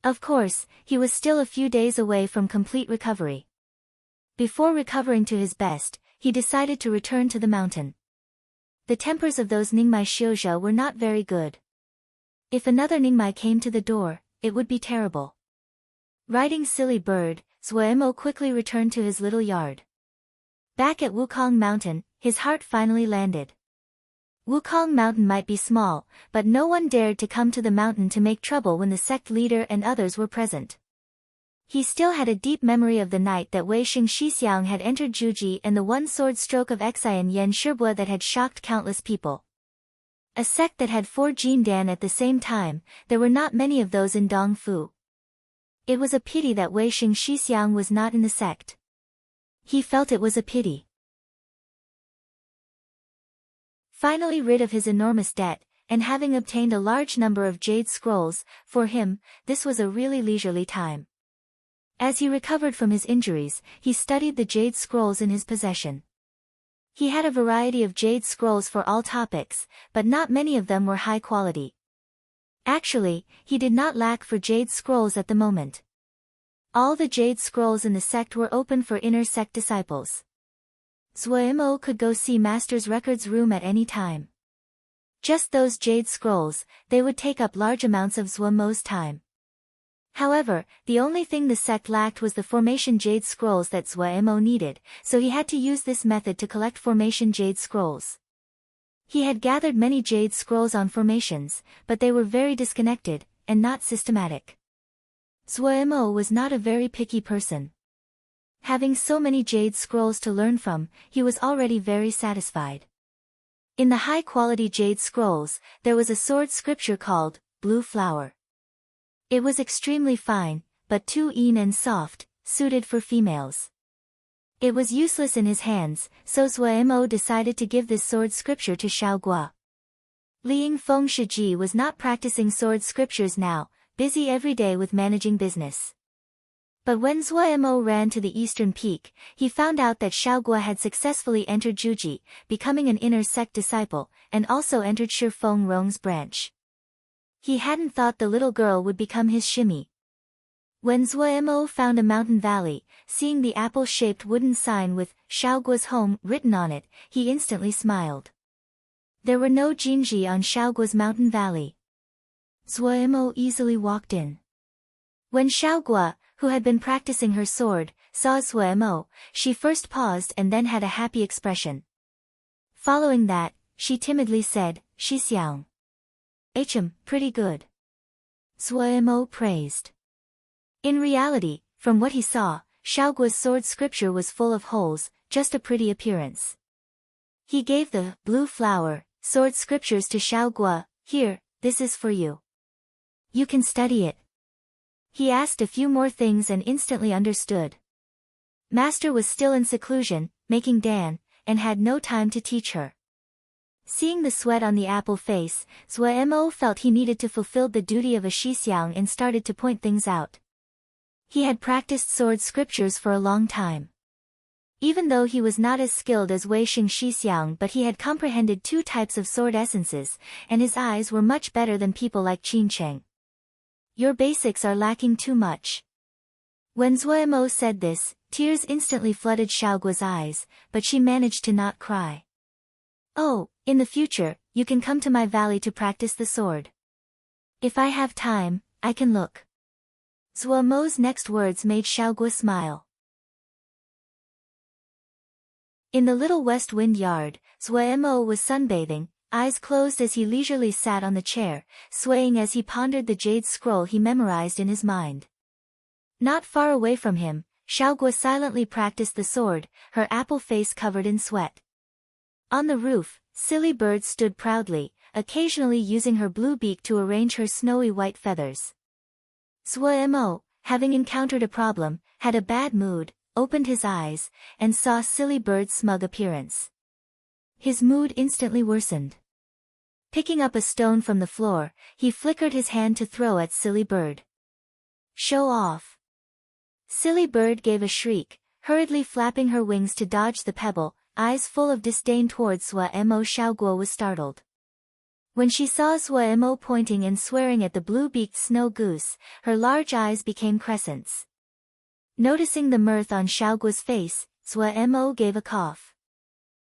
Of course, he was still a few days away from complete recovery. Before recovering to his best, he decided to return to the mountain. The tempers of those Ningmai Xiuzhou were not very good. If another Ningmai came to the door, it would be terrible. Riding Silly Bird, Zuemo quickly returned to his little yard. Back at Wukong Mountain, his heart finally landed. Wukong Mountain might be small, but no one dared to come to the mountain to make trouble when the sect leader and others were present. He still had a deep memory of the night that Wei Xing Shixiang had entered Juji and the one-sword stroke of Xian Yan Shibua that had shocked countless people. A sect that had 4 Jindan at the same time, there were not many of those in Dongfu. It was a pity that Wei Xing Shixiang was not in the sect. He felt it was a pity. Finally rid of his enormous debt, and having obtained a large number of jade scrolls, for him, this was a really leisurely time. As he recovered from his injuries, he studied the jade scrolls in his possession. He had a variety of jade scrolls for all topics, but not many of them were high quality. Actually, he did not lack for jade scrolls at the moment. All the jade scrolls in the sect were open for inner sect disciples. Zuemo could go see Master's records room at any time. Just those jade scrolls, they would take up large amounts of Zuemo's time. However, the only thing the sect lacked was the formation jade scrolls that Zuemo needed, so he had to use this method to collect formation jade scrolls. He had gathered many jade scrolls on formations, but they were very disconnected, and not systematic. Zuemo was not a very picky person. Having so many jade scrolls to learn from, he was already very satisfied. In the high-quality jade scrolls, there was a sword scripture called Blue Flower. It was extremely fine, but too een and soft, suited for females. It was useless in his hands, so Zuemo decided to give this sword scripture to Xiaogua. Liang Feng Shiji was not practicing sword scriptures now, busy every day with managing business. But when Zuemo ran to the eastern peak, he found out that Xiaogua had successfully entered Juji, becoming an inner sect disciple, and also entered Shifeng Rong's branch. He hadn't thought the little girl would become his shimi. When Zuemo found a mountain valley, seeing the apple-shaped wooden sign with Xiaogua's home written on it, he instantly smiled. There were no Jinji on Xiaogua's mountain valley. Zuemo easily walked in. When Xiaogua, who had been practicing her sword, saw Zuemo, she first paused and then had a happy expression. Following that, she timidly said, "Shixiang. Pretty good." Zuemo praised. In reality, from what he saw, Xiaogua's sword scripture was full of holes, just a pretty appearance. He gave the blue flower sword scriptures to Xiaogua. "Here, this is for you. You can study it." He asked a few more things and instantly understood. Master was still in seclusion, making dan, and had no time to teach her. Seeing the sweat on the apple face, Zuemo felt he needed to fulfill the duty of a Shixiang and started to point things out. He had practiced sword scriptures for a long time. Even though he was not as skilled as Wei Xing Shixiang, but he had comprehended 2 types of sword essences, and his eyes were much better than people like Qin Cheng. "Your basics are lacking too much." When Zuemo said this, tears instantly flooded Xiaogua's eyes, but she managed to not cry. "Oh, in the future, you can come to my valley to practice the sword. If I have time, I can look." Zuemo's next words made Xiaogua smile. In the little west wind yard, Zuemo was sunbathing, eyes closed as he leisurely sat on the chair, swaying as he pondered the jade scroll he memorized in his mind. Not far away from him, Xiaogua silently practiced the sword, her apple face covered in sweat. On the roof, Silly Bird stood proudly, occasionally using her blue beak to arrange her snowy white feathers. Zuemo, having encountered a problem, had a bad mood, opened his eyes, and saw Silly Bird's smug appearance. His mood instantly worsened. Picking up a stone from the floor, he flickered his hand to throw at Silly Bird. "Show off." Silly Bird gave a shriek, hurriedly flapping her wings to dodge the pebble, eyes full of disdain towards Suemo. Xiaoguo was startled. When she saw Suemo pointing and swearing at the blue-beaked snow goose, her large eyes became crescents. Noticing the mirth on Xiaoguo's face, Suemo gave a cough.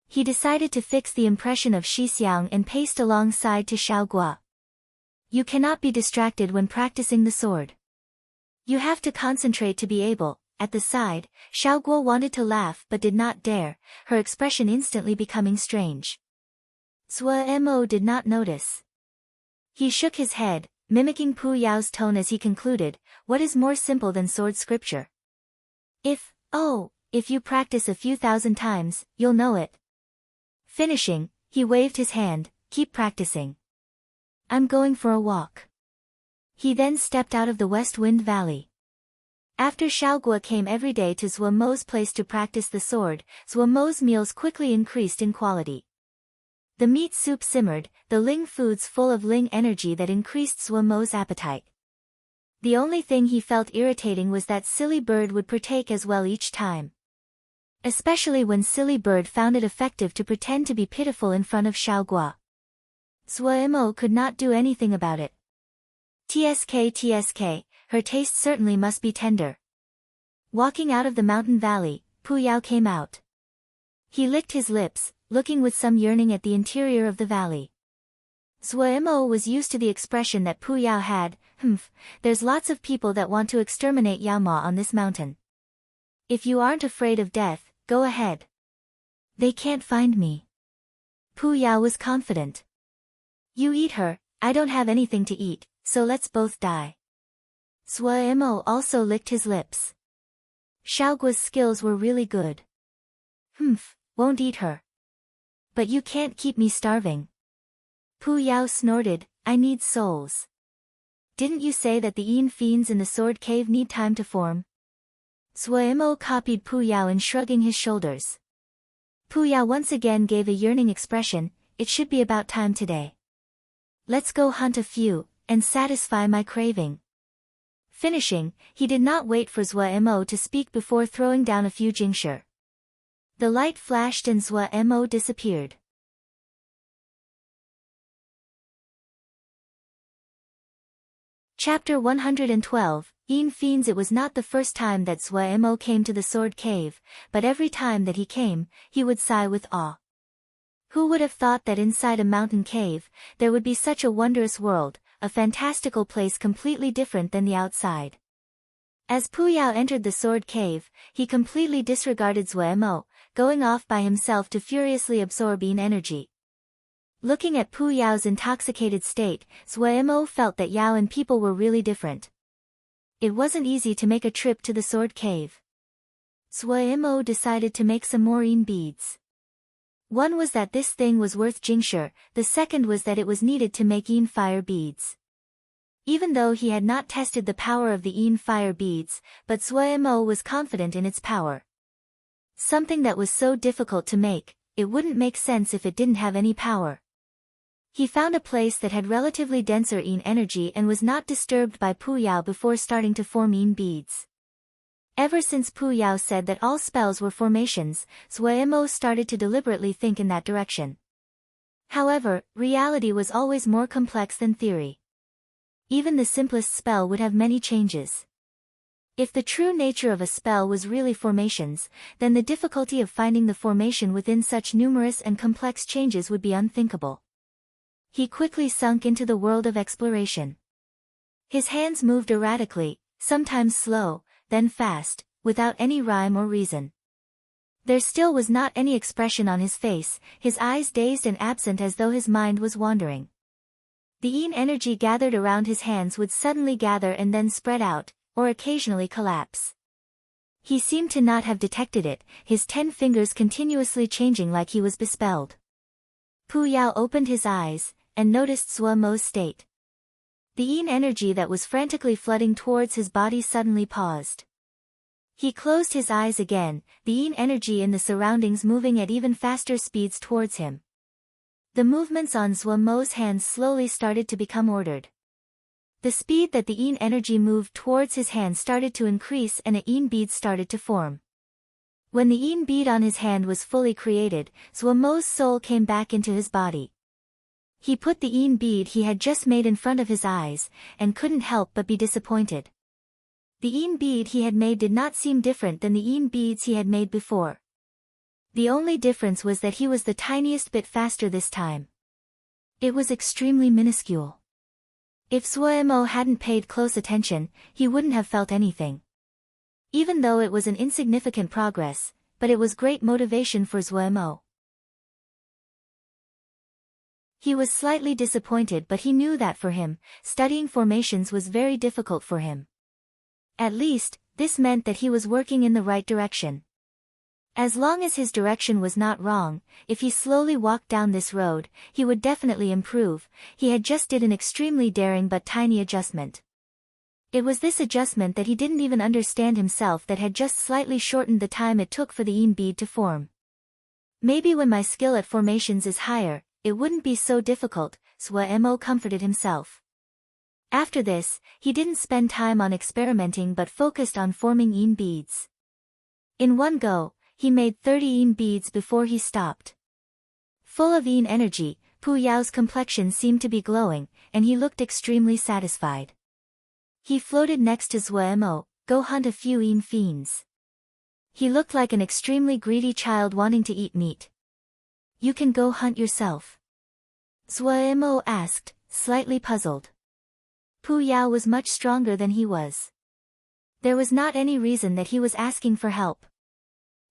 He decided to fix the impression of Shixiang and paced alongside to Xiaoguo. You cannot be distracted when practicing the sword. You have to concentrate to be able. At the side, Xiaoguo wanted to laugh but did not dare, her expression instantly becoming strange. Suemo did not notice. He shook his head, mimicking Pu Yao's tone as he concluded, what is more simple than sword scripture? If you practice a few thousand times, you'll know it. Finishing, he waved his hand, keep practicing. I'm going for a walk. He then stepped out of the West Wind Valley. After Xiaoguo came every day to Suemo's place to practice the sword, Suemo's meals quickly increased in quality. The meat soup simmered, the Ling foods full of Ling energy that increased Suemo's appetite. The only thing he felt irritating was that Silly Bird would partake as well each time. Especially when Silly Bird found it effective to pretend to be pitiful in front of Xiaoguo. Suemo could not do anything about it. TSK, her taste certainly must be tender. Walking out of the mountain valley, Pu Yao came out. He licked his lips, looking with some yearning at the interior of the valley. Suemo was used to the expression that Pu Yao had, there's lots of people that want to exterminate Yao Ma on this mountain. If you aren't afraid of death, go ahead. They can't find me. Pu Yao was confident. You eat her, I don't have anything to eat, so let's both die. Suemo also licked his lips. Xiaoguo's skills were really good. Won't eat her. But you can't keep me starving. Pu Yao snorted, I need souls. Didn't you say that the Yin fiends in the sword cave need time to form? Suemo copied Pu Yao in shrugging his shoulders. Pu Yao once again gave a yearning expression, it should be about time today. Let's go hunt a few, and satisfy my craving. Finishing, he did not wait for Suemo to speak before throwing down a few jingshi. The light flashed and Suemo disappeared. Chapter 112, Yin Fiends. It was not the first time that Suemo came to the sword cave, but every time that he came, he would sigh with awe. Who would have thought that inside a mountain cave, there would be such a wondrous world, a fantastical place completely different than the outside. As Pu Yao entered the sword cave, he completely disregarded Suemo, going off by himself to furiously absorb Yin energy. Looking at Pu Yao's intoxicated state, Suemo felt that Yao and people were really different. It wasn't easy to make a trip to the sword cave. Suemo decided to make some more Yin beads. One was that this thing was worth jingshi, the second was that it was needed to make Yin fire beads. Even though he had not tested the power of the Yin fire beads, but Suemo was confident in its power. Something that was so difficult to make, it wouldn't make sense if it didn't have any power. He found a place that had relatively denser Yin energy and was not disturbed by Pu Yao before starting to form Yin beads. Ever since Pu Yao said that all spells were formations, Suemo started to deliberately think in that direction. However, reality was always more complex than theory. Even the simplest spell would have many changes. If the true nature of a spell was really formations, then the difficulty of finding the formation within such numerous and complex changes would be unthinkable. He quickly sunk into the world of exploration. His hands moved erratically, sometimes slow, then fast, without any rhyme or reason. There still was not any expression on his face, his eyes dazed and absent as though his mind was wandering. The Yin energy gathered around his hands would suddenly gather and then spread out, or occasionally collapse. He seemed to not have detected it, his 10 fingers continuously changing like he was bespelled. Pu Yao opened his eyes, and noticed Suemo's state. The Yin energy that was frantically flooding towards his body suddenly paused. He closed his eyes again, the Yin energy in the surroundings moving at even faster speeds towards him. The movements on Suemo's hands slowly started to become ordered. The speed that the Yin energy moved towards his hands started to increase and a Yin bead started to form. When the Yin bead on his hand was fully created, Zhuomo's soul came back into his body. He put the Yin bead he had just made in front of his eyes, and couldn't help but be disappointed. The Yin bead he had made did not seem different than the Yin beads he had made before. The only difference was that he was the tiniest bit faster this time. It was extremely minuscule. If Zhuomo hadn't paid close attention, he wouldn't have felt anything. Even though it was an insignificant progress, but it was great motivation for Zhuomo. He was slightly disappointed, but he knew that for him, studying formations was very difficult for him. At least, this meant that he was working in the right direction. As long as his direction was not wrong, if he slowly walked down this road, he would definitely improve. He had just did an extremely daring but tiny adjustment. It was this adjustment that he didn't even understand himself that had just slightly shortened the time it took for the Yin bead to form. Maybe when my skill at formations is higher, it wouldn't be so difficult, Zhuomo comforted himself. After this, he didn't spend time on experimenting but focused on forming Yin beads. In one go, he made 30 Yin beads before he stopped. Full of Yin energy, Pu Yao's complexion seemed to be glowing, and he looked extremely satisfied. He floated next to Zhuomo, go hunt a few Yin fiends. He looked like an extremely greedy child wanting to eat meat. You can go hunt yourself? Zhuomo asked, slightly puzzled. Pu Yao was much stronger than he was. There was not any reason that he was asking for help.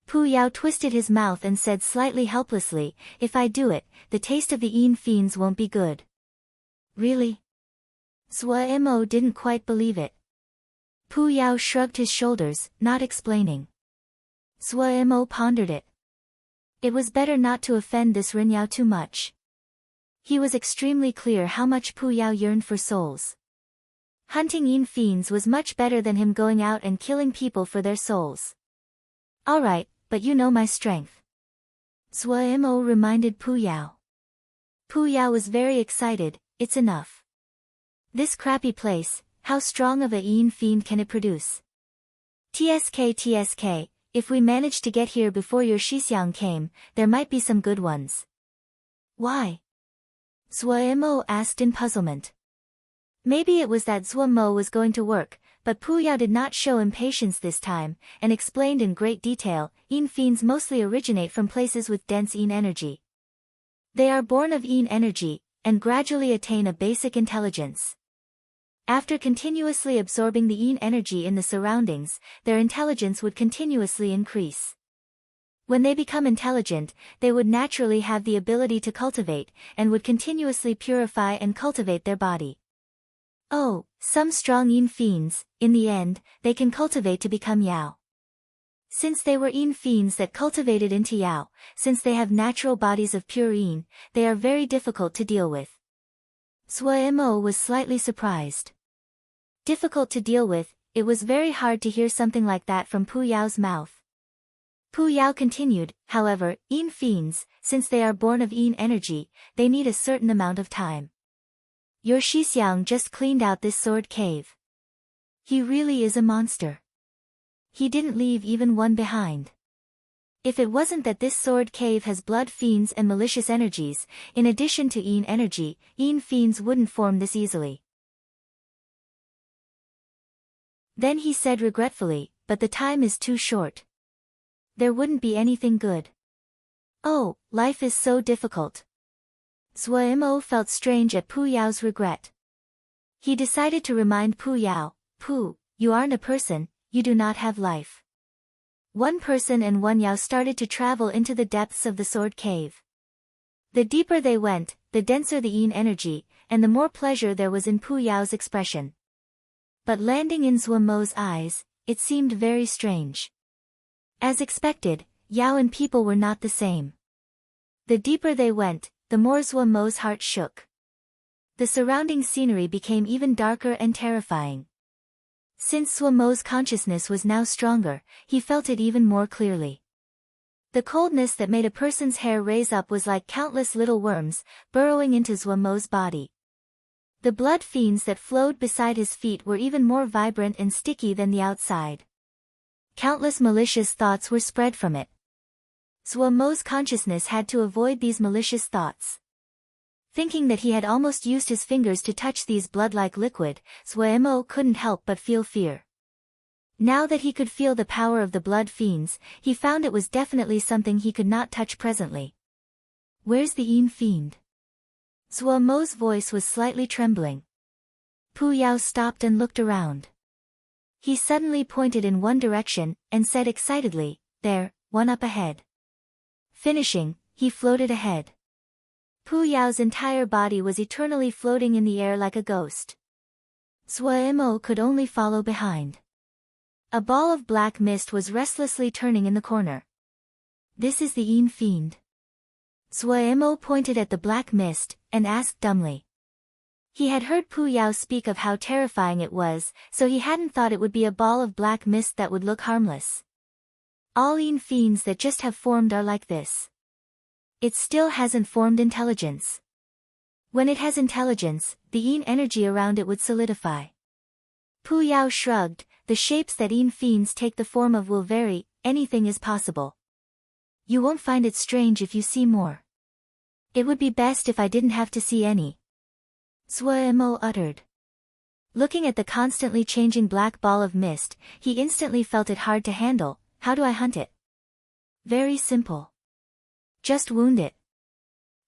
Pu Yao twisted his mouth and said slightly helplessly, if I do it, the taste of the Yin fiends won't be good. Really? Zhuomo didn't quite believe it. Pu Yao shrugged his shoulders, not explaining. Zhuomo pondered it. It was better not to offend this Ren Yao too much. He was extremely clear how much Pu Yao yearned for souls. Hunting Yin fiends was much better than him going out and killing people for their souls. Alright, but you know my strength. Zhuomo reminded Pu Yao. Pu Yao was very excited, it's enough. This crappy place, how strong of a Yin fiend can it produce? TSK, if we managed to get here before your Shixiang came, there might be some good ones. Why? Zhuomo asked in puzzlement. Maybe it was that Zhuomo was going to work, but Pu Yao did not show impatience this time, and explained in great detail, Yin fiends mostly originate from places with dense Yin energy. They are born of Yin energy, and gradually attain a basic intelligence. After continuously absorbing the Yin energy in the surroundings, their intelligence would continuously increase. When they become intelligent, they would naturally have the ability to cultivate, and would continuously purify and cultivate their body. Oh, some strong Yin fiends, in the end, they can cultivate to become Yao. Since they were Yin fiends that cultivated into Yao, since they have natural bodies of pure Yin, they are very difficult to deal with. Zhuomo was slightly surprised. Difficult to deal with, it was very hard to hear something like that from Pu Yao's mouth. Pu Yao continued, however, Yin fiends, since they are born of Yin energy, they need a certain amount of time. Your Shixiang just cleaned out this sword cave. He really is a monster. He didn't leave even one behind. If it wasn't that this sword cave has blood fiends and malicious energies, in addition to Yin energy, Yin fiends wouldn't form this easily. Then he said regretfully, but the time is too short. There wouldn't be anything good. Oh, life is so difficult. Zhuomo felt strange at Pu Yao's regret. He decided to remind Pu Yao, Pu, you aren't a person, you do not have life. One person and one Yao started to travel into the depths of the sword cave. The deeper they went, the denser the Yin energy, and the more pleasure there was in Pu Yao's expression. But landing in Zhuomo's eyes, it seemed very strange. As expected, Yao and people were not the same. The deeper they went, the more Zhuomo's heart shook. The surrounding scenery became even darker and terrifying. Since Zhuomo's consciousness was now stronger, he felt it even more clearly. The coldness that made a person's hair raise up was like countless little worms, burrowing into Zhuomo's body. The blood fiends that flowed beside his feet were even more vibrant and sticky than the outside. Countless malicious thoughts were spread from it. Zhuo Mo's consciousness had to avoid these malicious thoughts. Thinking that he had almost used his fingers to touch these blood-like liquid, Zhuo Mo couldn't help but feel fear. Now that he could feel the power of the blood fiends, he found it was definitely something he could not touch presently. Where's the Yin fiend? Zhuo Mo's voice was slightly trembling. Pu Yao stopped and looked around. He suddenly pointed in one direction, and said excitedly, "There, one up ahead." Finishing, he floated ahead. Pu Yao's entire body was eternally floating in the air like a ghost. Zhuo Mo could only follow behind. A ball of black mist was restlessly turning in the corner. This is the Yin fiend. Zhuo Mo pointed at the black mist, and asked dumbly. He had heard Pu Yao speak of how terrifying it was, so he hadn't thought it would be a ball of black mist that would look harmless. All Yin fiends that just have formed are like this. It still hasn't formed intelligence. When it has intelligence, the Yin energy around it would solidify. Pu Yao shrugged. The shapes that Yin fiends take the form of will vary, anything is possible. You won't find it strange if you see more. It would be best if I didn't have to see any. Zhuo Mo uttered. Looking at the constantly changing black ball of mist, he instantly felt it hard to handle. How do I hunt it? Very simple. Just wound it.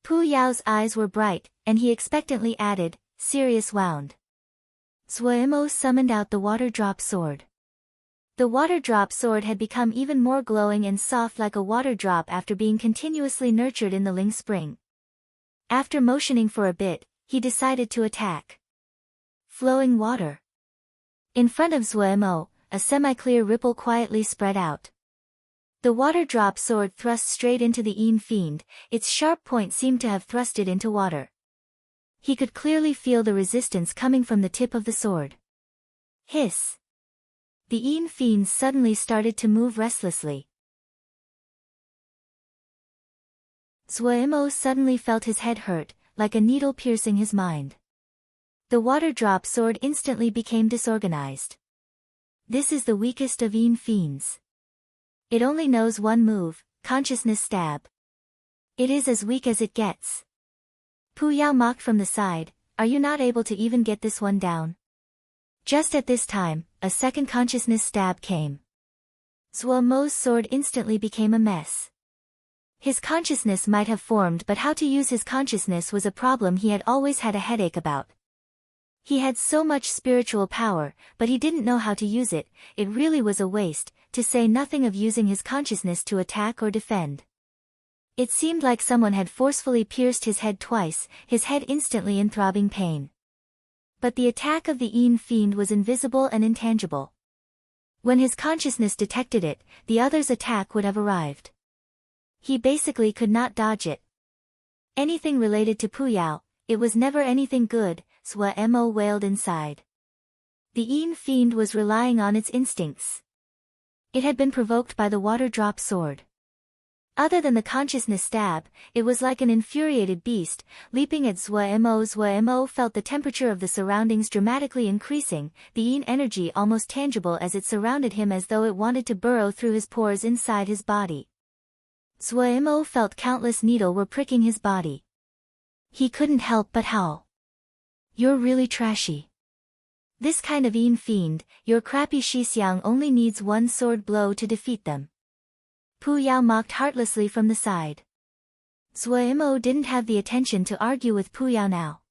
Pu Yao's eyes were bright, and he expectantly added, "Serious wound." Zhuo Mo summoned out the water drop sword. The water drop sword had become even more glowing and soft like a water drop after being continuously nurtured in the Ling spring. After motioning for a bit, he decided to attack. Flowing water. In front of Zhuo Mo, a semi-clear ripple quietly spread out. The water drop sword thrust straight into the Yin fiend, its sharp point seemed to have thrust it into water. He could clearly feel the resistance coming from the tip of the sword. Hiss. The Yin fiends suddenly started to move restlessly. Zhuo Mo suddenly felt his head hurt, like a needle piercing his mind. The water drop sword instantly became disorganized. This is the weakest of Yin fiends. It only knows one move, consciousness stab. It is as weak as it gets. Pu Yao mocked from the side, "Are you not able to even get this one down?" Just at this time, a second consciousness stab came. Zhuo Mo's sword instantly became a mess. His consciousness might have formed, but how to use his consciousness was a problem he had always had a headache about. He had so much spiritual power, but he didn't know how to use it. It really was a waste, to say nothing of using his consciousness to attack or defend. It seemed like someone had forcefully pierced his head twice, his head instantly in throbbing pain. But the attack of the Yin fiend was invisible and intangible. When his consciousness detected it, the other's attack would have arrived. He basically could not dodge it. Anything related to Pu Yao, it was never anything good, Zhuo Mo wailed inside. The Yin fiend was relying on its instincts. It had been provoked by the water drop sword. Other than the consciousness stab, it was like an infuriated beast, leaping at Zhuo Mo. Zhuo Mo felt the temperature of the surroundings dramatically increasing, the Yin energy almost tangible as it surrounded him, as though it wanted to burrow through his pores inside his body. Zhuo Mo felt countless needles were pricking his body. He couldn't help but howl. "You're really trashy. This kind of Yin fiend, your crappy Shixiang only needs one sword blow to defeat them." Pu Yao mocked heartlessly from the side. Zhuo Mo didn't have the attention to argue with Pu Yao now.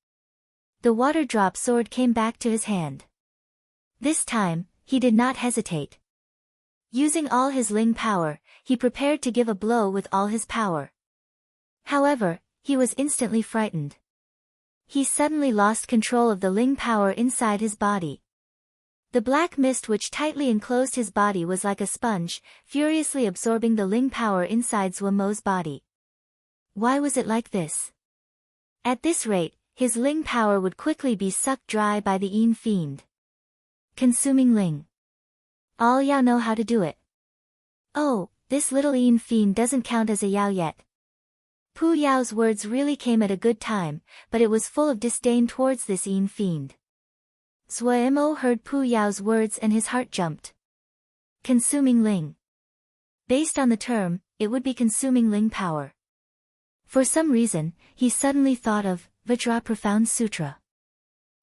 The water drop sword came back to his hand. This time, he did not hesitate. Using all his Ling power, he prepared to give a blow with all his power. However, he was instantly frightened. He suddenly lost control of the Ling power inside his body. The black mist which tightly enclosed his body was like a sponge, furiously absorbing the Ling power inside Zhuo Mo's body. Why was it like this? At this rate, his Ling power would quickly be sucked dry by the Yin fiend. Consuming Ling. All Yao know how to do it. Oh, this little Yin fiend doesn't count as a Yao yet. Pu Yao's words really came at a good time, but it was full of disdain towards this Yin fiend. Zhuo Mo heard Pu Yao's words and his heart jumped. Consuming Ling. Based on the term, it would be consuming Ling power. For some reason, he suddenly thought of Vajra Profound Sutra.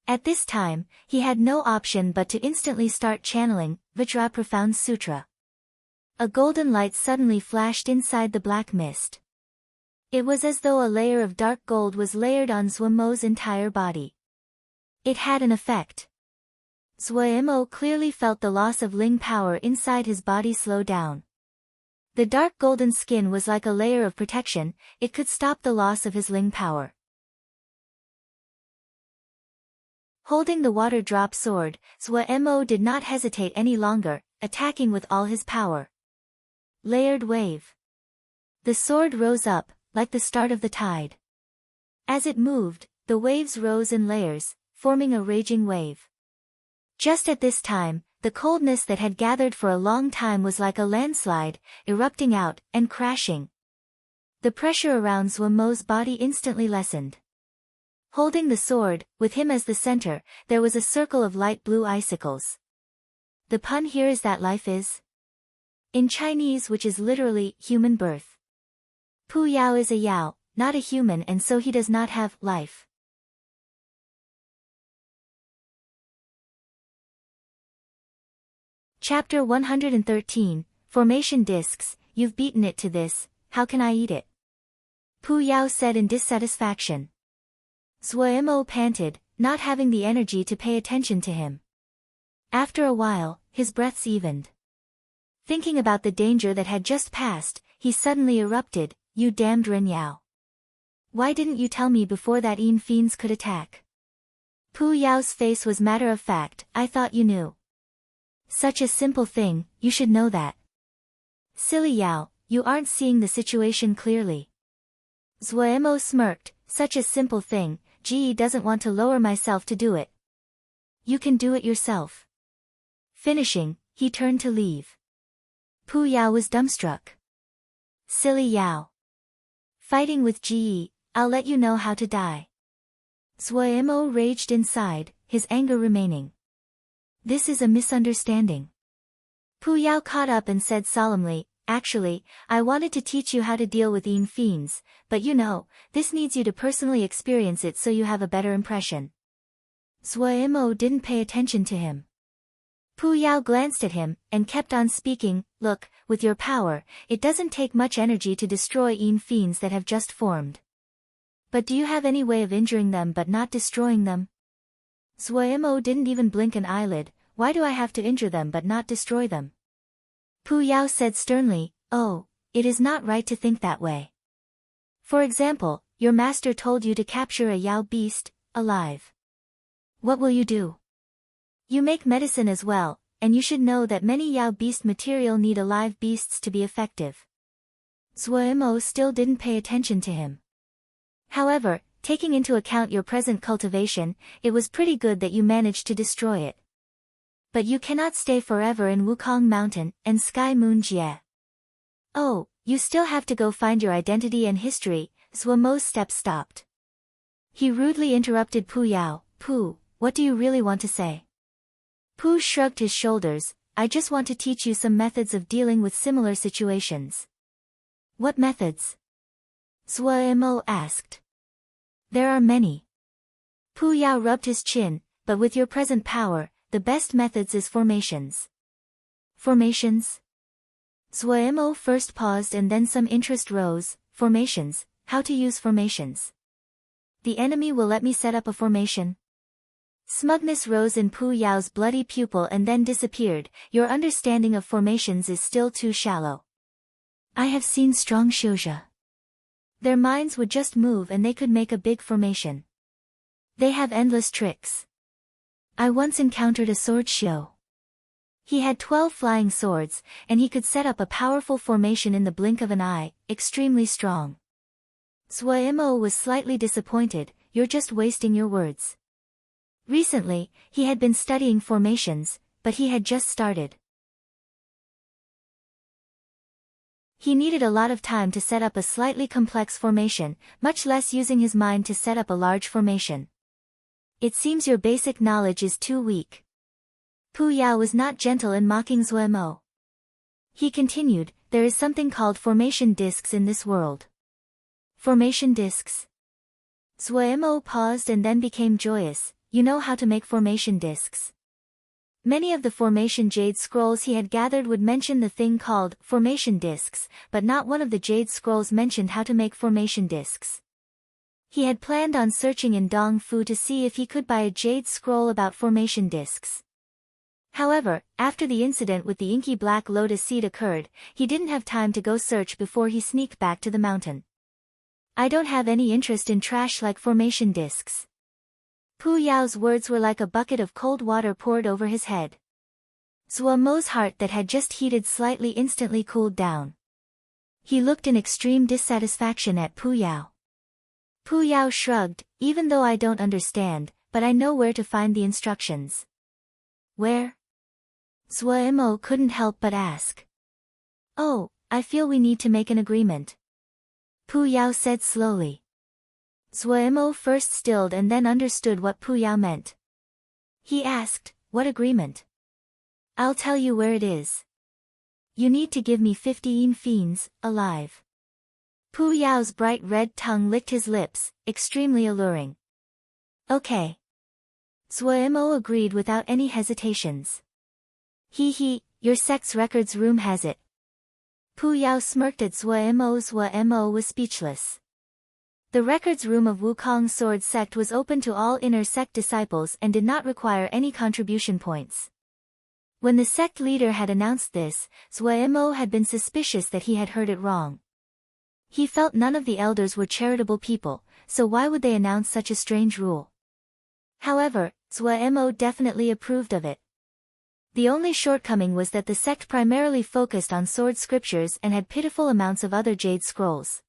At this time, he had no option but to instantly start channeling Vajra Profound Sutra. A golden light suddenly flashed inside the black mist. It was as though a layer of dark gold was layered on Zhuo entire body. It had an effect. Zhuo clearly felt the loss of Ling power inside his body slow down. The dark golden skin was like a layer of protection, it could stop the loss of his Ling power. Holding the water drop sword, Zhuo did not hesitate any longer, attacking with all his power. Layered wave. The sword rose up, like the start of the tide. As it moved, the waves rose in layers, forming a raging wave. Just at this time, the coldness that had gathered for a long time was like a landslide, erupting out and crashing. The pressure around Zhuo's body instantly lessened. Holding the sword, with him as the center, there was a circle of light blue icicles. The pun here is that life is in Chinese, which is literally human birth. Pu Yao is a Yao, not a human, and so he does not have life. Chapter 113, Formation Discs. You've beaten it to this, how can I eat it? Pu Yao said in dissatisfaction. Zhuo panted, not having the energy to pay attention to him. After a while, his breaths evened. Thinking about the danger that had just passed, he suddenly erupted, you damned Ren Yao. Why didn't you tell me before that Yin fiends could attack? Pu Yao's face was matter of fact, I thought you knew. Such a simple thing, you should know that. Silly Yao, you aren't seeing the situation clearly. Zhuo smirked, such a simple thing, Ji doesn't want to lower myself to do it. You can do it yourself. Finishing, he turned to leave. Pu Yao was dumbstruck. Silly Yao. Fighting with Ji, I'll let you know how to die. Zhuo raged inside, his anger remaining. This is a misunderstanding. Pu Yao caught up and said solemnly, actually, I wanted to teach you how to deal with Yin fiends, but you know, this needs you to personally experience it so you have a better impression. Zhuo didn't pay attention to him. Pu Yao glanced at him, and kept on speaking, look, with your power, it doesn't take much energy to destroy Yin fiends that have just formed. But do you have any way of injuring them but not destroying them? Zhuo didn't even blink an eyelid, why do I have to injure them but not destroy them? Pu Yao said sternly, oh, it is not right to think that way. For example, your master told you to capture a Yao beast, alive. What will you do? You make medicine as well, and you should know that many Yao beast material need alive beasts to be effective. Zhuo still didn't pay attention to him. However, taking into account your present cultivation, it was pretty good that you managed to destroy it. But you cannot stay forever in Wukong Mountain and Sky Moon Jie. Oh, you still have to go find your identity and history, Zhuo's steps stopped. He rudely interrupted Pu Yao, Pu, what do you really want to say? Pu shrugged his shoulders, I just want to teach you some methods of dealing with similar situations. What methods? Zhuo asked. There are many. Pu Yao rubbed his chin, but with your present power, the best methods is formations. Formations? Zhuo first paused and then some interest rose, formations, how to use formations. The enemy will let me set up a formation. Smugness rose in Pu Yao's bloody pupil and then disappeared, your understanding of formations is still too shallow. I have seen strong Shouja. Their minds would just move and they could make a big formation. They have endless tricks. I once encountered a sword Xiu. He had 12 flying swords, and he could set up a powerful formation in the blink of an eye, extremely strong. Zhuo was slightly disappointed, you're just wasting your words. Recently, he had been studying formations, but he had just started. He needed a lot of time to set up a slightly complex formation, much less using his mind to set up a large formation. It seems your basic knowledge is too weak. Pu Yao was not gentle in mocking Zhuo. He continued, there is something called formation discs in this world. Formation discs? Zuo paused and then became joyous. You know how to make formation discs. Many of the formation jade scrolls he had gathered would mention the thing called formation discs, but not one of the jade scrolls mentioned how to make formation discs. He had planned on searching in Dongfu to see if he could buy a jade scroll about formation discs. However, after the incident with the inky black lotus seed occurred, he didn't have time to go search before he sneaked back to the mountain. I don't have any interest in trash like formation discs. Pu Yao's words were like a bucket of cold water poured over his head. Zuo Mo's heart that had just heated slightly instantly cooled down. He looked in extreme dissatisfaction at Pu Yao. Pu Yao shrugged, even though I don't understand, but I know where to find the instructions. Where? Zuo couldn't help but ask. Oh, I feel we need to make an agreement. Pu Yao said slowly. Zuo first stilled and then understood what Pu Yao meant. He asked, what agreement? I'll tell you where it is. You need to give me 15 fiends, alive. Pu Yao's bright red tongue licked his lips, extremely alluring. Okay. Zuo agreed without any hesitations. Your sect's records room has it. Pu Yao smirked at Zuo was speechless. The records room of Wukong Sword Sect was open to all inner sect disciples and did not require any contribution points. When the sect leader had announced this, Zuo had been suspicious that he had heard it wrong. He felt none of the elders were charitable people, so why would they announce such a strange rule? However, Zuo definitely approved of it. The only shortcoming was that the sect primarily focused on sword scriptures and had pitiful amounts of other jade scrolls.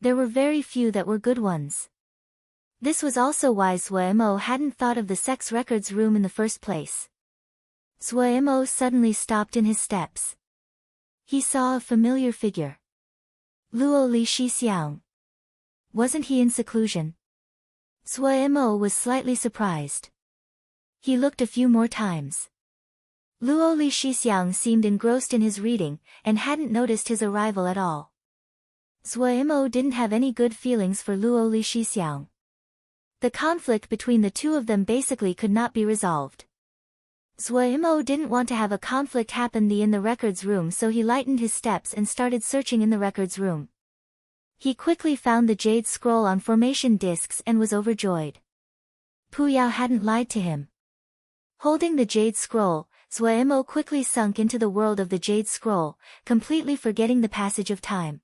There were very few that were good ones. This was also why Zuo hadn't thought of the sect's records room in the first place. Zuo suddenly stopped in his steps. He saw a familiar figure. Luo Li Shixiang. Wasn't he in seclusion? Zuo was slightly surprised. He looked a few more times. Luo Li Shixiang seemed engrossed in his reading, and hadn't noticed his arrival at all. Zuo didn't have any good feelings for Luo Li Shixiang. The conflict between the two of them basically could not be resolved. Zuo didn't want to have a conflict happen in the records room, so he lightened his steps and started searching in the records room. He quickly found the jade scroll on formation discs and was overjoyed. Pu Yao hadn't lied to him. Holding the jade scroll, Zuo quickly sunk into the world of the jade scroll, completely forgetting the passage of time.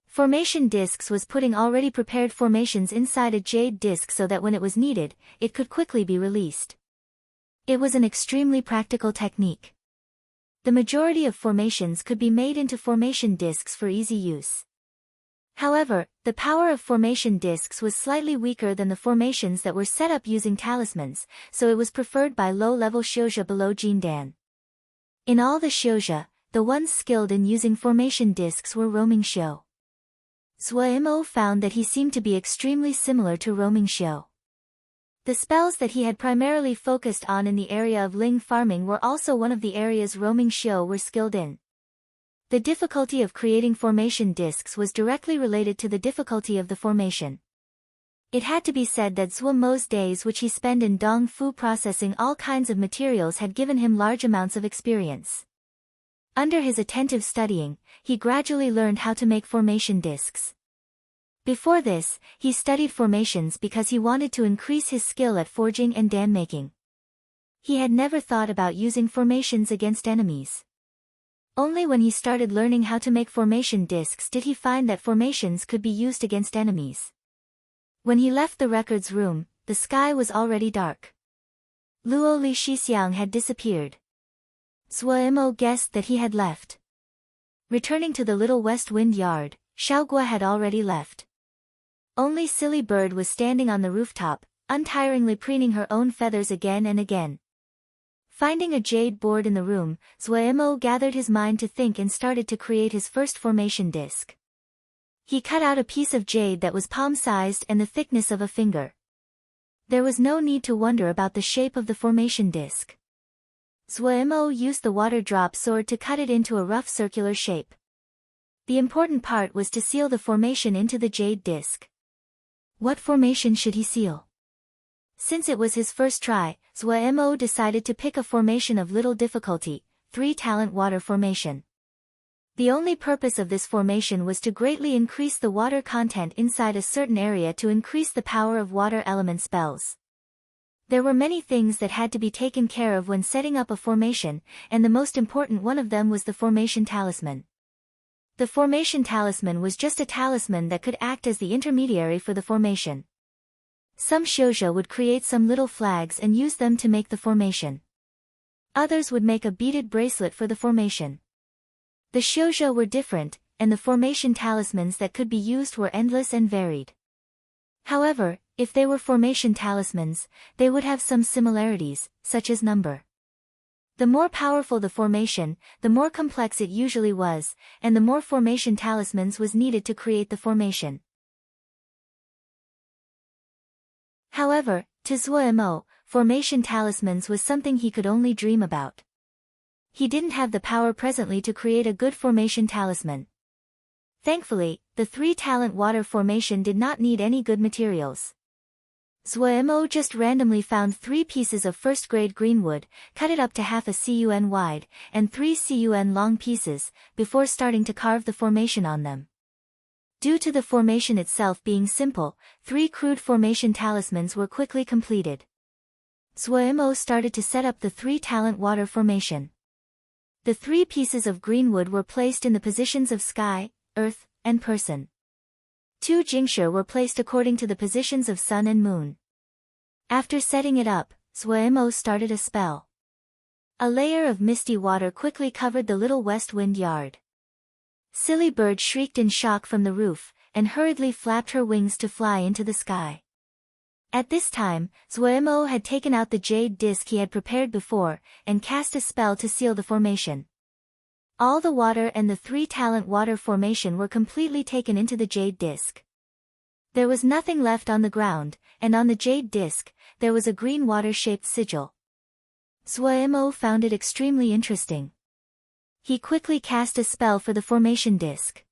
Formation discs was putting already prepared formations inside a jade disc so that when it was needed, it could quickly be released. It was an extremely practical technique. The majority of formations could be made into formation discs for easy use. However, the power of formation discs was slightly weaker than the formations that were set up using talismans, so it was preferred by low-level Xiuzha below Jindan. In all the Xiuzha, the ones skilled in using formation discs were roaming Xiu. Zuo found that he seemed to be extremely similar to roaming Xiu. The spells that he had primarily focused on in the area of Ling farming were also one of the areas roaming Xiu were skilled in. The difficulty of creating formation discs was directly related to the difficulty of the formation. It had to be said that Zuo's days which he spent in Dongfu processing all kinds of materials had given him large amounts of experience. Under his attentive studying, he gradually learned how to make formation discs. Before this, he studied formations because he wanted to increase his skill at forging and dan making. He had never thought about using formations against enemies. Only when he started learning how to make formation discs did he find that formations could be used against enemies. When he left the records room, the sky was already dark. Luo Li Shixiang had disappeared. Zuo guessed that he had left. Returning to the little west wind yard, Xiaogua had already left. Only Silly Bird was standing on the rooftop, untiringly preening her own feathers again and again. Finding a jade board in the room, Zuo gathered his mind to think and started to create his first formation disc. He cut out a piece of jade that was palm-sized and the thickness of a finger. There was no need to wonder about the shape of the formation disc. Zuo used the water drop sword to cut it into a rough circular shape. The important part was to seal the formation into the jade disc. What formation should he seal? Since it was his first try, Zuo decided to pick a formation of little difficulty, 3-talent water formation. The only purpose of this formation was to greatly increase the water content inside a certain area to increase the power of water element spells. There were many things that had to be taken care of when setting up a formation, and the most important one of them was the formation talisman. The formation talisman was just a talisman that could act as the intermediary for the formation. Some shoujo would create some little flags and use them to make the formation. Others would make a beaded bracelet for the formation. The shoujo were different, and the formation talismans that could be used were endless and varied. However, if they were formation talismans, they would have some similarities, such as number. The more powerful the formation, the more complex it usually was, and the more formation talismans was needed to create the formation. However, to Zuo, formation talismans was something he could only dream about. He didn't have the power presently to create a good formation talisman. Thankfully, the 3-talent water formation did not need any good materials. Zuo just randomly found 3 pieces of first-grade greenwood, cut it up to half a cun wide, and 3 cun long pieces, before starting to carve the formation on them. Due to the formation itself being simple, 3 crude formation talismans were quickly completed. Zuo started to set up the 3-talent water formation. The 3 pieces of greenwood were placed in the positions of sky, earth, and person. 2 jingshi were placed according to the positions of sun and moon. After setting it up, Zuo started a spell. A layer of misty water quickly covered the little west wind yard. Silly Bird shrieked in shock from the roof, and hurriedly flapped her wings to fly into the sky. At this time, Zuo had taken out the jade disc he had prepared before, and cast a spell to seal the formation. All the water and the 3-talent water formation were completely taken into the jade disc. There was nothing left on the ground, and on the jade disc, there was a green water-shaped sigil. Zuo found it extremely interesting. He quickly cast a spell for the formation disc.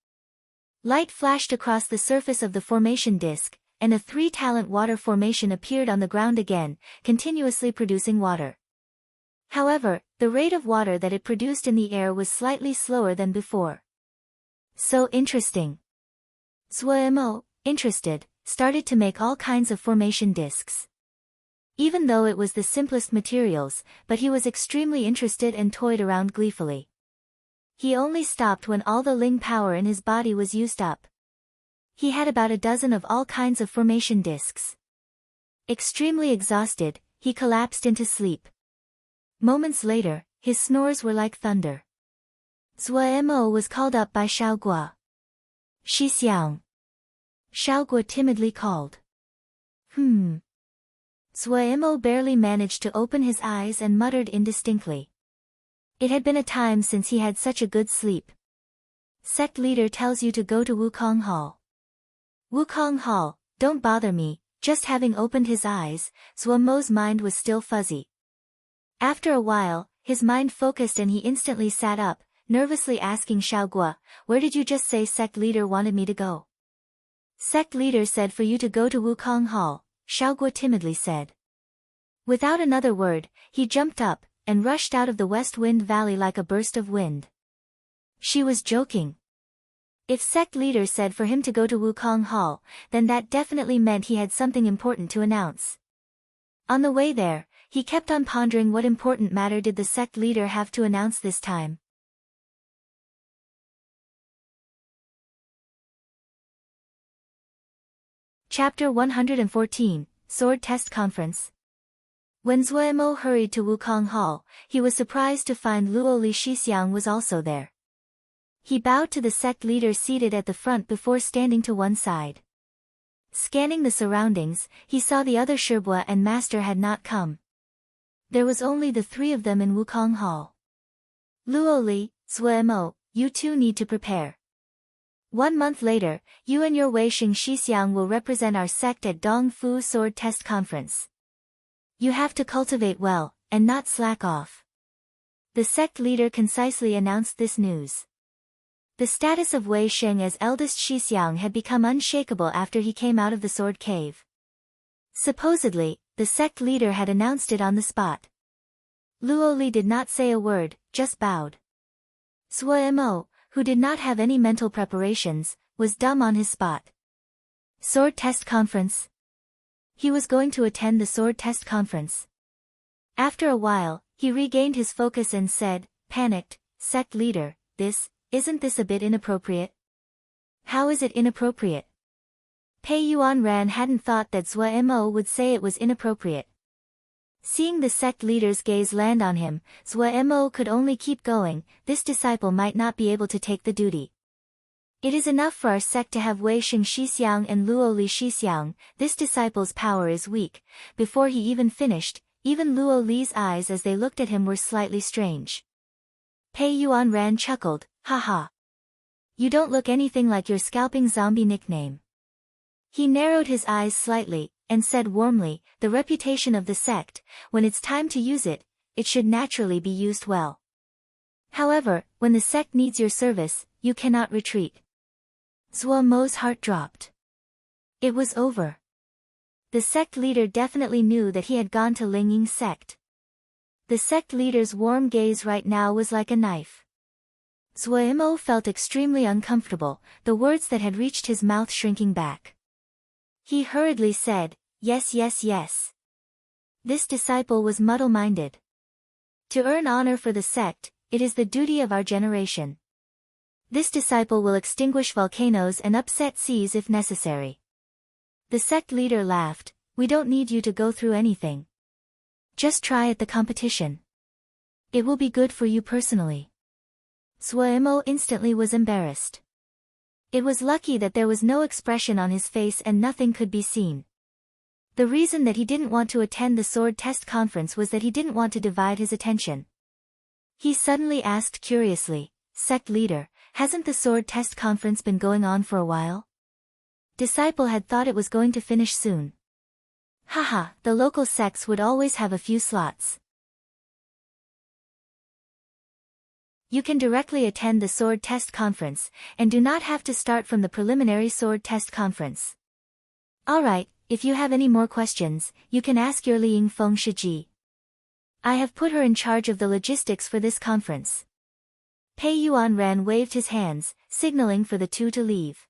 Light flashed across the surface of the formation disc, and a 3-talent water formation appeared on the ground again, continuously producing water. However, the rate of water that it produced in the air was slightly slower than before. So interesting. Zuo, interested, started to make all kinds of formation discs. Even though it was the simplest materials, but he was extremely interested and toyed around gleefully. He only stopped when all the Ling power in his body was used up. He had about a dozen of all kinds of formation discs. Extremely exhausted, he collapsed into sleep. Moments later, his snores were like thunder. Zuo was called up by Xiaogua. Xixiang. Xiaogua timidly called. Zuo barely managed to open his eyes and muttered indistinctly. It had been a time since he had such a good sleep. Sect leader tells you to go to Wukong Hall. Wukong Hall, don't bother me. Just having opened his eyes, Zuo's mind was still fuzzy. After a while, his mind focused and he instantly sat up, nervously asking Xiaogua, "Where did you just say sect leader wanted me to go?" "Sect leader said for you to go to Wukong Hall," Xiaogua timidly said. Without another word, he jumped up, and rushed out of the West Wind Valley like a burst of wind. She was joking. If sect leader said for him to go to Wukong Hall, then that definitely meant he had something important to announce. On the way there, he kept on pondering what important matter did the sect leader have to announce this time. Chapter 114, Sword Test Conference. When Zuo hurried to Wukong Hall, he was surprised to find Luo Li Shixiang was also there. He bowed to the sect leader seated at the front before standing to one side. Scanning the surroundings, he saw the other Shirbua and master had not come. There was only the 3 of them in Wukong Hall. Luo Li, Zuo, you two need to prepare. 1 month later, you and your Wei Xing Shixiang will represent our sect at Dongfu Sword Test Conference. You have to cultivate well, and not slack off. The sect leader concisely announced this news. The status of Wei Sheng as eldest Shixiang had become unshakable after he came out of the sword cave. Supposedly, the sect leader had announced it on the spot. Luo Li did not say a word, just bowed. Zhuo Mo, who did not have any mental preparations, was dumb on his spot. Sword test conference? He was going to attend the sword test conference. After a while, he regained his focus and said, panicked, sect leader, isn't this a bit inappropriate? How is it inappropriate? Pei Yuanran hadn't thought that Zhuo Mo would say it was inappropriate. Seeing the sect leader's gaze land on him, Zhuo Mo could only keep going. This disciple might not be able to take the duty. It is enough for our sect to have Wei Sheng Shixiang and Luo Li Shixiang. This disciple's power is weak. Before he even finished, even Luo Li's eyes as they looked at him were slightly strange. Pei Yuanran chuckled, haha. You don't look anything like your scalping zombie nickname. He narrowed his eyes slightly, and said warmly, the reputation of the sect, when it's time to use it, it should naturally be used well. However, when the sect needs your service, you cannot retreat. Zhuo Mo's heart dropped. It was over. The sect leader definitely knew that he had gone to Lingying's sect. The sect leader's warm gaze right now was like a knife. Zhuo Mo felt extremely uncomfortable, the words that had reached his mouth shrinking back. He hurriedly said, yes. This disciple was muddle-minded. To earn honor for the sect, it is the duty of our generation. This disciple will extinguish volcanoes and upset seas if necessary. The sect leader laughed, we don't need you to go through anything. Just try at the competition. It will be good for you personally. Zhuo Mo instantly was embarrassed. It was lucky that there was no expression on his face and nothing could be seen. The reason that he didn't want to attend the sword test conference was that he didn't want to divide his attention. He suddenly asked curiously, sect leader, hasn't the sword test conference been going on for a while? Disciple had thought it was going to finish soon. Haha, the local sects would always have a few slots. You can directly attend the sword test conference, and do not have to start from the preliminary sword test conference. Alright, if you have any more questions, you can ask your Liying Feng Shiji. I have put her in charge of the logistics for this conference. Pei Yuanran waved his hands, signaling for the two to leave.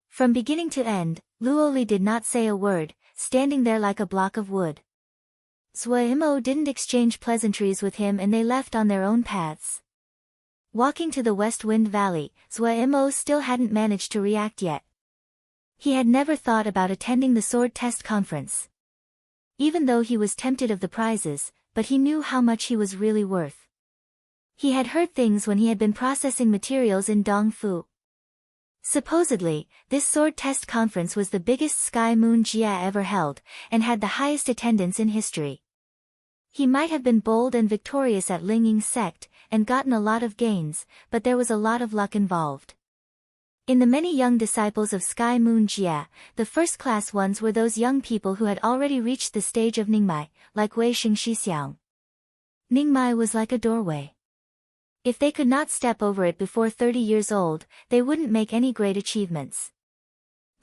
From beginning to end, Luo Li did not say a word, standing there like a block of wood. Zhuo Mo didn't exchange pleasantries with him and they left on their own paths. Walking to the West Wind Valley, Zhuo Mo still hadn't managed to react yet. He had never thought about attending the sword test conference. Even though he was tempted of the prizes, but he knew how much he was really worth. He had heard things when he had been processing materials in Dongfu. Supposedly, this sword test conference was the biggest Sky Moon Jia ever held, and had the highest attendance in history. He might have been bold and victorious at Lingying's sect, and gotten a lot of gains, but there was a lot of luck involved. In the many young disciples of Sky Moon Jia, the first-class ones were those young people who had already reached the stage of Ningmai, like Wei Sheng Shixiang. Ningmai was like a doorway. If they could not step over it before 30 years old, they wouldn't make any great achievements.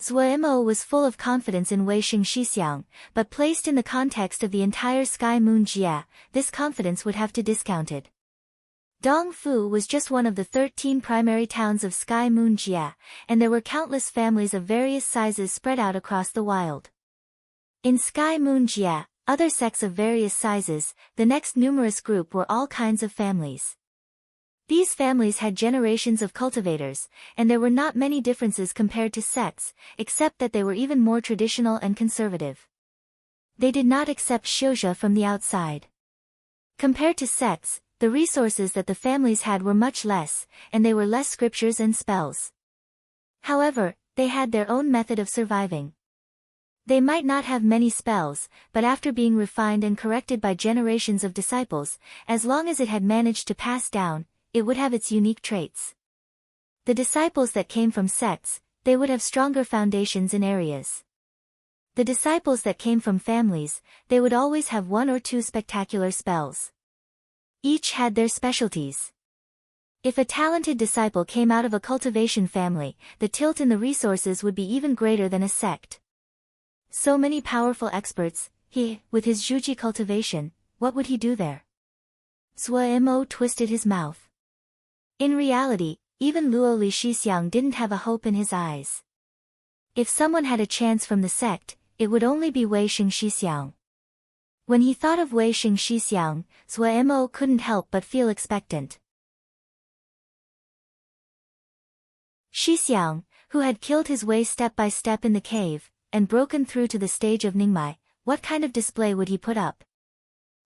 Zhuo Mo was full of confidence in Wei Sheng Shixiang, but placed in the context of the entire Sky Moon Jia, this confidence would have to be discounted. Dongfu was just one of the 13 primary towns of Sky Moon Jia, and there were countless families of various sizes spread out across the wild. In Sky Moon Jia, other sects of various sizes, the next numerous group were all kinds of families. These families had generations of cultivators, and there were not many differences compared to sects, except that they were even more traditional and conservative. They did not accept Xiuzhe from the outside. Compared to sects, the resources that the families had were much less, and they were less scriptures and spells. However, they had their own method of surviving. They might not have many spells, but after being refined and corrected by generations of disciples, as long as it had managed to pass down, it would have its unique traits. The disciples that came from sects, they would have stronger foundations in areas. The disciples that came from families, they would always have one or two spectacular spells. Each had their specialties. If a talented disciple came out of a cultivation family, the tilt in the resources would be even greater than a sect. So many powerful experts, with his Juji cultivation, what would he do there? Zuo twisted his mouth. In reality, even Luo Li Shixiang didn't have a hope in his eyes. If someone had a chance from the sect, it would only be Wei Xing Shixiang. When he thought of Wei Xing Shixiang, Zuo couldn't help but feel expectant. Shixiang, who had killed his way step by step in the cave, and broken through to the stage of Ningmai, what kind of display would he put up?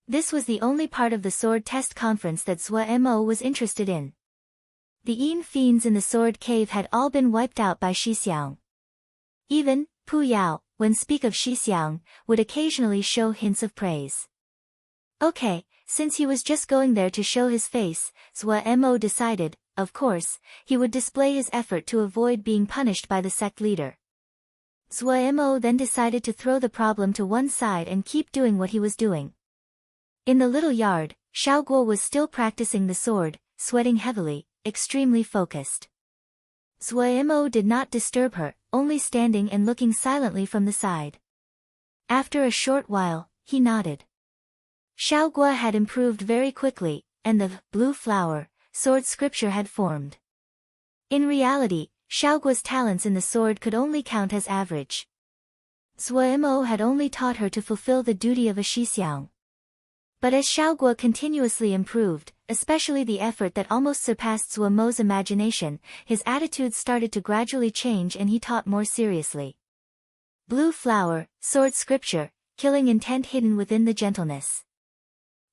This was the only part of the sword test conference that Zuo was interested in. The Yin fiends in the sword cave had all been wiped out by Shixiang. Even, Pu Yao, when speak of Shixiang, would occasionally show hints of praise. Okay, since he was just going there to show his face, Zuo decided, of course, he would display his effort to avoid being punished by the sect leader. Zuo then decided to throw the problem to one side and keep doing what he was doing. In the little yard, Xiaoguo was still practicing the sword, sweating heavily, extremely focused. Zuo did not disturb her, only standing and looking silently from the side. After a short while, he nodded. Xiaoguo had improved very quickly, and the blue flower sword scripture had formed. In reality, Xiaoguo's talents in the sword could only count as average. Zuo had only taught her to fulfill the duty of a Shixiang. But as Xiaoguo continuously improved, especially the effort that almost surpassed Zuo's imagination, his attitude started to gradually change and he taught more seriously. Blue flower, sword scripture, killing intent hidden within the gentleness.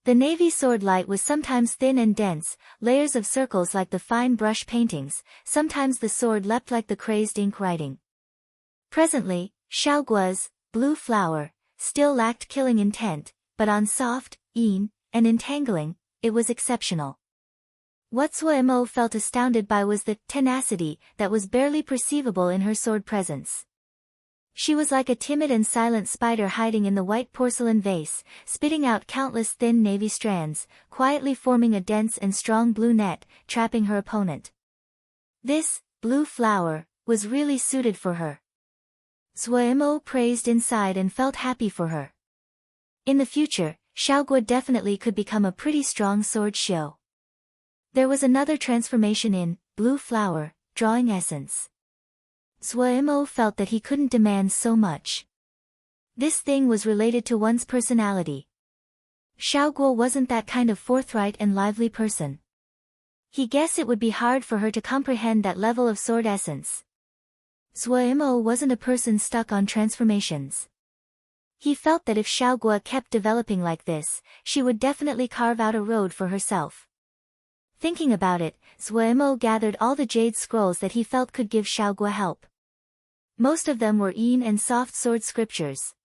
The navy sword light was sometimes thin and dense, layers of circles like the fine brush paintings, sometimes the sword leapt like the crazed ink writing. Presently, Xiaoguo's blue flower still lacked killing intent, but on soft, yin, and entangling, it was exceptional. What Zuo felt astounded by was the tenacity that was barely perceivable in her sword presence. She was like a timid and silent spider hiding in the white porcelain vase, spitting out countless thin navy strands, quietly forming a dense and strong blue net, trapping her opponent. This blue flower was really suited for her. Zuo praised inside and felt happy for her. In the future, Xiaoguo definitely could become a pretty strong sword show. There was another transformation in blue flower, drawing essence. Zuo felt that he couldn't demand so much. This thing was related to one's personality. Xiaoguo wasn't that kind of forthright and lively person. He guessed it would be hard for her to comprehend that level of sword essence. Zuo wasn't a person stuck on transformations. He felt that if Xiaoguo kept developing like this, she would definitely carve out a road for herself. Thinking about it, Zuo gathered all the jade scrolls that he felt could give Xiaoguo help. Most of them were yin and soft sword scriptures.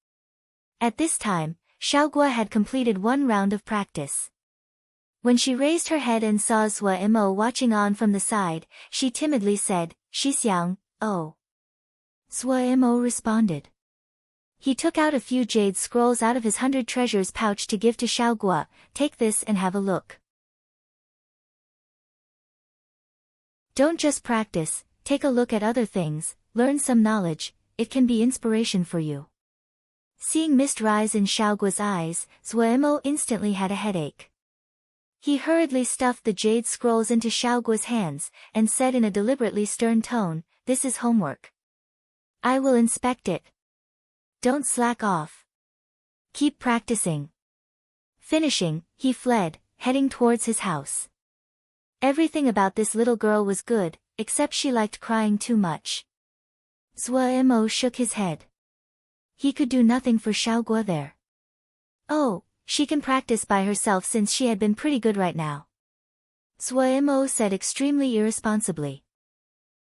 At this time, Xiaoguo had completed one round of practice. When she raised her head and saw Zuo watching on from the side, she timidly said, "Shixiang, oh." Zuo responded. He took out a few jade scrolls out of his 100 treasures pouch to give to Xiaoguo. "Take this and have a look. Don't just practice, take a look at other things, learn some knowledge, it can be inspiration for you." Seeing mist rise in Xiaoguo's eyes, Zuo instantly had a headache. He hurriedly stuffed the jade scrolls into Xiaoguo's hands, and said in a deliberately stern tone, "This is homework. I will inspect it. Don't slack off. Keep practicing." Finishing, he fled, heading towards his house. Everything about this little girl was good, except she liked crying too much. Zuo shook his head. He could do nothing for Xiaoguo there. "Oh, she can practice by herself since she had been pretty good right now," Zuo said extremely irresponsibly.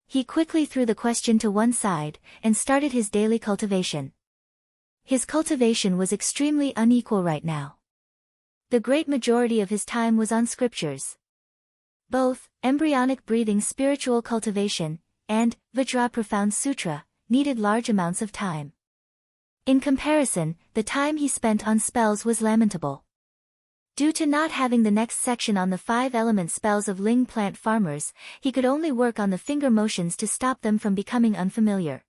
He quickly threw the question to one side, and started his daily cultivation. His cultivation was extremely unequal right now. The great majority of his time was on scriptures. Both, embryonic breathing spiritual cultivation, and, Vajra profound sutra, needed large amounts of time. In comparison, the time he spent on spells was lamentable. Due to not having the next section on the 5-element spells of Ling plant farmers, he could only work on the finger motions to stop them from becoming unfamiliar.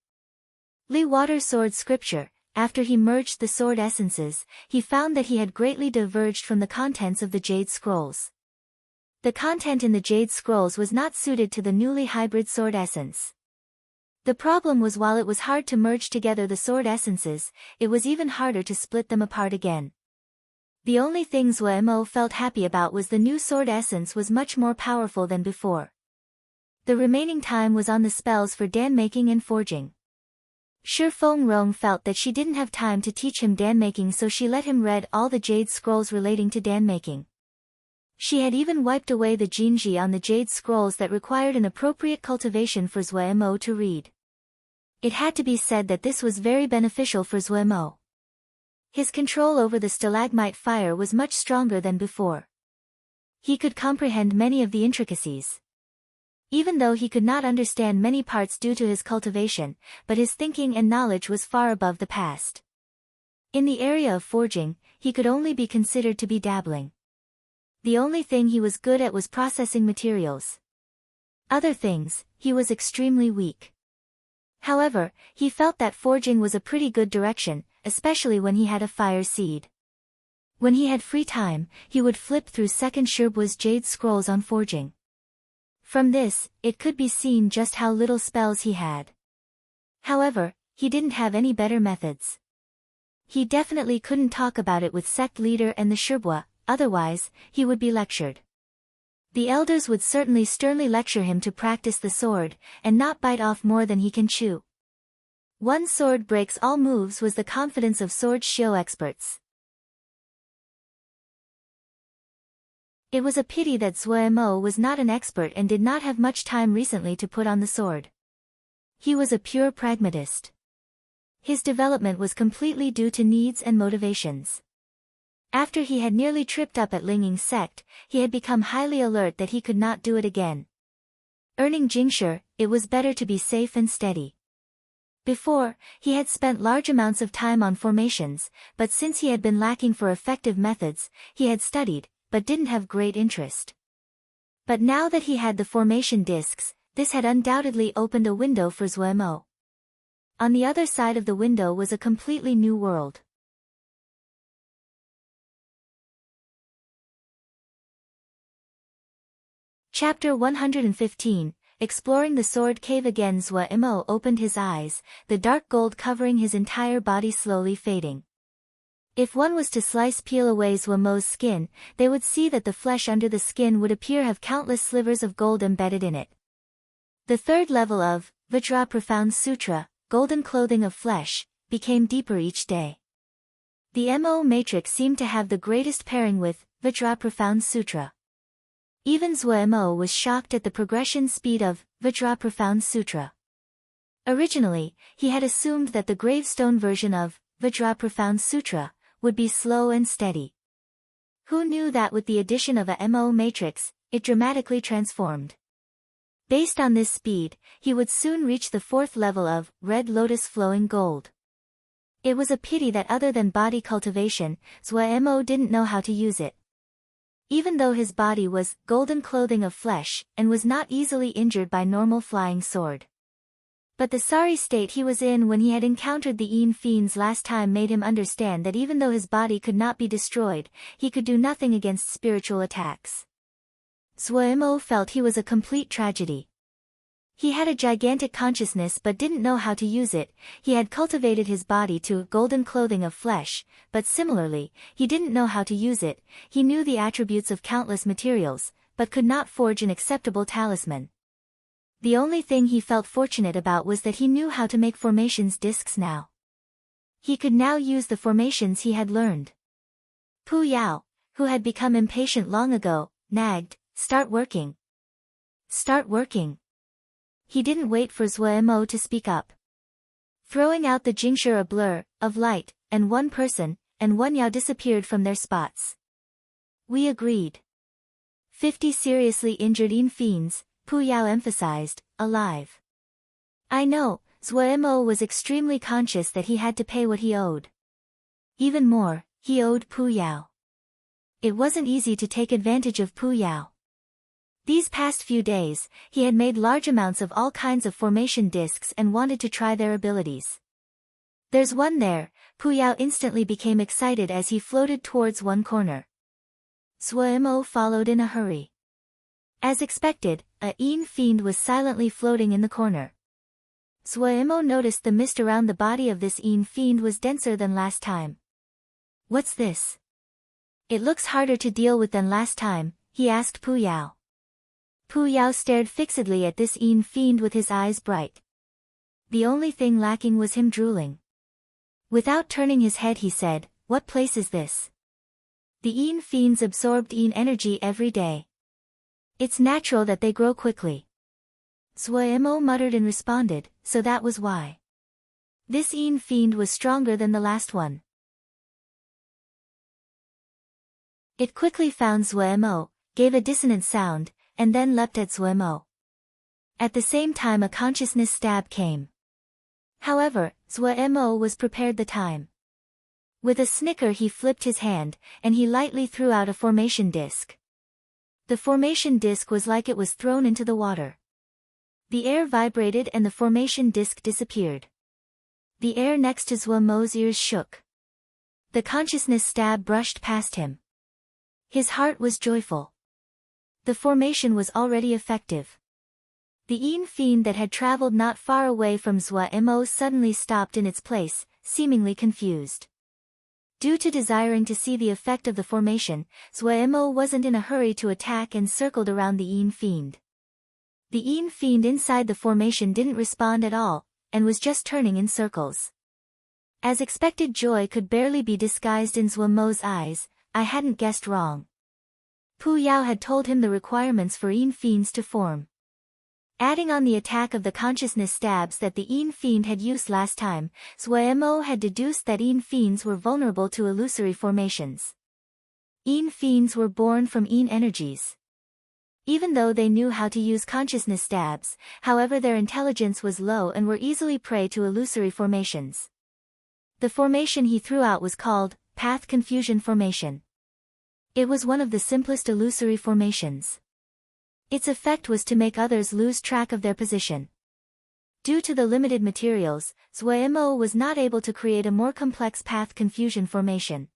Li Water Sword Scripture. After he merged the sword essences, he found that he had greatly diverged from the contents of the Jade Scrolls. The content in the Jade Scrolls was not suited to the newly hybrid sword essence. The problem was while it was hard to merge together the sword essences, it was even harder to split them apart again. The only thing Zuo felt happy about was the new sword essence was much more powerful than before. The remaining time was on the spells for dan making and forging. Shi Fengrong felt that she didn't have time to teach him dan making, so she let him read all the Jade Scrolls relating to dan making. She had even wiped away the Jinji on the Jade Scrolls that required an appropriate cultivation for Zuo to read. It had to be said that this was very beneficial for Zuo. His control over the stalagmite fire was much stronger than before. He could comprehend many of the intricacies. Even though he could not understand many parts due to his cultivation, but his thinking and knowledge was far above the past. In the area of forging, he could only be considered to be dabbling. The only thing he was good at was processing materials. Other things, he was extremely weak. However, he felt that forging was a pretty good direction, especially when he had a fire seed. When he had free time, he would flip through Second Sherbua's Jade Scrolls on forging. From this, it could be seen just how little spells he had. However, he didn't have any better methods. He definitely couldn't talk about it with sect leader and the Sherbua, otherwise, he would be lectured. The elders would certainly sternly lecture him to practice the sword, and not bite off more than he can chew. One sword breaks all moves was the confidence of sword shio experts. It was a pity that Zuo was not an expert and did not have much time recently to put on the sword. He was a pure pragmatist. His development was completely due to needs and motivations. After he had nearly tripped up at Linging's sect, he had become highly alert that he could not do it again. Earning Jingshi, it was better to be safe and steady. Before, he had spent large amounts of time on formations, but since he had been lacking for effective methods, he had studied, but didn't have great interest. But now that he had the formation discs, this had undoubtedly opened a window for Zuo. On the other side of the window was a completely new world. Chapter 115, Exploring the Sword Cave. Again Zuo opened his eyes, the dark gold covering his entire body slowly fading. If one was to peel away Zuo's skin, they would see that the flesh under the skin would appear have countless slivers of gold embedded in it. The third level of Vajra Profound Sutra, Golden Clothing of Flesh, became deeper each day. The Mo matrix seemed to have the greatest pairing with Vajra Profound Sutra. Even Zuo was shocked at the progression speed of Vajra Profound Sutra. Originally, he had assumed that the gravestone version of Vajra Profound Sutra would be slow and steady. Who knew that with the addition of a Mo matrix, it dramatically transformed. Based on this speed, he would soon reach the fourth level of Red Lotus Flowing Gold. It was a pity that other than body cultivation, Zuo didn't know how to use it. Even though his body was golden clothing of flesh, and was not easily injured by normal flying sword. But the sorry state he was in when he had encountered the Yin fiends last time made him understand that even though his body could not be destroyed, he could do nothing against spiritual attacks. Zuo felt he was a complete tragedy. He had a gigantic consciousness but didn't know how to use it. He had cultivated his body to golden clothing of flesh, but similarly, he didn't know how to use it. He knew the attributes of countless materials, but could not forge an acceptable talisman. The only thing he felt fortunate about was that he knew how to make formations discs now. He could now use the formations he had learned. Pu Yao, who had become impatient long ago, nagged, "Start working. Start working." He didn't wait for Zuo to speak up. Throwing out the Jingshi, a blur of light, and one person, and one Yao disappeared from their spots. We agreed. 50 seriously injured Yin fiends, Pu Yao emphasized, alive. I know, Zuo was extremely conscious that he had to pay what he owed. Even more, he owed Pu Yao. It wasn't easy to take advantage of Pu Yao. These past few days, he had made large amounts of all kinds of formation discs and wanted to try their abilities. There's one there. Pu Yao instantly became excited as he floated towards one corner. Zhuo followed in a hurry. As expected, a Yin fiend was silently floating in the corner. Zhuo noticed the mist around the body of this Yin fiend was denser than last time. What's this? It looks harder to deal with than last time, he asked Pu Yao. Pu Yao stared fixedly at this Yin fiend with his eyes bright. The only thing lacking was him drooling. Without turning his head he said, "What place is this?" The Yin fiends absorbed Yin energy every day. It's natural that they grow quickly. Zhuo muttered and responded, so that was why. This Yin fiend was stronger than the last one. It quickly found Zhuo, gave a dissonant sound, and then leapt at Zhuo. At the same time a consciousness stab came. However, Zhuo was prepared the time. With a snicker he flipped his hand, and he lightly threw out a formation disc. The formation disc was like it was thrown into the water. The air vibrated and the formation disc disappeared. The air next to Zhuo's ears shook. The consciousness stab brushed past him. His heart was joyful. The formation was already effective. The Yin fiend that had traveled not far away from Zhuo suddenly stopped in its place, seemingly confused. Due to desiring to see the effect of the formation, Zhuo wasn't in a hurry to attack and circled around the Yin fiend. The Yin fiend inside the formation didn't respond at all, and was just turning in circles. As expected, joy could barely be disguised in Zhuo's eyes. I hadn't guessed wrong. Pu Yao had told him the requirements for Yin fiends to form. Adding on the attack of the consciousness stabs that the Yin fiend had used last time, Zhuo had deduced that Yin fiends were vulnerable to illusory formations. Yin fiends were born from Yin energies. Even though they knew how to use consciousness stabs, however their intelligence was low and were easily prey to illusory formations. The formation he threw out was called Path Confusion Formation. It was one of the simplest illusory formations. Its effect was to make others lose track of their position. Due to the limited materials, Zhuo was not able to create a more complex path confusion formation.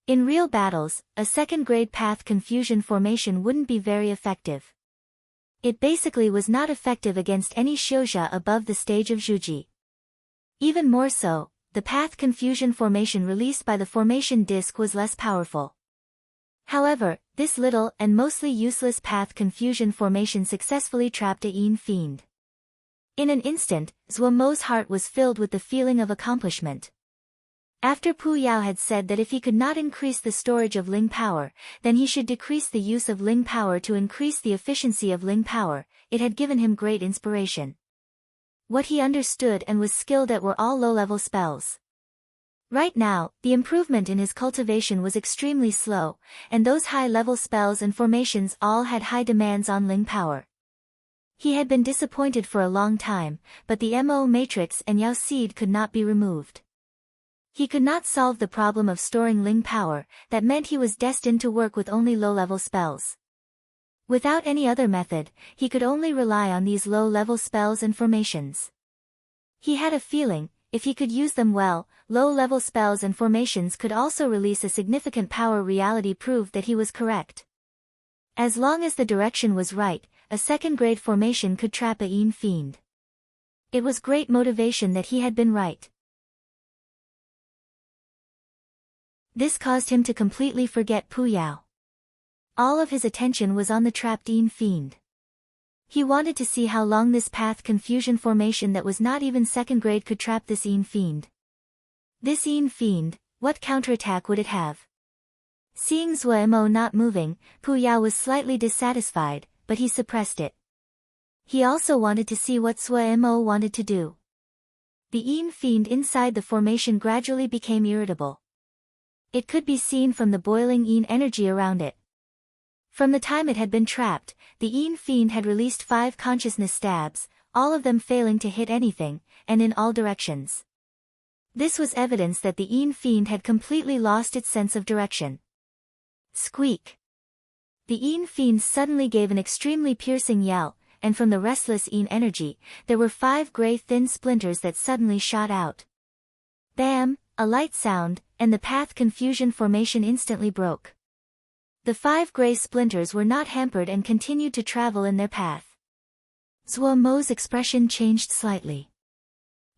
In real battles, a second-grade path confusion formation wouldn't be very effective. It basically was not effective against any Xiuzha above the stage of Zhuji. Even more so, the path confusion formation released by the formation disc was less powerful. However, this little and mostly useless path confusion formation successfully trapped a Yin fiend. In an instant, Zhuo's heart was filled with the feeling of accomplishment. After Pu Yao had said that if he could not increase the storage of Ling power, then he should decrease the use of Ling power to increase the efficiency of Ling power, it had given him great inspiration. What he understood and was skilled at were all low-level spells. Right now, the improvement in his cultivation was extremely slow, and those high-level spells and formations all had high demands on Ling power. He had been disappointed for a long time, but the Mo matrix and Yao seed could not be removed. He could not solve the problem of storing Ling power, that meant he was destined to work with only low-level spells. Without any other method, he could only rely on these low-level spells and formations. He had a feeling, if he could use them well, low-level spells and formations could also release a significant power. Reality proved that he was correct. As long as the direction was right, a second-grade formation could trap a Yin fiend. It was great motivation that he had been right. This caused him to completely forget Pu Yao. All of his attention was on the trapped Yin fiend. He wanted to see how long this path confusion formation that was not even second grade could trap this Yin fiend. This Yin fiend, what counterattack would it have? Seeing Zhuo not moving, Pu Yao was slightly dissatisfied, but he suppressed it. He also wanted to see what Zhuo wanted to do. The Yin fiend inside the formation gradually became irritable. It could be seen from the boiling Yin energy around it. From the time it had been trapped, the Yin fiend had released 5 consciousness stabs, all of them failing to hit anything, and in all directions. This was evidence that the Yin fiend had completely lost its sense of direction. Squeak. The Een Fiend suddenly gave an extremely piercing yell, and from the restless Een energy, there were 5 gray thin splinters that suddenly shot out. Bam! A light sound, and the path confusion formation instantly broke. The 5 gray splinters were not hampered and continued to travel in their path. Zuomo's expression changed slightly.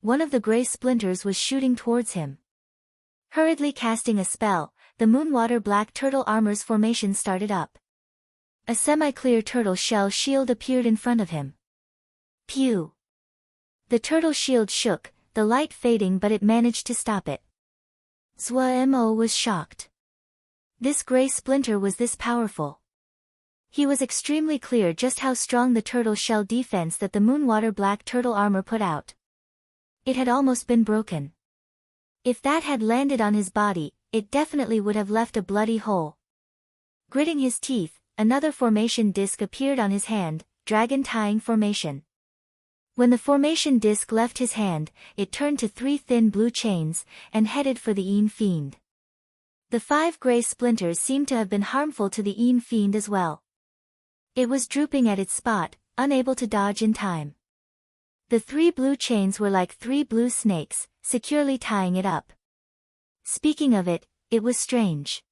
One of the gray splinters was shooting towards him. Hurriedly casting a spell, the Moonwater Black Turtle Armor's formation started up. A semi-clear turtle shell shield appeared in front of him. Pew! The turtle shield shook, the light fading, but it managed to stop it. Zuomo was shocked. This gray splinter was this powerful. He was extremely clear just how strong the turtle shell defense that the Moonwater Black Turtle Armor put out. It had almost been broken. If that had landed on his body, it definitely would have left a bloody hole. Gritting his teeth, another formation disc appeared on his hand, Dragon Tying Formation. When the formation disc left his hand, it turned to 3 thin blue chains, and headed for the Een Fiend. The 5 gray splinters seemed to have been harmful to the Een Fiend as well. It was drooping at its spot, unable to dodge in time. The 3 blue chains were like 3 blue snakes, securely tying it up. Speaking of it, it was strange.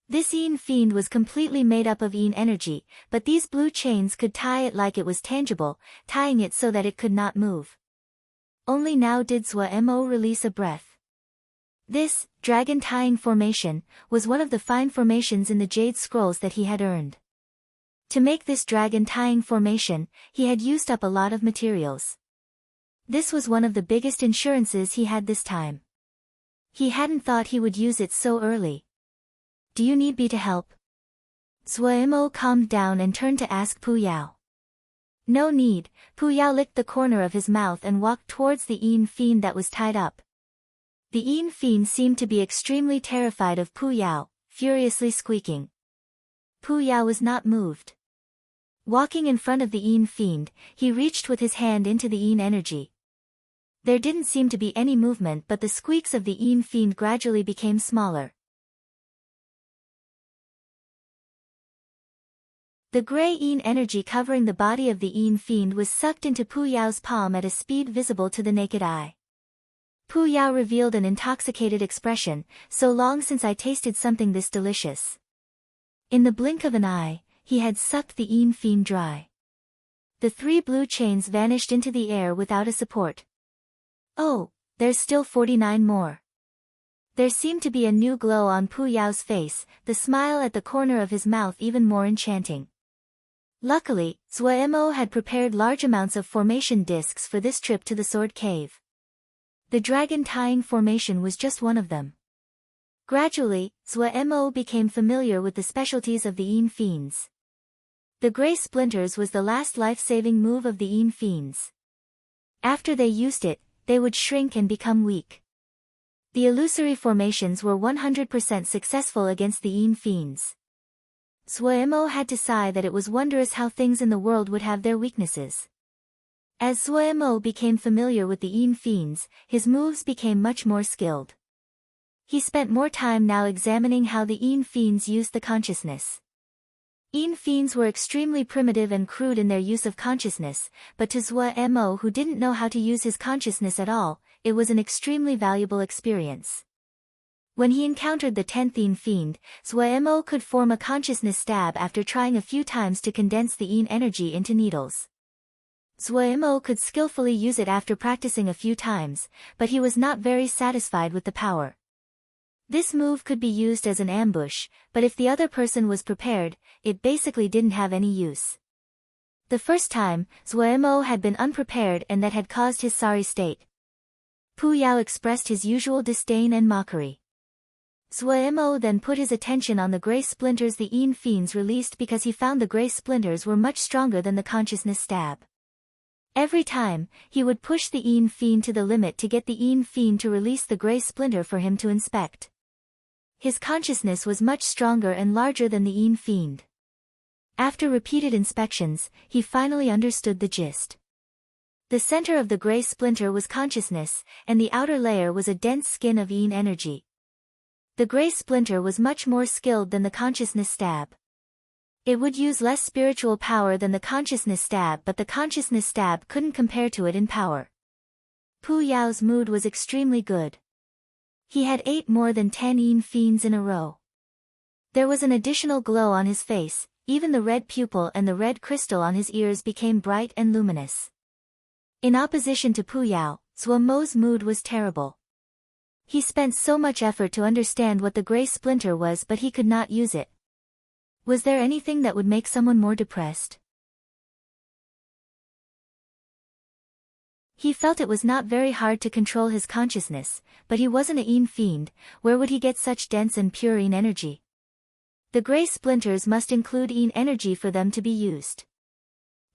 This Een Fiend was completely made up of Een energy, but these blue chains could tie it like it was tangible, tying it so that it could not move. Only now did Zuomo release a breath. This, Dragon Tying Formation, was one of the fine formations in the Jade Scrolls that he had earned. To make this Dragon Tying Formation, he had used up a lot of materials. This was one of the biggest insurances he had this time. He hadn't thought he would use it so early. Do you need me to help? Zuomo calmed down and turned to ask Pu Yao. No need. Pu Yao licked the corner of his mouth and walked towards the Een Fiend that was tied up. The Een Fiend seemed to be extremely terrified of Pu Yao, furiously squeaking. Pu Yao was not moved. Walking in front of the Een Fiend, he reached with his hand into the Een energy. There didn't seem to be any movement, but the squeaks of the Een Fiend gradually became smaller. The gray Een energy covering the body of the Een Fiend was sucked into Pu Yao's palm at a speed visible to the naked eye. Pu Yao revealed an intoxicated expression, so long since I tasted something this delicious. In the blink of an eye, he had sucked the Een Fiend dry. The 3 blue chains vanished into the air without a support. Oh, there's still 49 more. There seemed to be a new glow on Pu Yao's face, the smile at the corner of his mouth even more enchanting. Luckily, Zuomo had prepared large amounts of formation discs for this trip to the Sword Cave. The Dragon Tying Formation was just one of them. Gradually, Zuomo became familiar with the specialties of the Een Fiends. The Grey Splinters was the last life-saving move of the Een Fiends. After they used it, they would shrink and become weak. The illusory formations were 100% successful against the Een Fiends. Zuomo had to sigh that it was wondrous how things in the world would have their weaknesses. As Zuomo became familiar with the Een Fiends, his moves became much more skilled. He spent more time now examining how the Een Fiends used the consciousness. Een Fiends were extremely primitive and crude in their use of consciousness, but to Zuomo, who didn't know how to use his consciousness at all, it was an extremely valuable experience. When he encountered the 10th Een Fiend, Zuomo could form a consciousness stab after trying a few times to condense the Een energy into needles. Zuomo could skillfully use it after practicing a few times, but he was not very satisfied with the power. This move could be used as an ambush, but if the other person was prepared, it basically didn't have any use. The first time, Zuomo had been unprepared and that had caused his sorry state. Pu Yao expressed his usual disdain and mockery. Zuomo then put his attention on the grey splinters the Een Fiends released because he found the grey splinters were much stronger than the consciousness stab. Every time, he would push the Een Fiend to the limit to get the Een Fiend to release the grey splinter for him to inspect. His consciousness was much stronger and larger than the Een Fiend. After repeated inspections, he finally understood the gist. The center of the grey splinter was consciousness, and the outer layer was a dense skin of Een energy. The gray splinter was much more skilled than the consciousness stab. It would use less spiritual power than the consciousness stab, but the consciousness stab couldn't compare to it in power. Pu Yao's mood was extremely good. He had ate more than 10 yin fiends in a row. There was an additional glow on his face, even the red pupil and the red crystal on his ears became bright and luminous. In opposition to Pu Yao, Zhuo Mo's mood was terrible. He spent so much effort to understand what the gray splinter was, but he could not use it. Was there anything that would make someone more depressed? He felt it was not very hard to control his consciousness, but he wasn't a yin fiend. Where would he get such dense and pure yin energy? The gray splinters must include yin energy for them to be used.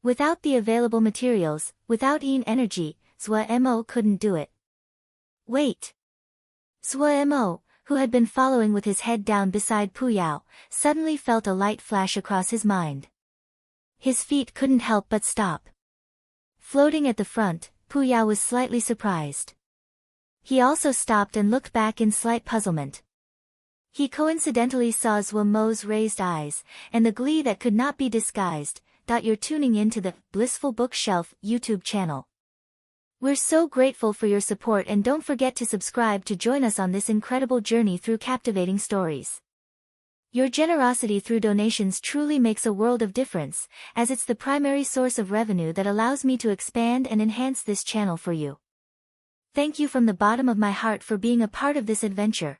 Without the available materials, without yin energy, Zhuo Mo couldn't do it. Wait! Zhuo Mo, who had been following with his head down beside Pu Yao, suddenly felt a light flash across his mind. His feet couldn't help but stop. Floating at the front, Pu Yao was slightly surprised. He also stopped and looked back in slight puzzlement. He coincidentally saw Zhuo Mo's raised eyes, and the glee that could not be disguised. You're tuning in to the Blissful Bookshelf YouTube channel. We're so grateful for your support, and don't forget to subscribe to join us on this incredible journey through captivating stories. Your generosity through donations truly makes a world of difference, as it's the primary source of revenue that allows me to expand and enhance this channel for you. Thank you from the bottom of my heart for being a part of this adventure.